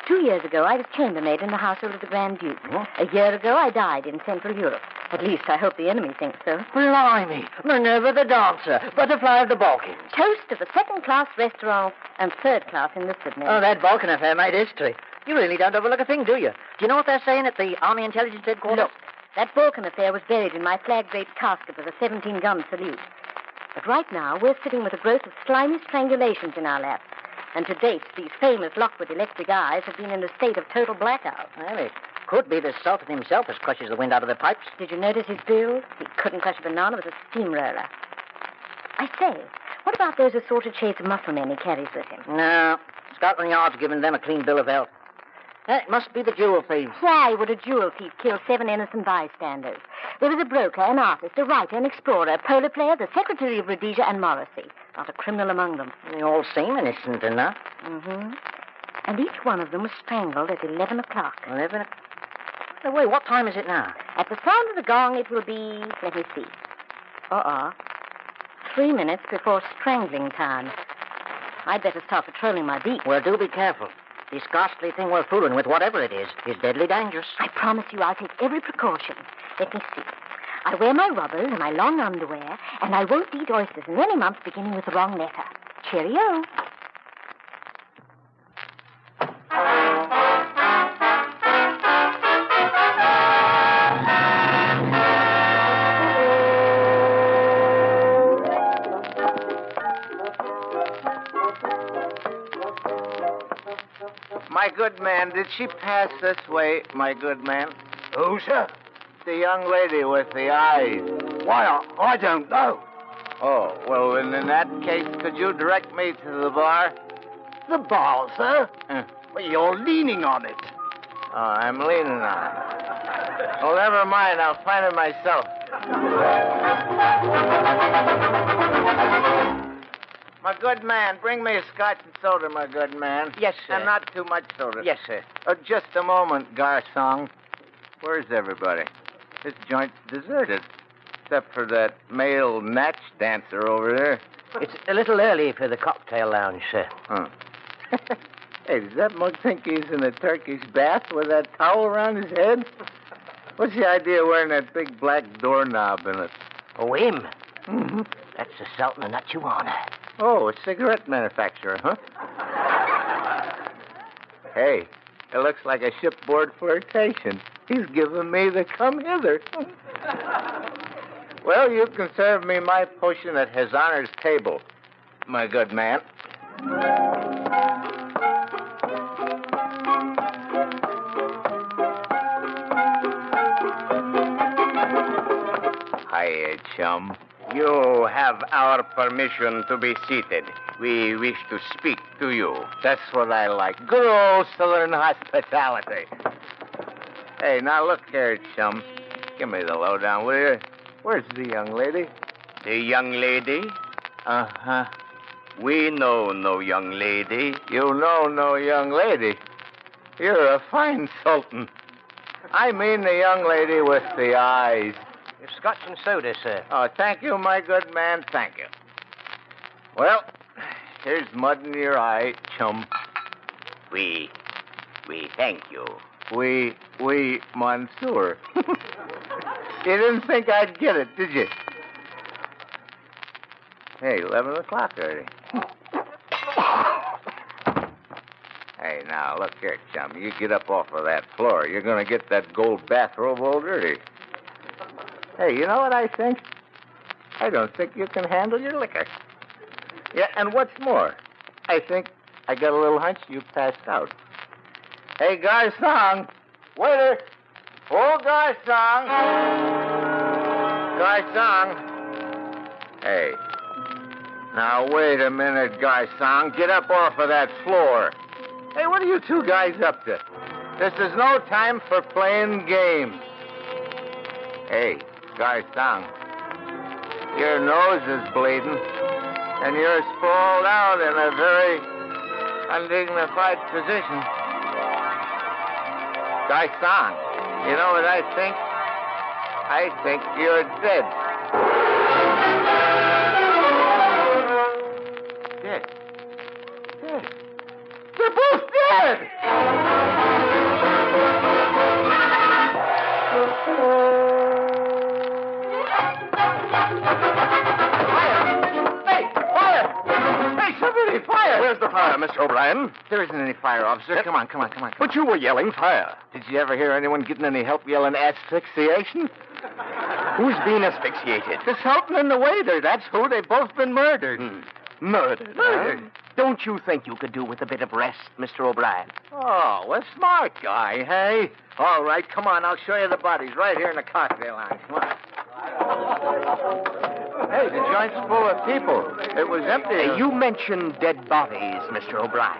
2 years ago, I was chambermaid in the household of the Grand Duke. What? A year ago, I died in Central Europe. At least, I hope the enemy thinks so. Blimey, Minerva the dancer, butterfly of the Balkans. Toast of a second-class restaurant and third-class enlisted men. Oh, that Balkan affair made history. You really don't overlook a thing, do you? Do you know what they're saying at the Army Intelligence Headquarters? Look, that Balkan affair was buried in my flag-draped casket with a 17-gun salute. But right now, we're sitting with a growth of slimy strangulations in our laps. And to date, these famous Lockwood electric eyes have been in a state of total blackout. Well, it could be the Sultan himself as crushes the wind out of the pipes. Did you notice his build? He couldn't crush a banana with a steamroller. I say, What about those assorted shades of mufflermen he carries with him? No. Scotland Yard's given them a clean bill of health. It must be the jewel thieves. Why would a jewel thief kill 7 innocent bystanders? There was a broker, an artist, a writer, an explorer, a polo player, the secretary of Rhodesia, and Morrissey. Not a criminal among them. They all seem innocent enough. Mm-hmm. And each one of them was strangled at 11 o'clock. 11 o'clock? Hey, wait, what time is it now? At the sound of the gong, it will be, let me see. 3 minutes before strangling time. I'd better start patrolling my beat. Well, do be careful. This ghastly thing we're fooling with, whatever it is deadly dangerous. I promise you I'll take every precaution. Let me see. I wear my rubbers and my long underwear, and I won't eat oysters in any month beginning with the wrong letter. Cheerio. My good man, did she pass this way, my good man? Who, sir? The young lady with the eyes. Why, I don't know. Oh, well, then in that case, could you direct me to the bar? The bar, sir? Well, you're leaning on it. Oh, I'm leaning on it. Well, never mind. I'll find it myself. My good man, bring me a scotch and soda, my good man. Yes, sir. And not too much soda. Yes, sir. Just a moment, garçon. Where's everybody? This joint's deserted. Except for that male natch dancer over there. It's a little early for the cocktail lounge, sir. Huh. Hey, does that mug think he's in a Turkish bath with that towel around his head? What's the idea of wearing that big black doorknob in it? Oh, him? Mm-hmm. That's the Sultan of Natuana. Oh, a cigarette manufacturer, huh? Hey, it looks like a shipboard flirtation. He's giving me the come hither. Well, you can serve me my potion at His Honor's table, my good man. Hiya, chum. You have our permission to be seated. We wish to speak to you. That's what I like. Good old Southern hospitality. Hey, now look here, chum. Give me the lowdown, will you? Where's the young lady? The young lady? Uh-huh. We know no young lady. You know no young lady? You're a fine sultan. I mean the young lady with the eyes. Scotch and soda, sir. Oh, thank you, my good man. Thank you. Well, here's mud in your eye, chum. We thank you. We, Monsieur. You didn't think I'd get it, did you? Hey, 11 o'clock already. Hey, now, look here, chum. You get up off of that floor. You're going to get that gold bathrobe all dirty. Hey, you know what I think? I don't think you can handle your liquor. Yeah, and what's more, I think I got a little hunch you passed out. Hey, garçon. Waiter. Oh, garçon. Garçon. Hey. Now, wait a minute, garçon. Get up off of that floor. Hey, what are you two guys up to? This is no time for playing games. Hey, garçon. Your nose is bleeding, and you're sprawled out in a very undignified position. Garçon, you know what I think? I think you're dead. Dead? Dead? They're both dead! Fire! Where's the fire, Mr. O'Brien? There isn't any fire, officer. Come on. But you were yelling fire. Did you ever hear anyone getting any help yelling asphyxiation? Who's been asphyxiated? The Sultan and the waiter. That's who. They've both been murdered. Murdered? Murdered. Don't you think you could do with a bit of rest, Mr. O'Brien? Oh, a smart guy, hey? All right, come on. I'll show you the bodies right here in the cocktail lounge. Come on. Hey, the joint's full of people. It was empty. You mentioned dead bodies, Mr. O'Brien.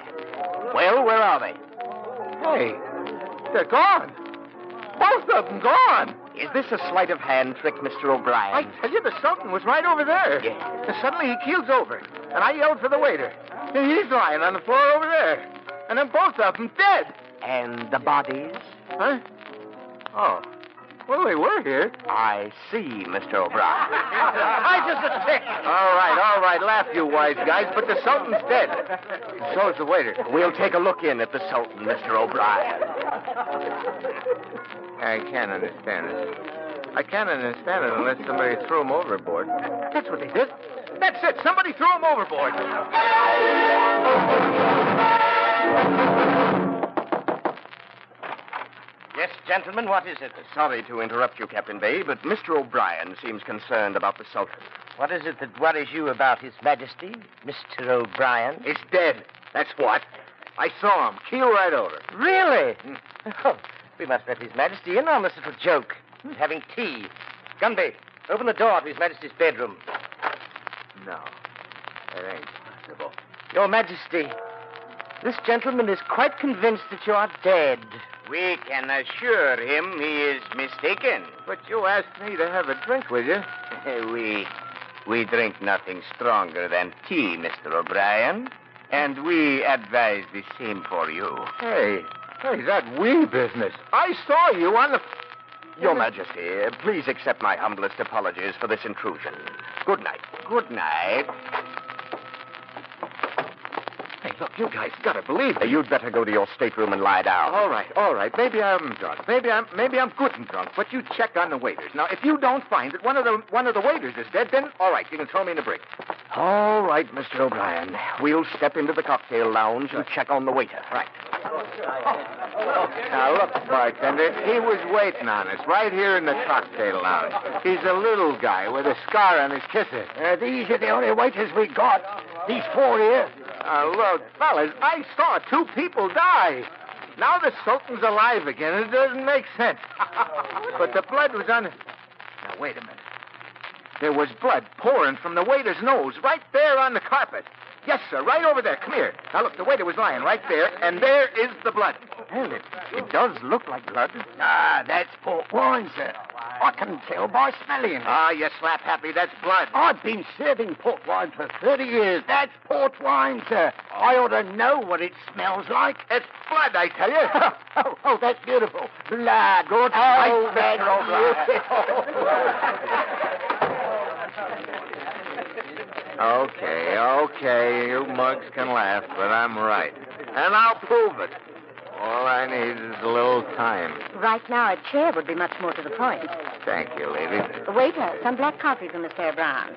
Well, where are they? Hey, they're gone. Both of them gone. Is this a sleight of hand trick, Mr. O'Brien? I tell you, the Sultan was right over there. Yeah. And suddenly he keels over, and I yelled for the waiter. And he's lying on the floor over there. And then both of them dead. And the bodies? Huh? Oh. Well, they were here. I see, Mr. O'Brien. I just a tick. All right. Laugh, you wise guys, but the Sultan's dead. And so's the waiter. We'll take a look in at the Sultan, Mr. O'Brien. I can't understand it. I can't understand it unless somebody threw him overboard. That's what they did. That's it. Somebody threw him overboard. Yes, gentlemen, what is it? Sorry to interrupt you, Captain Bay, but Mr. O'Brien seems concerned about the Sultan. What is it that worries you about His Majesty, Mr. O'Brien? He's dead. That's what. I saw him keel right over. Really? Oh, we must let His Majesty in on this little joke. He's having tea. Gunby, open the door to His Majesty's bedroom. No, it ain't possible. Your Majesty, this gentleman is quite convinced that you are dead. We can assure him he is mistaken. But you asked me to have a drink with you. We drink nothing stronger than tea, Mr. O'Brien. And we advise the same for you. Hey, that we business. I saw you on the... Your Majesty, please accept my humblest apologies for this intrusion. Good night. Good night. Hey, look, you guys gotta believe me. You'd better go to your stateroom and lie down. All right. Maybe I'm drunk. Maybe I'm good and drunk. But you check on the waiters. Now, if you don't find that one of the waiters is dead, then all right, you can throw me in the brig. All right, Mr. O'Brien. We'll step into the cocktail lounge and check on the waiter. Right. Now, look, bartender, he was waiting on us right here in the cocktail lounge. He's a little guy with a scar on his kisser. These are the only waiters we got. These four here. Look, fellas, I saw two people die. Now the Sultan's alive again. It doesn't make sense. But the blood was on... Now, wait a minute. There was blood pouring from the waiter's nose right there on the carpet. Yes, sir, right over there. Come here. Now, look, the waiter was lying right there, and there is the blood. Well, it does look like blood. That's port wine, sir. I can tell by smelling it. You slap happy. That's blood. I've been serving port wine for 30 years. That's port wine, sir. I ought to know what it smells like. It's blood, I tell you. Oh, that's beautiful. Blood. Good. Oh, that's Okay, you mugs can laugh, but I'm right. And I'll prove it. All I need is a little time. Right now, a chair would be much more to the point. Thank you, lady. Waiter, some black coffee for Mr. O'Brien.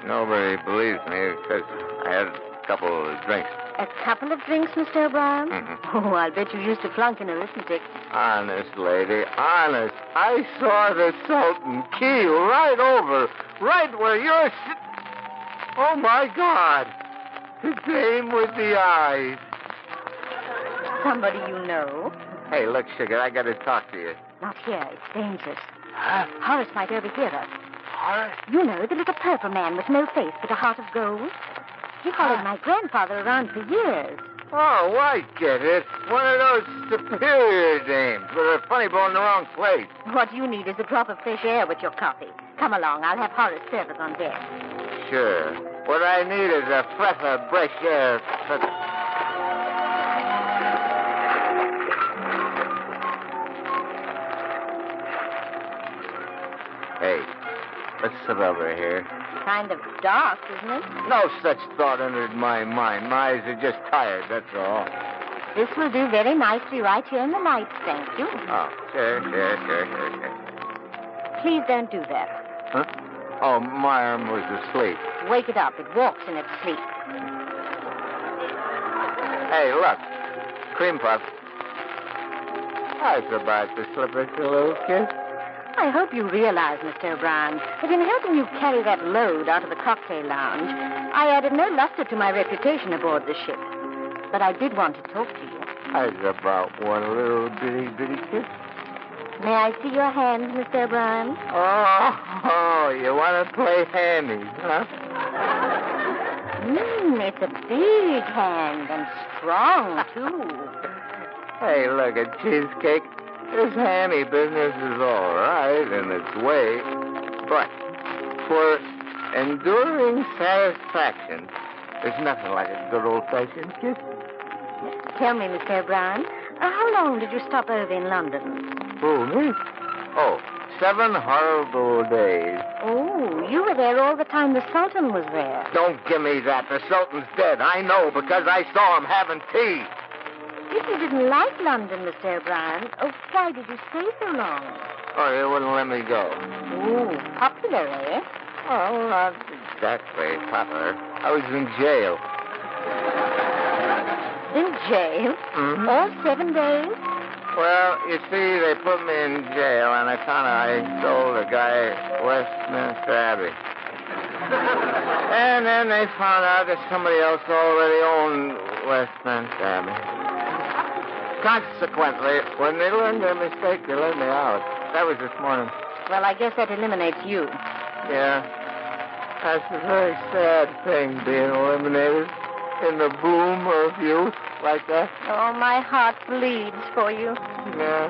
Nobody believes me because I had a couple of drinks. A couple of drinks, Mr. O'Brien? Mm-hmm. Oh, I'll bet you used to flunk in arithmetic. Honest, lady, honest. I saw the Sultan keel right over, right where you're sitting. Oh, my God. The dame with the eyes. Somebody you know? Hey, look, sugar, I got to talk to you. Not here. It's dangerous. Horace might overhear us. Horace? You know, the little purple man with no face but a heart of gold? He followed my grandfather around for years. Oh, I get it. One of those superior dames with a funny bone in the wrong place. What you need is a drop of fresh air with your coffee. Come along. I'll have Horace serve us on deck. Sure. What I need is a breath of fresh air. Hey, let's sit over here. Kind of dark, isn't it? No such thought entered my mind. My eyes are just tired, that's all. This will do very nicely right here in the light, thank you. Oh, sure. Please don't do that. Huh? Oh, my arm was asleep. Wake it up. It walks in its sleep. Hey, look. Cream puff. I was about to slip us a little kiss. I hope you realize, Mr. O'Brien, that in helping you carry that load out of the cocktail lounge, I added no luster to my reputation aboard the ship. But I did want to talk to you. I was about one little bitty kiss. May I see your hands, Mr. O'Brien? Oh, Oh, you want to play hammies, huh? It's a big hand and strong, too. Hey, look, at cheesecake. This hammy business is all right in its way, but for enduring satisfaction, there's nothing like a good old-fashioned kiss. Tell me, Mr. O'Brien, how long did you stop over in London? Who, me? Oh, 7 horrible days. Oh, you were there all the time the Sultan was there. Don't give me that. The Sultan's dead. I know, because I saw him having tea. If you didn't like London, Mr. O'Brien, why did you stay so long? Oh, you wouldn't let me go. Oh, popular, eh? Well, not exactly popular. I was in jail. In jail? Mm-hmm. All 7 days? Well, you see, they put me in jail, and I sold a guy Westminster Abbey. And then they found out that somebody else already owned Westminster Abbey. Consequently, when they learned their mistake, they let me out. That was this morning. Well, I guess that eliminates you. Yeah. That's a very sad thing, being eliminated in the bloom of youth like that. Oh, my heart bleeds for you. Yeah.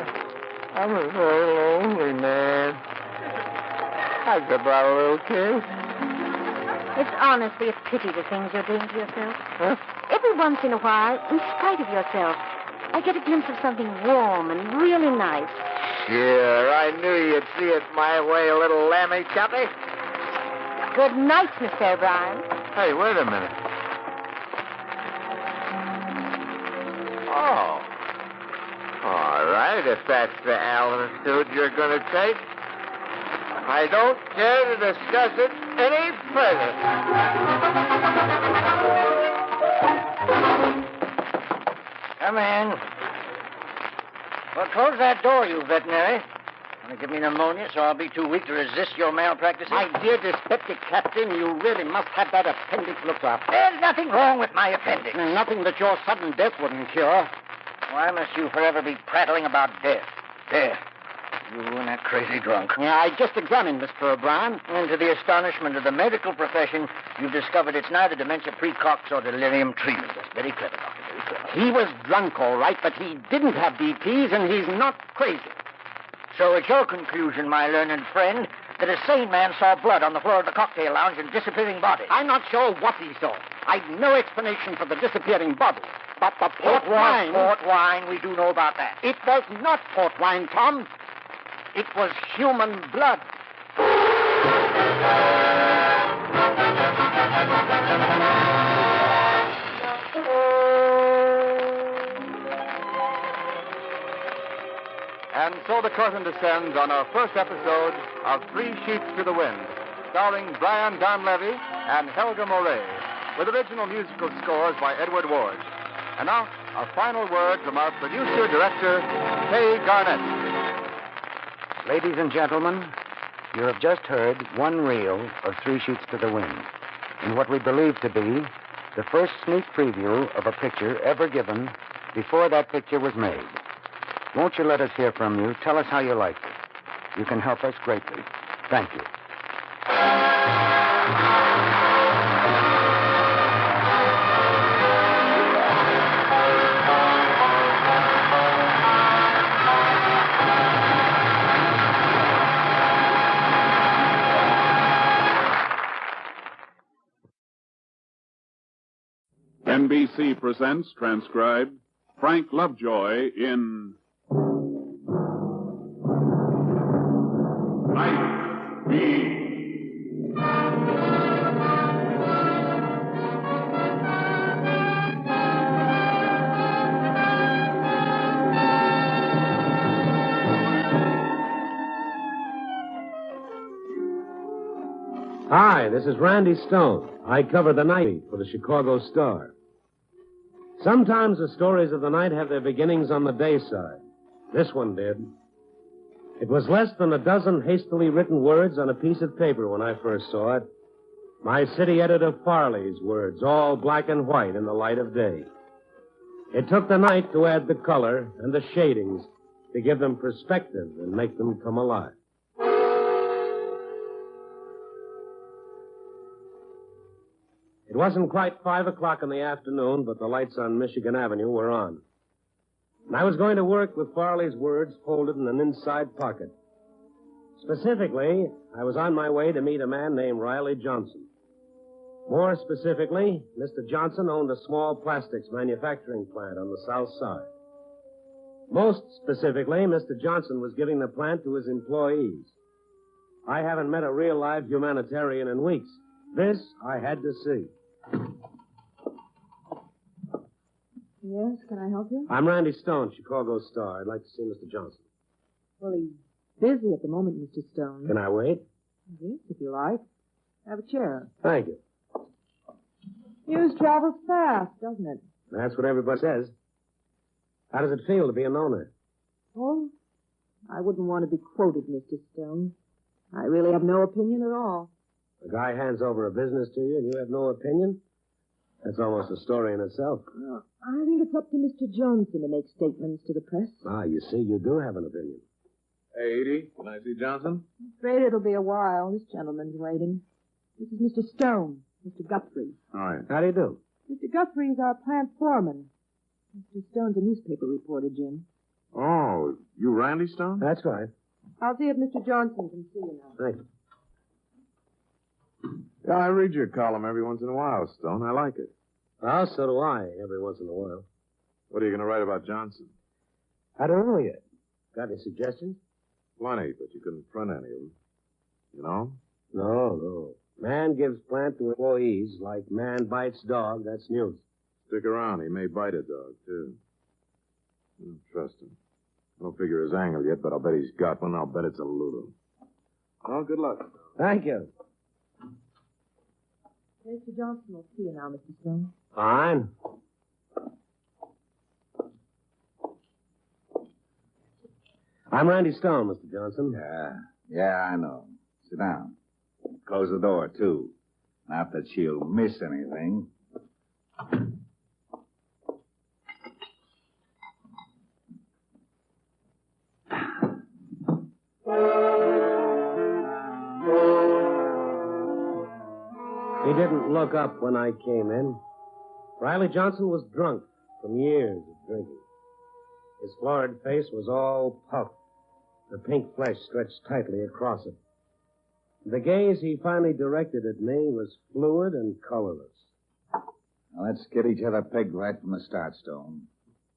I'm a very lonely man. I could buy a little kiss. It's honestly a pity the things you're doing to yourself. Huh? Every once in a while, in spite of yourself, I get a glimpse of something warm and really nice. Sure, I knew you'd see it my way, a little lammy choppy. Good night, Mr. O'Brien. Hey, wait a minute. Oh. All right, if that's the altitude you're going to take. I don't care to discuss it any further. Come in. Well, close that door, you veterinary. Want to give me pneumonia, so I'll be too weak to resist your malpractice? My dear dyspeptic captain, you really must have that appendix looked after. There's nothing wrong with my appendix. Nothing that your sudden death wouldn't cure. Why must you forever be prattling about death? Death. You and that crazy drunk. Yeah, I just examined Mr. O'Brien. And to the astonishment of the medical profession, you've discovered it's neither dementia precox or delirium tremens. That's very clever, Doctor, very clever. He was drunk, all right, but he didn't have DPs, and he's not crazy. So it's your conclusion, my learned friend, that a sane man saw blood on the floor of the cocktail lounge and disappearing body. I'm not sure what he saw. I've no explanation for the disappearing body. But the port wine... Port wine, we do know about that. It was not port wine, Tom. It was human blood. And so the curtain descends on our first episode of 3 Sheets to the Wind, starring Brian Donlevy and Helga Moray, with original musical scores by Edward Ward. And now, a final word from our producer-director, Kay Garnett. Ladies and gentlemen, you have just heard one reel of 3 Sheets to the Wind, in what we believe to be the first sneak preview of a picture ever given before that picture was made. Won't you let us hear from you? Tell us how you liked it. You can help us greatly. Thank you. NBC presents, transcribed, Frank Lovejoy in Night Beat. Hi, this is Randy Stone. I cover the night beat for the Chicago Star. Sometimes the stories of the night have their beginnings on the day side. This one did. It was less than a dozen hastily written words on a piece of paper when I first saw it. My city editor Farley's words, all black and white in the light of day. It took the night to add the color and the shadings, to give them perspective and make them come alive. It wasn't quite 5 o'clock in the afternoon, but the lights on Michigan Avenue were on. And I was going to work with Farley's words folded in an inside pocket. Specifically, I was on my way to meet a man named Riley Johnson. More specifically, Mr. Johnson owned a small plastics manufacturing plant on the south side. Most specifically, Mr. Johnson was giving the plant to his employees. I haven't met a real live humanitarian in weeks. This I had to see. Yes, can I help you? I'm Randy Stone, Chicago Star. I'd like to see Mr. Johnson. Well, he's busy at the moment, Mr. Stone. Can I wait? Yes, if you like. Have a chair. Thank you. News travels fast, doesn't it? That's what everybody says. How does it feel to be a no-name? Oh, I wouldn't want to be quoted, Mr. Stone. I really have no opinion at all. A guy hands over a business to you and you have no opinion? That's almost a story in itself. Well, I think it's up to Mr. Johnson to make statements to the press. Ah, you see, you do have an opinion. Hey, Edie, can I see Johnson? I'm afraid it'll be a while. This gentleman's waiting. This is Mr. Stone, Mr. Guthrie. All right. How do you do? Mr. Guthrie is our plant foreman. Mr. Stone's a newspaper reporter, Jim. Oh, you Randy Stone? That's right. I'll see if Mr. Johnson can see you now. Thank you. Yeah, I read your column every once in a while, Stone. I like it. Well, so do I, every once in a while. What are you going to write about Johnson? I don't know yet. Got any suggestions? Plenty, but you couldn't print any of them. You know? No. Man gives plant to employees like man bites dog. That's news. Stick around. He may bite a dog, too. I don't trust him. I don't figure his angle yet, but I'll bet he's got one. I'll bet it's a Lulu. Well, good luck. Thank you. Mr. Johnson will see you now, Mr. Stone. Fine. I'm Randy Stone, Mr. Johnson. Yeah, I know. Sit down. Close the door, too. Not that she'll miss anything. He didn't look up when I came in. Riley Johnson was drunk from years of drinking. His florid face was all puffed. The pink flesh stretched tightly across it. The gaze he finally directed at me was fluid and colorless. Now, let's get each other pegged right from the start, Stone.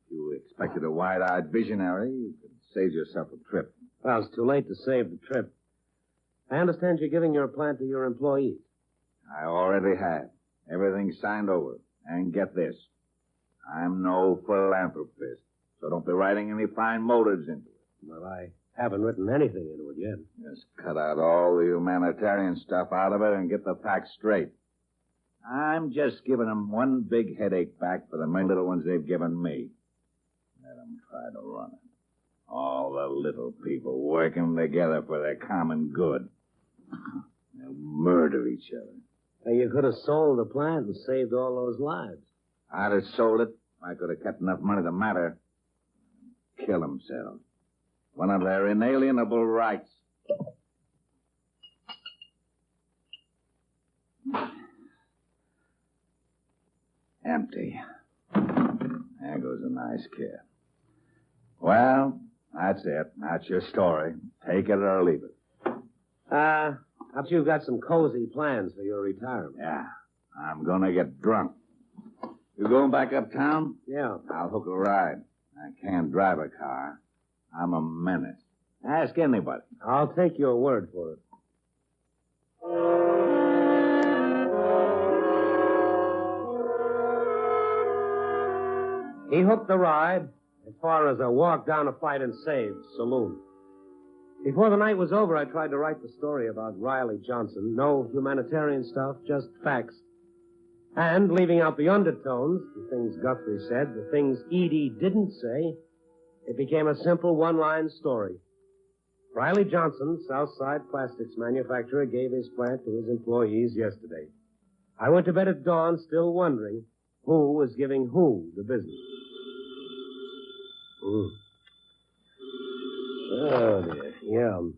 If you expected a wide-eyed visionary, you could save yourself a trip. Well, it's too late to save the trip. I understand you're giving your plant to your employees. I already have. Everything's signed over. And get this. I'm no philanthropist, so don't be writing any fine motives into it. Well, I haven't written anything into it yet. Just cut out all the humanitarian stuff out of it and get the facts straight. I'm just giving them one big headache back for the many little ones they've given me. Let them try to run it. All the little people working together for their common good. They'll murder each other. Hey, you could have sold the plant and saved all those lives. I'd have sold it. I could have kept enough money to matter. Kill themselves. One of their inalienable rights. Empty. There goes a nice kid. Well, that's it. That's your story. Take it or leave it. How about you've got some cozy plans for your retirement? Yeah. I'm gonna get drunk. You going back uptown? Yeah. I'll hook a ride. I can't drive a car. I'm a menace. Ask anybody. I'll take your word for it. He hooked the ride as far as a walk down a fight and saved saloon. Before the night was over, I tried to write the story about Riley Johnson. No humanitarian stuff, just facts. And leaving out the undertones, the things Guthrie said, the things Edie didn't say, it became a simple one-line story. Riley Johnson, Southside plastics manufacturer, gave his plant to his employees yesterday. I went to bed at dawn still wondering who was giving who the business. Oh, dear. Yeah. I'm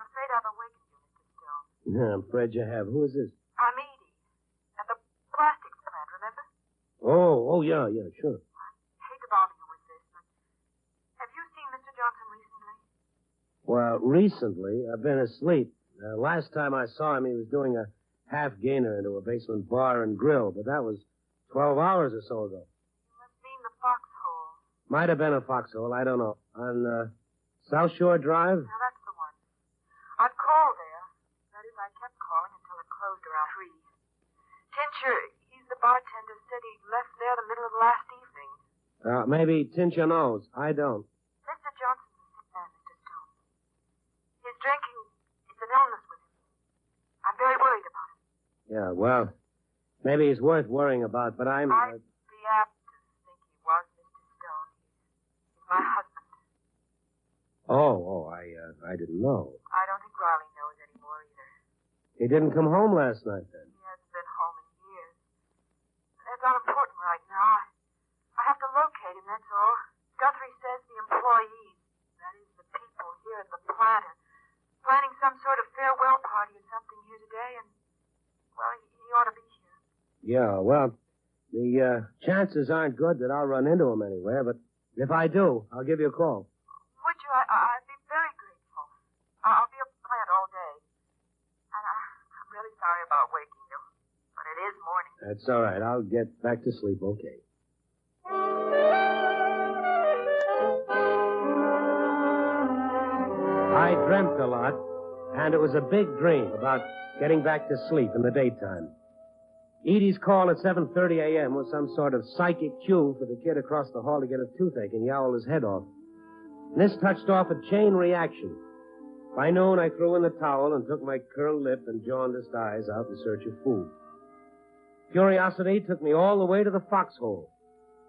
afraid I've awakened you, Mr. Stone. I'm afraid you have. Who is this? I'm Edie. And the Oh, yeah, sure. Hate to bother you with this, but have you seen Mr. Johnson recently? Well, recently, I've been asleep. Last time I saw him, he was doing a half-gainer into a basement bar and grill, but that was 12 hours or so ago. You must mean the foxhole. Might have been a foxhole, I don't know. On South Shore Drive? Now, that's the one. I've called there. That is, I kept calling until it closed around 3. Tincher, he's the bartender, said he left there the middle of last evening. Maybe Tincher knows. I don't. Mr. Johnson's a sick man, Mr. Stone. His drinking is an illness with him. I'm very worried about him. Yeah, well, maybe he's worth worrying about, but I'm... I'd be apt to think he was, Mr. Stone. He's my husband. I didn't know. I don't think Riley knows anymore either. He didn't come home last night, then? He hasn't been home in years. That's not important right now. I have to locate him, that's all. Guthrie says the employees, that is, the people here at the plant, are planning some sort of farewell party or something here today, and, well, he ought to be here. Yeah, well, the chances aren't good that I'll run into him anywhere, but if I do, I'll give you a call. Would you? I'd be very grateful. I'll be at the plant all day. And I'm really sorry about waking you, but it is morning. That's all right. I'll get back to sleep, okay. I dreamt a lot, and it was a big dream about getting back to sleep in the daytime. Edie's call at 7:30 a.m. was some sort of psychic cue for the kid across the hall to get a toothache and yowl his head off. And this touched off a chain reaction. By noon, I threw in the towel and took my curled lip and jaundiced eyes out in search of food. Curiosity took me all the way to the foxhole,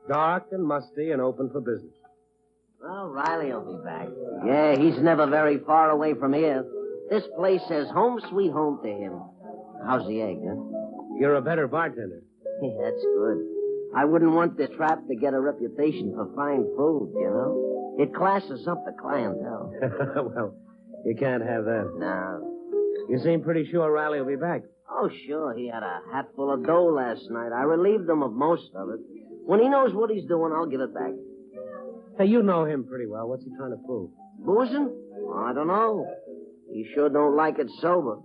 dark and musty and open for business. Well, Riley will be back. Yeah, he's never very far away from here. This place says home sweet home to him. How's the egg, huh? You're a better bartender. Yeah, that's good. I wouldn't want this trap to get a reputation for fine food, you know? It classes up the clientele. Well, you can't have that. No. You seem pretty sure Riley will be back. Oh, sure. He had a hatful of dough last night. I relieved him of most of it. When he knows what he's doing, I'll give it back. Hey, you know him pretty well. What's he trying to prove? Boozing? I don't know. He sure don't like it sober.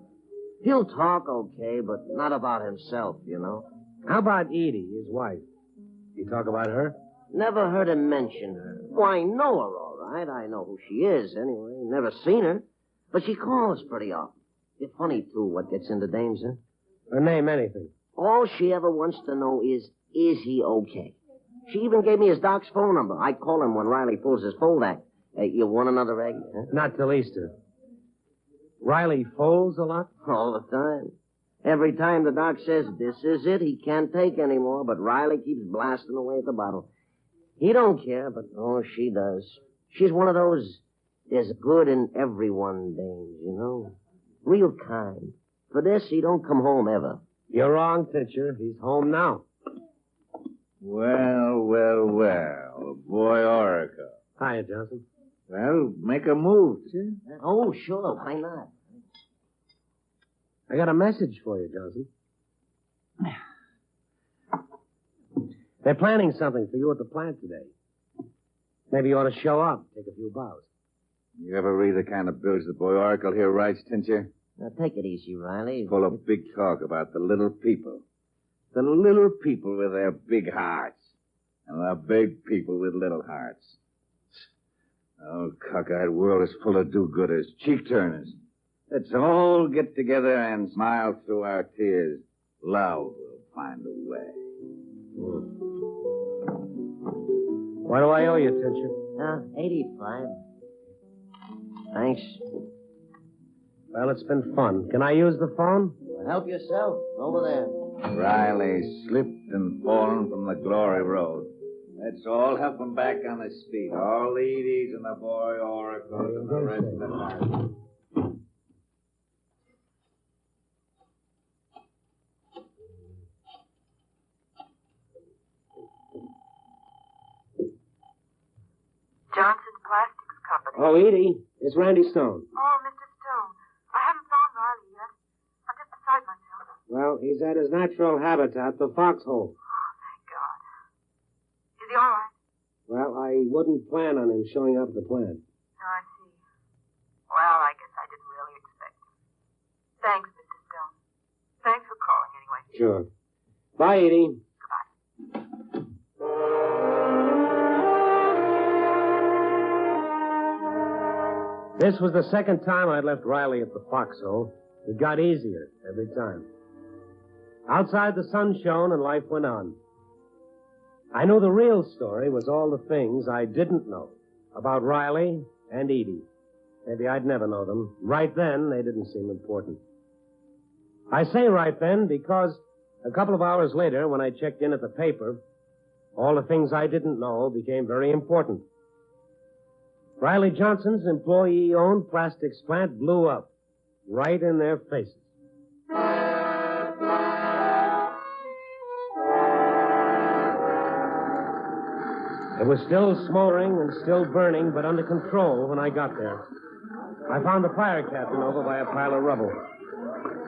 He'll talk okay, but not about himself, you know. How about Edie, his wife? You talk about her? Never heard him mention her. Oh, I know her all right. I know who she is, anyway. Never seen her. But she calls pretty often. It's funny, too, what gets into dames, huh? Her name anything. All she ever wants to know is he okay? She even gave me his doc's phone number. I call him when Riley pulls his fold act. Hey, you want another egg? Huh? Not till Easter. Riley folds a lot? All the time. Every time the doc says, this is it, he can't take anymore, but Riley keeps blasting away at the bottle. He don't care, but, oh, she does. She's one of those, there's good in everyone dames, you know? Real kind. For this, he don't come home ever. You're wrong, Tincher. He's home now. Well, boy Oracle. Hiya, Johnson. Well, make a move, sir. Oh, sure, why not? I got a message for you, Johnson. They're planning something for you at the plant today. Maybe you ought to show up, take a few bows. You ever read the kind of bills the boy Oracle here writes, Tincher? Now, take it easy, Riley. Full of big talk about the little people. The little people with their big hearts. And the big people with little hearts. The old cockeyed world is full of do-gooders, cheek-turners. Let's all get together and smile through our tears. Love will find a way. What do I owe you, Tincher? 85. Thanks. Well, it's been fun. Can I use the phone? Well, help yourself. Over there. Riley slipped and fallen from the glory road. Let's all help him back on his feet. All the Edies and the boy Oracles and the rest of the lot. Johnson's Plastics Company. Oh, Edie, it's Randy Stone. Oh, Mr. Stone. I haven't found Riley yet. I'm just beside myself. Well, he's at his natural habitat, the foxhole. Oh, thank God. we wouldn't plan on him showing up at the plant. Oh, I see. Well, I guess I didn't really expect it. Thanks, Mr. Stone. Thanks for calling anyway. Sure. Bye, Edie. This was the second time I'd left Riley at the foxhole. It got easier every time. Outside, the sun shone and life went on. I knew the real story was all the things I didn't know about Riley and Edie. Maybe I'd never know them. Right then, they didn't seem important. I say right then because a couple of hours later, when I checked in at the paper, all the things I didn't know became very important. Riley Johnson's employee-owned plastics plant blew up right in their faces. It was still smoldering and still burning, but under control when I got there. I found the fire captain over by a pile of rubble.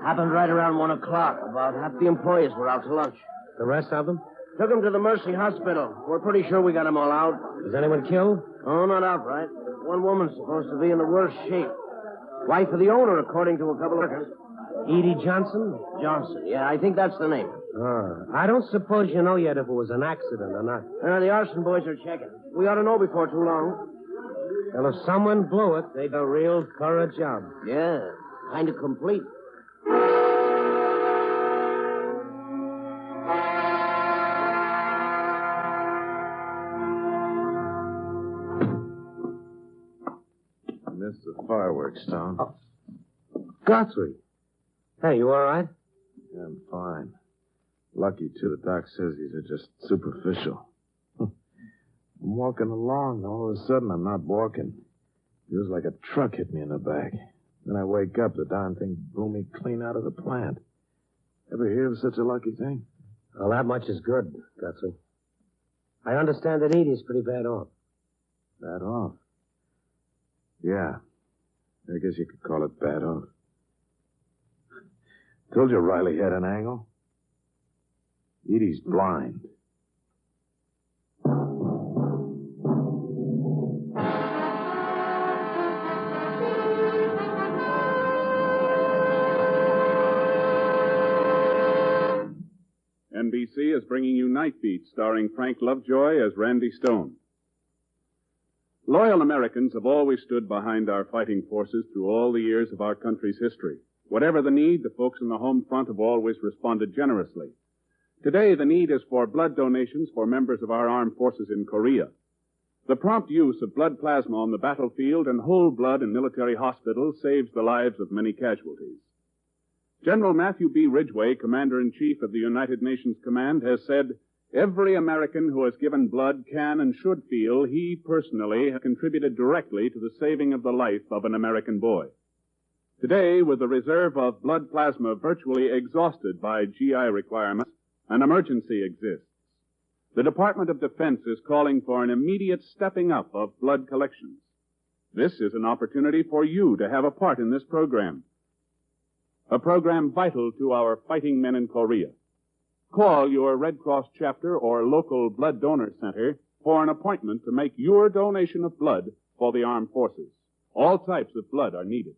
Happened right around 1 o'clock. About half the employees were out to lunch. The rest of them? Took them to the Mercy Hospital. We're pretty sure we got them all out. Was anyone killed? Oh, not outright. One woman's supposed to be in the worst shape. Wife of the owner, according to a couple of workers. Edie Johnson? Johnson, yeah, I think that's the name. I don't suppose you know yet if it was an accident or not. The arson boys are checking. We ought to know before too long. Well, if someone blew it, they did a real thorough job. Yeah, kind of complete. Missed the fireworks, Stone. Guthrie. Hey, you all right? Yeah, I'm fine. Lucky, too. The doc says these are just superficial. I'm walking along, and all of a sudden I'm not walking. Feels like a truck hit me in the back. Then I wake up, the darn thing blew me clean out of the plant. Ever hear of such a lucky thing? Well, that much is good, Guthrie. I understand that Edie's pretty bad off. Bad off? Yeah. I guess you could call it bad off. Told you Riley had an angle. Edie's blind. NBC is bringing you Night Beat, starring Frank Lovejoy as Randy Stone. Loyal Americans have always stood behind our fighting forces through all the years of our country's history. Whatever the need, the folks in the home front have always responded generously. Today, the need is for blood donations for members of our armed forces in Korea. The prompt use of blood plasma on the battlefield and whole blood in military hospitals saves the lives of many casualties. General Matthew B. Ridgway, Commander-in-Chief of the United Nations Command, has said, "Every American who has given blood can and should feel he personally has contributed directly to the saving of the life of an American boy." Today, with the reserve of blood plasma virtually exhausted by GI requirements, an emergency exists. The Department of Defense is calling for an immediate stepping up of blood collections. This is an opportunity for you to have a part in this program, a program vital to our fighting men in Korea. Call your Red Cross chapter or local blood donor center for an appointment to make your donation of blood for the armed forces. All types of blood are needed.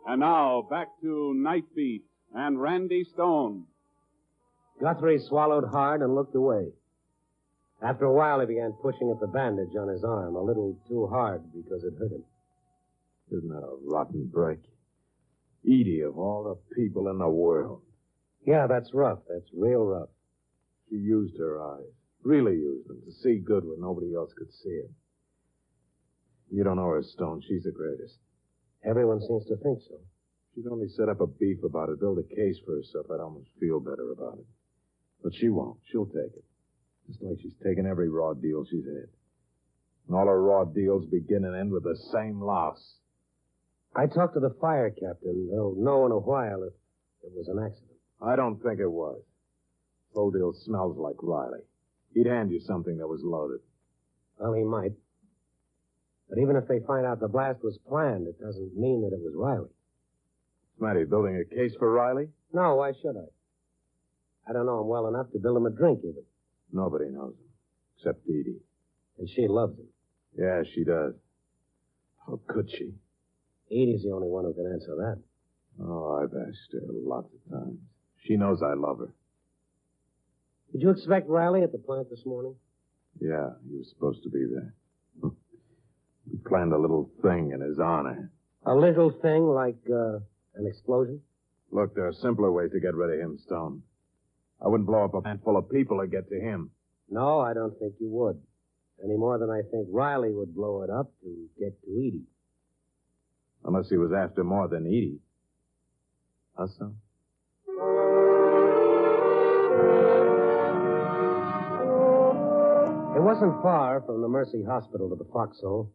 And now, back to Night Beat and Randy Stone. Guthrie swallowed hard and looked away. After a while, he began pushing at the bandage on his arm, a little too hard because it hurt him. Isn't that a rotten break? Edie, of all the people in the world. Yeah, that's rough. That's real rough. She used her eyes. Really used them to see good when nobody else could see it. You don't know her, Stone. She's the greatest. Everyone seems to think so. She'd only set up a beef about it, build a case for herself. I'd almost feel better about it. But she won't. She'll take it. Just like she's taken every raw deal she's had. And all her raw deals begin and end with the same loss. I talked to the fire captain. They'll know in a while if it was an accident. I don't think it was. Whole deal smells like Riley. He'd hand you something that was loaded. Well, he might. But even if they find out the blast was planned, it doesn't mean that it was Riley. What's the matter? You building a case for Riley? No, why should I? I don't know him well enough to build him a drink, even. Nobody knows him, except Edie. And she loves him. Yeah, she does. How could she? Edie's the only one who can answer that. Oh, I've asked her lots of times. She knows I love her. Did you expect Riley at the plant this morning? Yeah, he was supposed to be there. We planned a little thing in his honor. A little thing like an explosion? Look, there are simpler ways to get rid of him, Stone. I wouldn't blow up a plant full of people to get to him. No, I don't think you would. Any more than I think Riley would blow it up to get to Edie. Unless he was after more than Edie. Huh, Stone? It wasn't far from the Mercy Hospital to the Foxhole.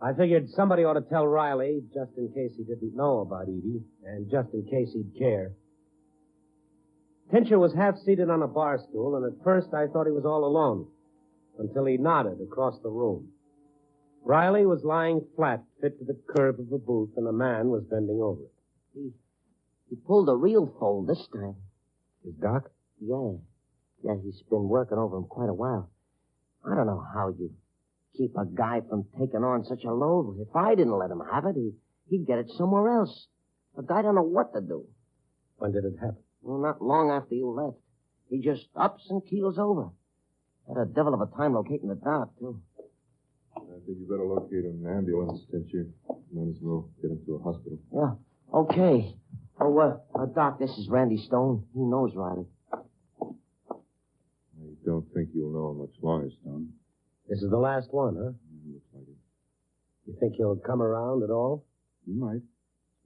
I figured somebody ought to tell Riley, just in case he didn't know about Edie, and just in case he'd care. Tincher was half-seated on a bar stool, and at first I thought he was all alone, until he nodded across the room. Riley was lying flat, fit to the curve of the booth, and a man was bending over it. He pulled a real fold this time. Is Doc? Yeah. Yeah, he's been working over him quite a while. I don't know how you keep a guy from taking on such a load. If I didn't let him have it, he'd get it somewhere else. A guy don't know what to do. When did it happen? Well, not long after you left. He just ups and keels over. Had a devil of a time locating the doc, too. I think you better locate an ambulance, Tincher. Might as well get him to a hospital. Yeah, okay. Oh, Doc, this is Randy Stone. He knows Riley. I don't think you'll know him much longer, Stone. This is the last one, huh? Looks like it. You think he'll come around at all? You might.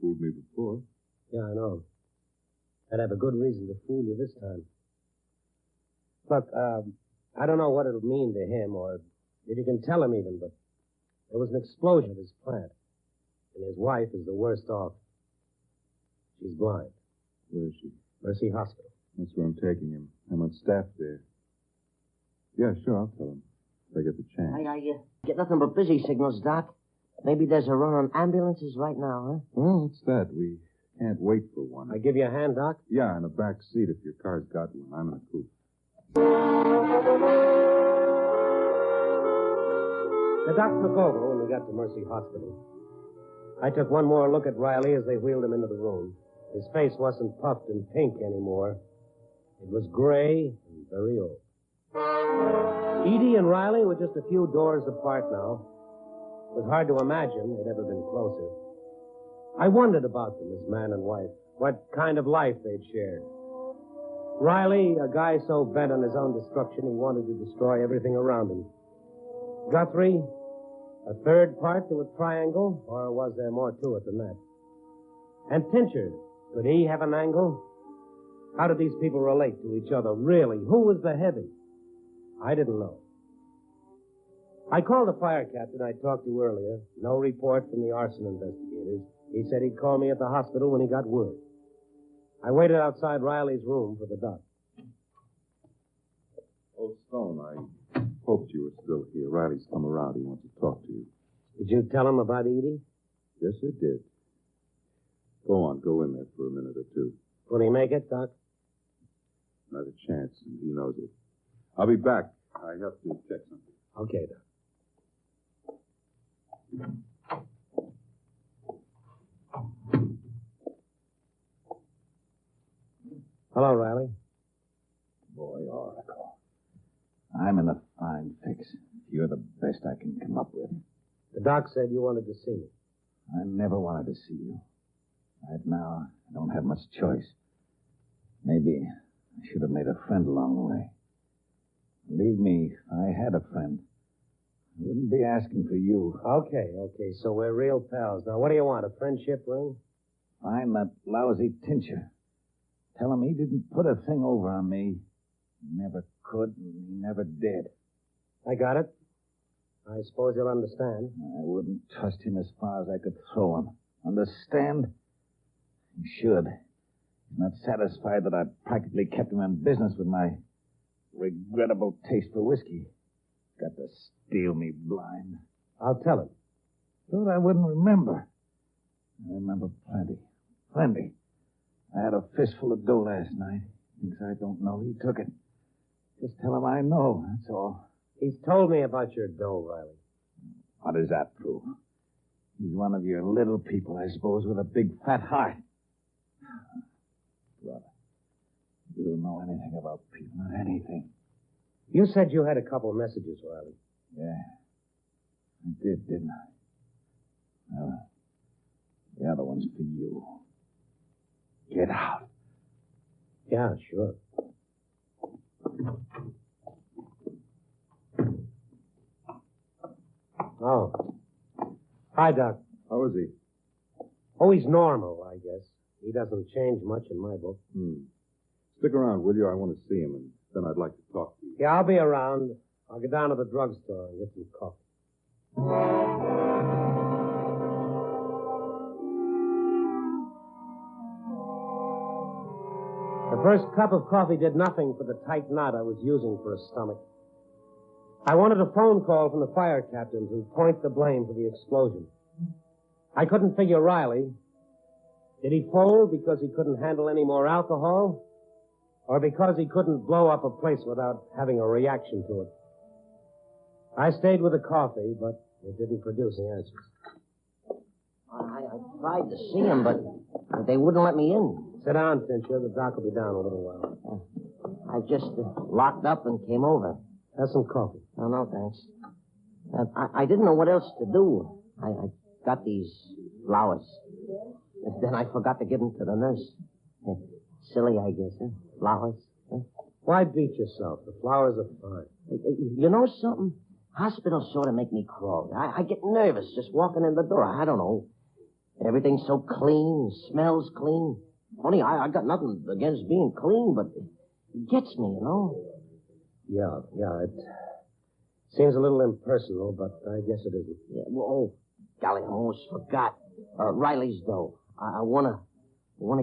Fooled me before. Yeah, I know. I'd have a good reason to fool you this time. Look, I don't know what it'll mean to him, or if you can tell him even, but there was an explosion at his plant, and his wife is the worst off. She's blind. Where is she? Mercy Hospital. That's where I'm taking him. I'm on staff there. Yeah, sure, I'll tell him. If I get the chance. I get nothing but busy signals, Doc. Maybe there's a run on ambulances right now, huh? Well, what's that? We can't wait for one. I give you a hand, Doc? Yeah, in the back seat if your car's got one. I'm in a coupe. The doc took over when we got to Mercy Hospital. I took one more look at Riley as they wheeled him into the room. His face wasn't puffed and pink anymore. It was gray and very old. Edie and Riley were just a few doors apart now. It was hard to imagine they'd ever been closer. I wondered about them as man and wife, what kind of life they'd shared. Riley, a guy so bent on his own destruction he wanted to destroy everything around him. Guthrie, a third part to a triangle, or was there more to it than that? And Tincher, could he have an angle? How did these people relate to each other, really? Who was the heavy? I didn't know. I called the fire captain I talked to earlier. No report from the arson investigators. He said he'd call me at the hospital when he got word. I waited outside Riley's room for the doc. Oh, Stone, I hoped you were still here. Riley's come around. He wants to talk to you. Did you tell him about Edie? Yes, I did. Go on, go in there for a minute or two. Will he make it, Doc? Not a chance, and he knows it. I'll be back. I have to check something. Okay, Doc. Hello, Riley. Boy, Oracle. I'm in a fine fix. You're the best I can come up with. The doc said you wanted to see me. I never wanted to see you. Right now, I don't have much choice. Maybe I should have made a friend along the way. Believe me, if I had a friend, I wouldn't be asking for you. Okay, so we're real pals. Now, what do you want, a friendship ring? Find that lousy Tincher. Tell him he didn't put a thing over on me. He never could, and he never did. I got it. I suppose you'll understand. I wouldn't trust him as far as I could throw him. Understand? He should. He's not satisfied that I practically kept him in business with my regrettable taste for whiskey. Got to steal me blind. I'll tell him. Thought I wouldn't remember. I remember plenty. Plenty. I had a fistful of dough last night. Thinks I don't know he took it. Just tell him I know, that's all. He's told me about your dough, Riley. What does that prove? He's one of your little people, I suppose, with a big fat heart. Brother, you don't know anything about people, not anything. You said you had a couple of messages, Riley. Yeah, I did, didn't I? Well, the other one's for you. Get out. Yeah, sure. Oh. Hi, Doc. How is he? Oh, he's normal, I guess. He doesn't change much in my book. Stick around, will you? I want to see him, and then I'd like to talk to you. Yeah, I'll be around. I'll go down to the drugstore and get some coffee. The first cup of coffee did nothing for the tight knot I was using for a stomach. I wanted a phone call from the fire captain to point the blame for the explosion. I couldn't figure Riley. Did he fold because he couldn't handle any more alcohol? Or because he couldn't blow up a place without having a reaction to it? I stayed with the coffee, but it didn't produce the answers. I tried to see him, but they wouldn't let me in. Sit down, Fincher. The doc will be down in a little while. I just locked up and came over. Have some coffee. Oh, no, thanks. I didn't know what else to do. I got these flowers. Then I forgot to give them to the nurse. Silly, I guess, huh? Flowers. Huh? Why beat yourself? The flowers are fine. You know something? Hospitals sort of make me crawl. I get nervous just walking in the door. I don't know. Everything's so clean, smells clean. Funny, I got nothing against being clean, but it gets me, you know? Yeah, it seems a little impersonal, but I guess it isn't. Yeah, well, oh, golly, I almost forgot. Riley's dough. I wanna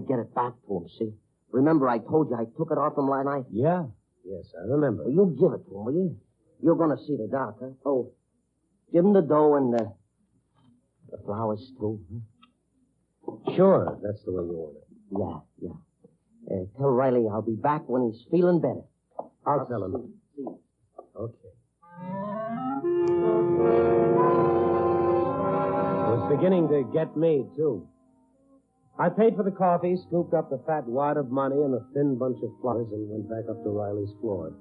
get it back to him, see? Remember I told you I took it off him last night? Yeah. Yes, I remember. Well, you give it to him, will you? You're gonna see the doc, huh? Oh, give him the dough and the flowers, too, huh? Sure, that's the way you want it. Yeah. Tell Riley I'll be back when he's feeling better. I'll tell him. Okay. It was beginning to get me, too. I paid for the coffee, scooped up the fat wad of money and a thin bunch of flowers, and went back up to Riley's floor.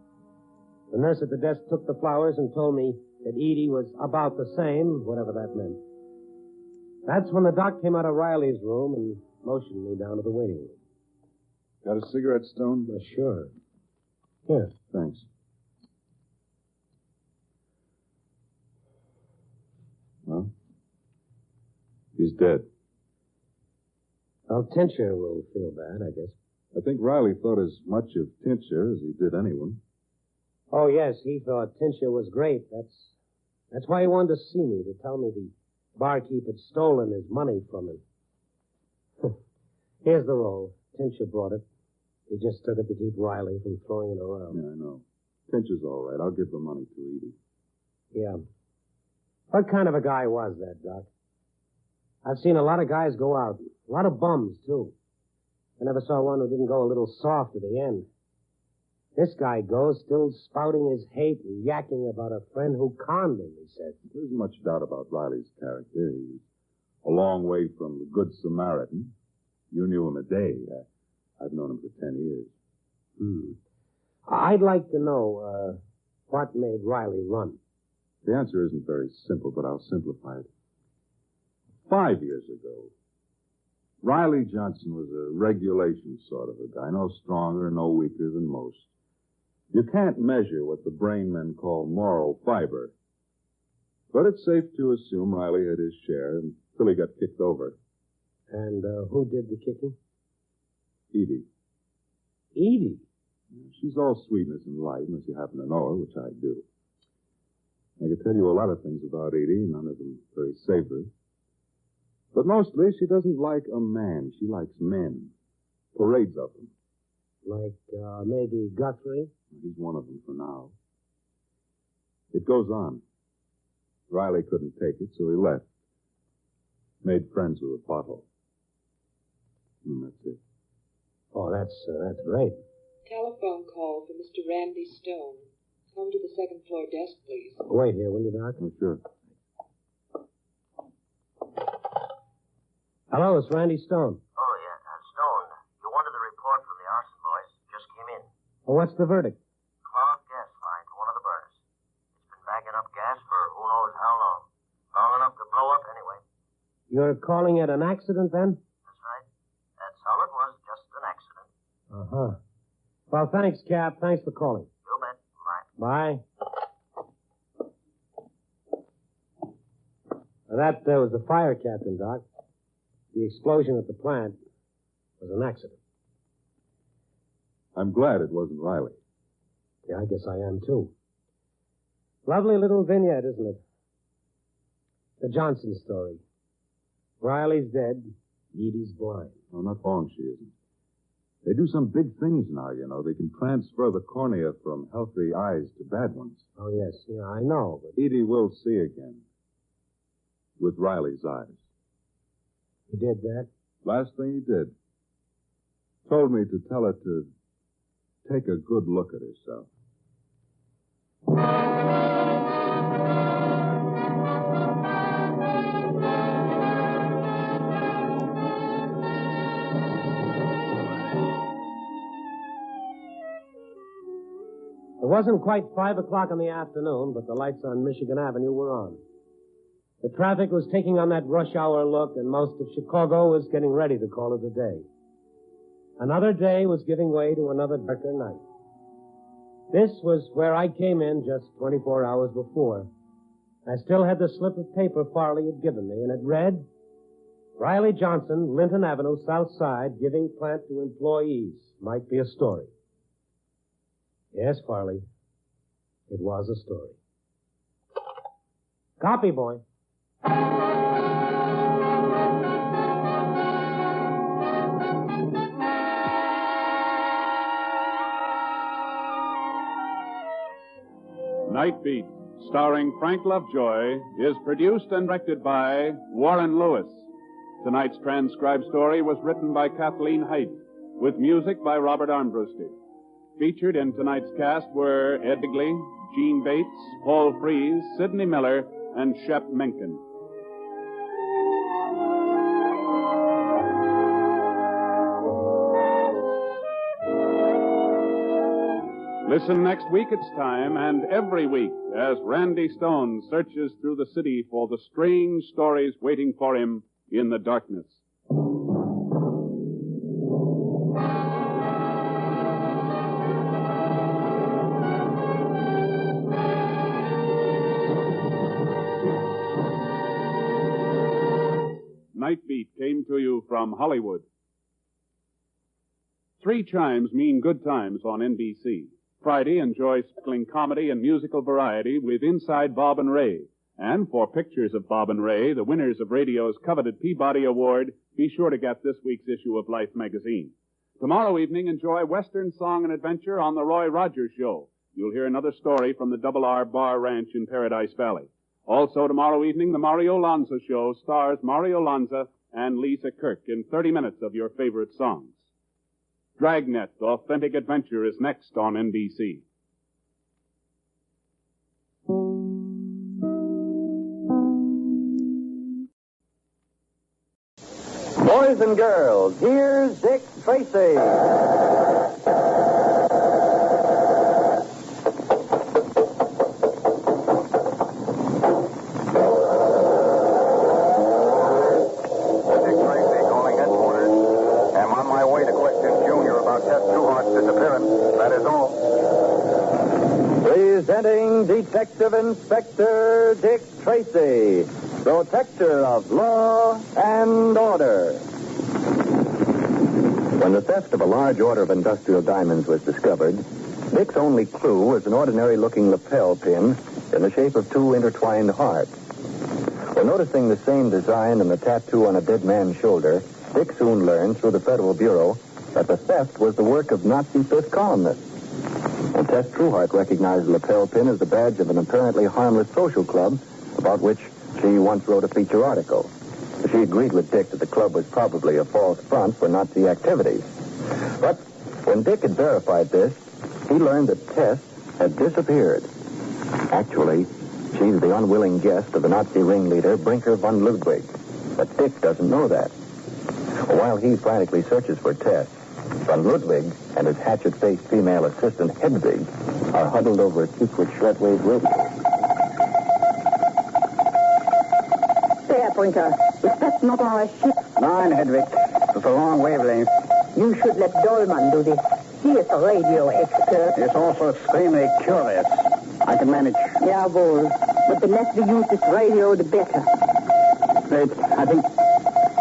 The nurse at the desk took the flowers and told me that Edie was about the same, whatever that meant. That's when the doc came out of Riley's room and motioned me down to the waiting room. Got a cigarette, Stone? Sure. Here. Thanks. Well, he's dead. Well, Tincher will feel bad, I guess. I think Riley thought as much of Tincher as he did anyone. Oh, yes, he thought Tincher was great. That's why he wanted to see me, to tell me the barkeep had stolen his money from him. Here's the roll. Tincher brought it. He just took it to keep Riley from throwing it around. Yeah, I know. Tincher's all right. I'll give the money to Edie. Yeah. What kind of a guy was that, Doc? I've seen a lot of guys go out. A lot of bums, too. I never saw one who didn't go a little soft at the end. This guy goes still spouting his hate and yakking about a friend who conned him, he said. There isn't much doubt about Riley's character. He's a long way from the Good Samaritan. You knew him a day. I've known him for 10 years. I'd like to know what made Riley run. The answer isn't very simple, but I'll simplify it. 5 years ago, Riley Johnson was a regulation sort of a guy, no stronger, no weaker than most. You can't measure what the brain men call moral fiber. But it's safe to assume Riley had his share until he got kicked over. And who did the kicking? Edie. Edie? She's all sweetness and light, unless you happen to know her, which I do. I could tell you a lot of things about Edie, none of them very savory. But mostly, she doesn't like a man. She likes men. Parades of them. Like, maybe Guthrie? He's one of them for now. It goes on. Riley couldn't take it, so he left. Made friends with a pothole. And that's it. Oh, that's great. Telephone call for Mr. Randy Stone. Come to the second floor desk, please. Wait here, will you, Doc? Oh, sure. Hello, it's Randy Stone. Oh, yeah. Stone, you wanted the report from the arson boys. Just came in. Well, what's the verdict? Clogged gas line to one of the burners. It's been backing up gas for who knows how long. Long enough to blow up anyway. You're calling it an accident, then? That's right. That's all it was, just an accident. Uh-huh. Well, thanks, Cap. Thanks for calling. You bet. Bye. Well, that was the fire captain, Doc. The explosion at the plant was an accident. I'm glad it wasn't Riley. Yeah, I guess I am, too. Lovely little vignette, isn't it? The Johnson story. Riley's dead. Edie's blind. Oh, not long she isn't. They do some big things now, you know. They can transfer the cornea from healthy eyes to bad ones. Oh, yes. Yeah, I know, but... Edie will see again. With Riley's eyes. He did that? Last thing he did. Told me to tell her to take a good look at herself. It wasn't quite 5 o'clock in the afternoon, but the lights on Michigan Avenue were on. The traffic was taking on that rush hour look, and most of Chicago was getting ready to call it a day. Another day was giving way to another darker night. This was where I came in just 24 hours before. I still had the slip of paper Farley had given me, and it read, Riley Johnson, Linton Avenue, South Side, giving plant to employees. Might be a story. Yes, Farley. It was a story. Copy, boy. Night Beat, starring Frank Lovejoy, is produced and directed by Warren Lewis. Tonight's transcribed story was written by Kathleen Height, with music by Robert Armbruster. Featured in tonight's cast were Ed Bigley, Gene Bates, Paul Frees, Sidney Miller, and Shep Menken. Listen next week it's time, and every week, as Randy Stone searches through the city for the strange stories waiting for him in the darkness. Night Beat came to you from Hollywood. 3 chimes mean good times on NBC. Friday, enjoy sparkling comedy and musical variety with Inside Bob and Ray. And for pictures of Bob and Ray, the winners of radio's coveted Peabody Award, be sure to get this week's issue of Life magazine. Tomorrow evening, enjoy Western Song and Adventure on The Roy Rogers Show. You'll hear another story from the Double R Bar Ranch in Paradise Valley. Also tomorrow evening, the Mario Lanza Show stars Mario Lanza and Lisa Kirk in 30 minutes of your favorite songs. Dragnet, Authentic Adventure is next on NBC. Boys and girls, here's Dick Tracy. Presenting Detective Inspector Dick Tracy, protector of law and order. When the theft of a large order of industrial diamonds was discovered, Dick's only clue was an ordinary-looking lapel pin in the shape of 2 intertwined hearts. When noticing the same design in the tattoo on a dead man's shoulder, Dick soon learned through the Federal Bureau that the theft was the work of Nazi fifth columnists. And Tess Trueheart recognized the lapel pin as the badge of an apparently harmless social club about which she once wrote a feature article. She agreed with Dick that the club was probably a false front for Nazi activities. But when Dick had verified this, he learned that Tess had disappeared. Actually, she's the unwilling guest of the Nazi ringleader, Brinker von Ludwig. But Dick doesn't know that. While he frantically searches for Tess, von Ludwig and his hatchet-faced female assistant, Hedwig, are huddled over a secret shortwave radio. There, Brinker. Is that not our ship? Nine, Hedwig. It's a long wavelength. You should let Dolman do this. He is a radio expert. It's also extremely curious. I can manage. Jawohl. But the less we use this radio, the better. Wait, I think...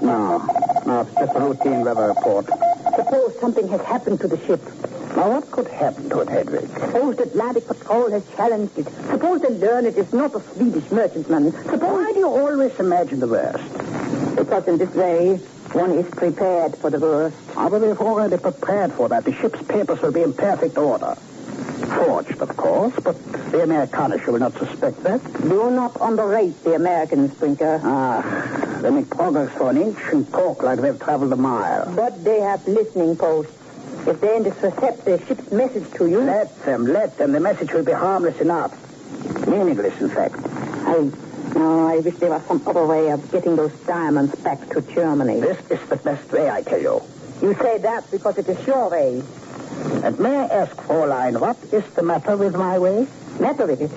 No, it's just a routine weather report. Suppose something has happened to the ship. Now, what could happen to it, Hedwig? Suppose the Atlantic Patrol has challenged it. Suppose they learn it is not a Swedish merchantman. Why do you always imagine the worst? Because in this way, one is prepared for the worst. But we've already prepared for that. The ship's papers will be in perfect order. Forged, of course, but the Amerikaners will not suspect that. Do not underrate the Americans, Brinker. They make progress for an inch and talk like they've traveled a mile. But they have listening posts. If they intercept the ship's message to you... Let them. The message will be harmless enough. Meaningless, in fact. I wish there was some other way of getting those diamonds back to Germany. This is the best way, I tell you. You say that because it is your way. And may I ask, Fräulein, what is the matter with my way? Matter with it?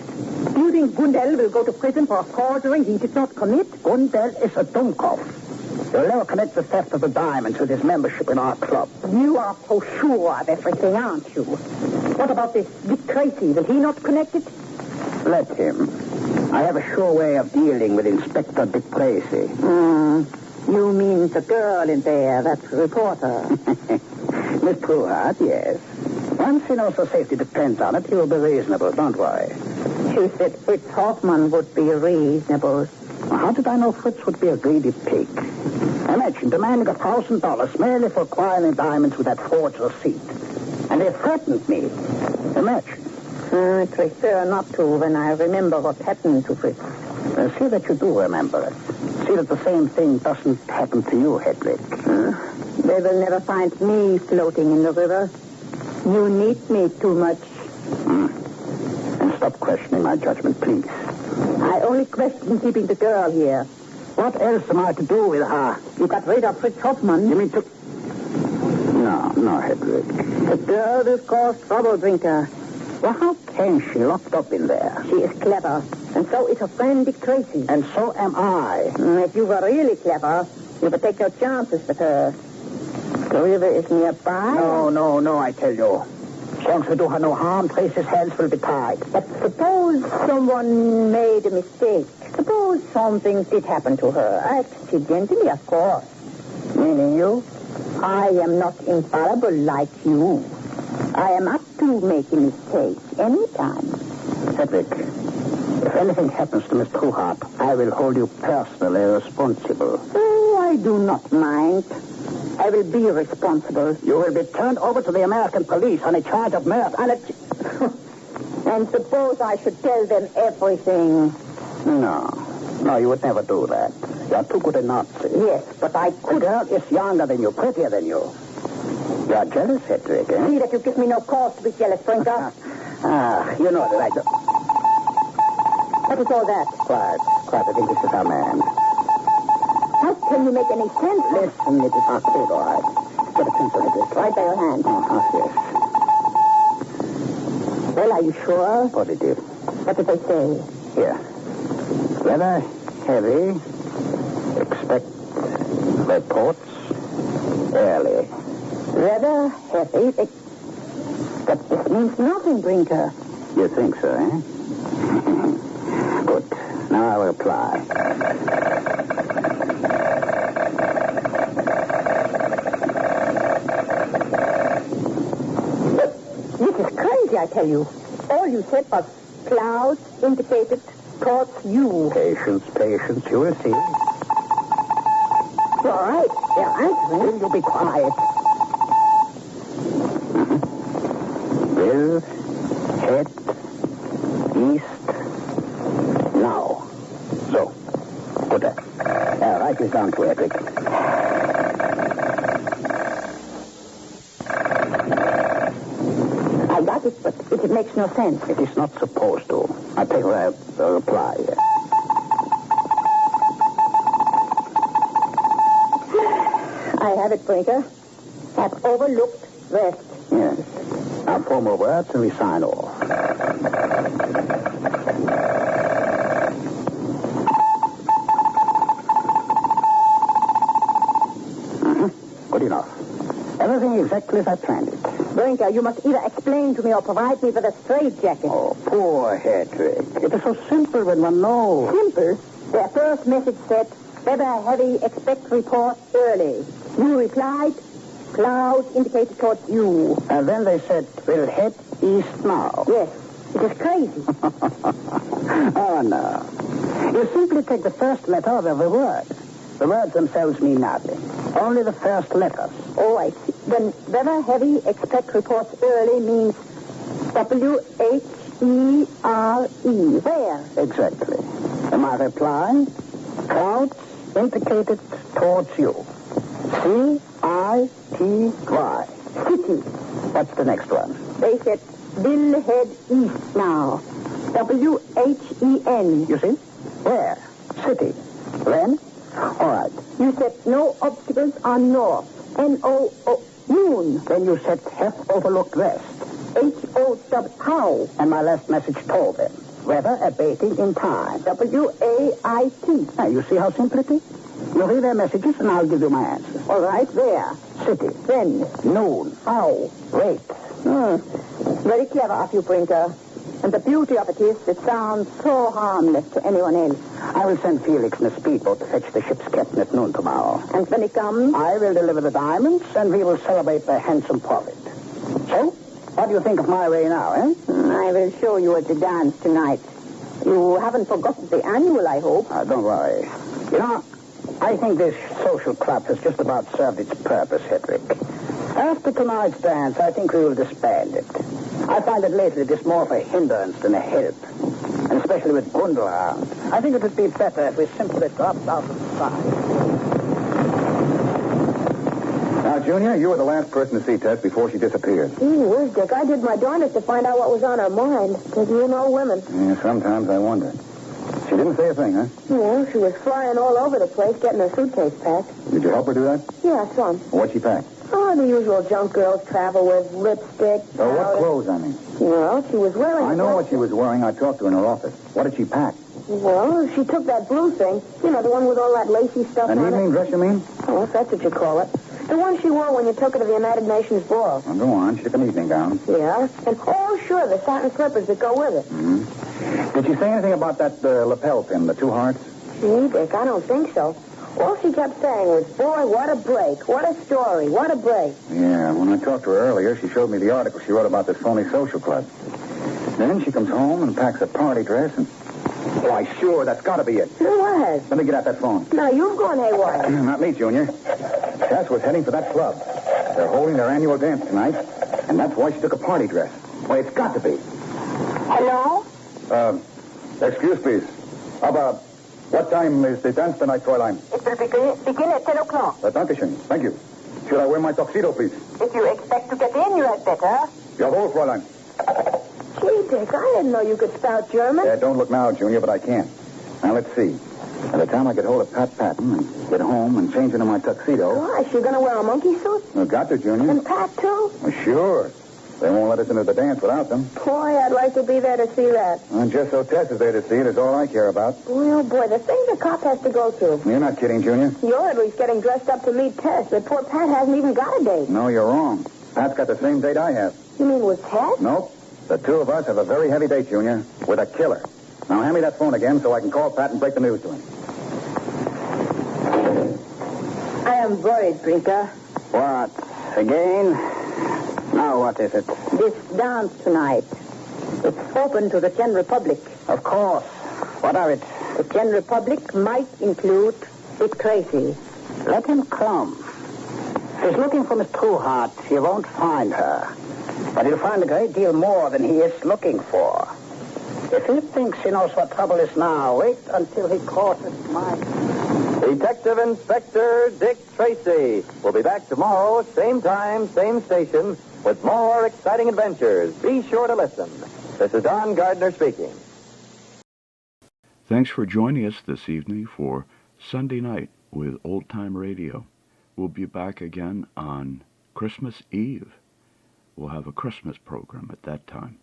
Do you think Gundel will go to prison for a forgery he did not commit? Gundel is a Dummkopf. He'll never connect the theft of the diamonds with his membership in our club. You are so sure of everything, aren't you? What about this Dick Tracy? Will he not connect it? Let him. I have a sure way of dealing with Inspector Dick Tracy. You mean the girl in there, that reporter? Miss Trueheart, yes. Once he knows her safety depends on it, he will be reasonable. Don't worry. She said Fritz Hoffman would be reasonable. How did I know Fritz would be a greedy pig? Imagine demanding $1,000 merely for acquiring diamonds with that forged receipt. And they threatened me. Imagine. I prefer not to when I remember what happened to Fritz. See that you do remember it. See that the same thing doesn't happen to you, Hedwig. They will never find me floating in the river. You need me too much. And stop questioning my judgment, please. I only question keeping the girl here. What else am I to do with her? You got rid of Fritz Hoffman. You mean to... No, Hedwig. The girl will cause trouble, Brinker. Well, how can she locked up in there? She is clever, and so is her friend Dick Tracy. And so am I. If you were really clever, you would take your chances with her. The river is nearby. No, I tell you. As long as we do her no harm, Tracy's hands will be tied. But suppose someone made a mistake. Suppose something did happen to her. Accidentally, of course. Meaning you? I am not infallible like you. I am up to make a mistake anytime. Hedwig, if anything happens to Miss Trueheart, I will hold you personally responsible. Oh, I do not mind. I will be responsible. You will be turned over to the American police on a charge of murder. And suppose I should tell them everything. No, you would never do that. You're too good a Nazi. Yes, but I could. The girl is younger than you, prettier than you. You're jealous, Hedwig, eh? See that you give me no cause to be jealous, Brinker. You know that I do. What is all that? Quiet. I think this is our man. How can you make any sense? Listen, it is our kid, all right. Get a pencil, Hedwig. Right by your hand. Yes. Well, are you sure? Positive. What did they say? Here. Weather heavy. Expect reports early. Rather heavy. But this means nothing, Brinker. You think so, eh? Good. Now I will reply. This is crazy, I tell you. All you said was clouds indicated towards you. Patience. You will see. You're right. They're answering. Will you be quiet? Will head east now. So, good. Write this down to Hedwig. I got it, but it makes no sense. It is not supposed to. I take the reply. I have it, Brinker. Have overlooked rest. Yes. Now form over till we sign off. Good enough. Everything exactly as I planned it. Brinker, you must either explain to me or provide me with a straitjacket. Oh, poor Hedrick. It is so simple when one knows. Simple? Their first message said, weather heavy, expect report early. You replied, clouds indicated towards you. And then they said, we'll head east now. Yes. It is crazy. Oh, no. You simply take the first letter of every word. The words themselves mean nothing. Only the first letters. Oh, I see. Then weather heavy, expect reports early means W-H-E-R-E. Where? Exactly. And my reply, clouds indicated towards you. C-I-T-Y. City. What's the next one? They said, will head east now. W-H-E-N. You see? Where? City. Then? All right. You said no obstacles on north. N-O-O. Noon. Then you said have overlooked west. H-O-W. How? And my last message told them. Weather abating in time. W-A-I-T. Now, you see how simple it is? You read their messages and I'll give you my answer. All right, where? City. When? Noon. How? Wait. Very clever of you, Brinker. And the beauty of it is, it sounds so harmless to anyone else. I will send Felix in a speedboat to fetch the ship's captain at noon tomorrow. And when he comes? I will deliver the diamonds, and we will celebrate the handsome profit. So, what do you think of my way now, eh? I will show you at the dance tonight. You haven't forgotten the annual, I hope. Don't worry. You know, I think this social club has just about served its purpose, Hedrick. After tonight's dance, I think we will disband it. I find that lately it is more of a hindrance than a help. And especially with Gundel around. I think it would be better if we simply dropped out of the side. Now, Junior, you were the last person to see Tess before she disappeared. Where's Dick? I did my darndest to find out what was on her mind. Because you know women. Yeah, sometimes I wonder. She didn't say a thing, huh? Yeah, she was flying all over the place getting her suitcase packed. Did you help her do that? Yeah, some. What'd she pack? Oh, the usual junk girls travel with. Lipstick. Oh, what clothes, I mean? Well, she was wearing... I know what she was wearing. I talked to her in her office. What did she pack? Well, she took that blue thing. You know, the one with all that lacy stuff An on evening it. dress, you mean? Oh, if that's what you call it. The one she wore when you took her to the United Nations ball. Well, go on. She took an evening gown. Yeah. And, oh, sure, the satin slippers that go with it. Mm-hmm. Did she say anything about that lapel pin, the 2 hearts? Gee, Dick, I don't think so. All she kept saying was, boy, what a break. What a story. What a break. Yeah, when I talked to her earlier, she showed me the article she wrote about this phony social club. Then she comes home and packs a party dress and... Why, sure, that's got to be it. Who was? Let me get out that phone. Now, you've gone haywire. Not me, Junior. Tess was heading for that club. They're holding their annual dance tonight, and that's why she took a party dress. Why, it's got to be. Hello? Excuse, please. About what time is the dance tonight, Fräulein? It will begin at 10 o'clock. Dankeschön. Thank you. Should I wear my tuxedo, please? If you expect to get in, you had better. Jawohl, Fräulein. Gee, Dick, I didn't know you could spout German. Don't look now, Junior, but I can. Now, let's see. By the time I get hold of Pat Patton and get home and change into my tuxedo... Gosh, you're going to wear a monkey suit? Well, got to, Junior. And Pat, too? Well, sure. They won't let us into the dance without them. Boy, I'd like to be there to see that. And just so Tess is there to see it is all I care about. Boy, oh, boy, the things a cop has to go through. You're not kidding, Junior. You're at least getting dressed up to meet Tess, but poor Pat hasn't even got a date. No, you're wrong. Pat's got the same date I have. You mean with Tess? Nope. The two of us have a very heavy date, Junior, with a killer. Now, hand me that phone again so I can call Pat and break the news to him. I am worried, Brinker. What? Again? Now, what is it? This dance tonight. It's open to the general public. Of course. What of it? The general public might include Dick Tracy. Let him come. If he's looking for Miss Trueheart, he won't find her. But he'll find a great deal more than he is looking for. If he thinks he knows what trouble is now, wait until he crosses mine. Detective Inspector Dick Tracy will be back tomorrow, same time, same station, with more exciting adventures. Be sure to listen. This is Don Gardner speaking. Thanks for joining us this evening for Sunday Night with Old Time Radio. We'll be back again on Christmas Eve. We'll have a Christmas program at that time.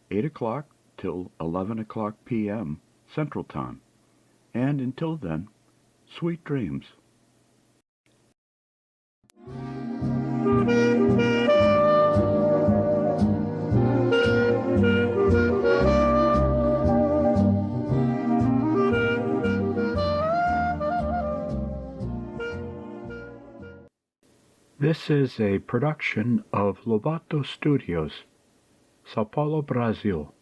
8 o'clock till 11 o'clock p.m. Central Time. And until then, sweet dreams. This is a production of Lobato Studios, Sao Paulo, Brazil.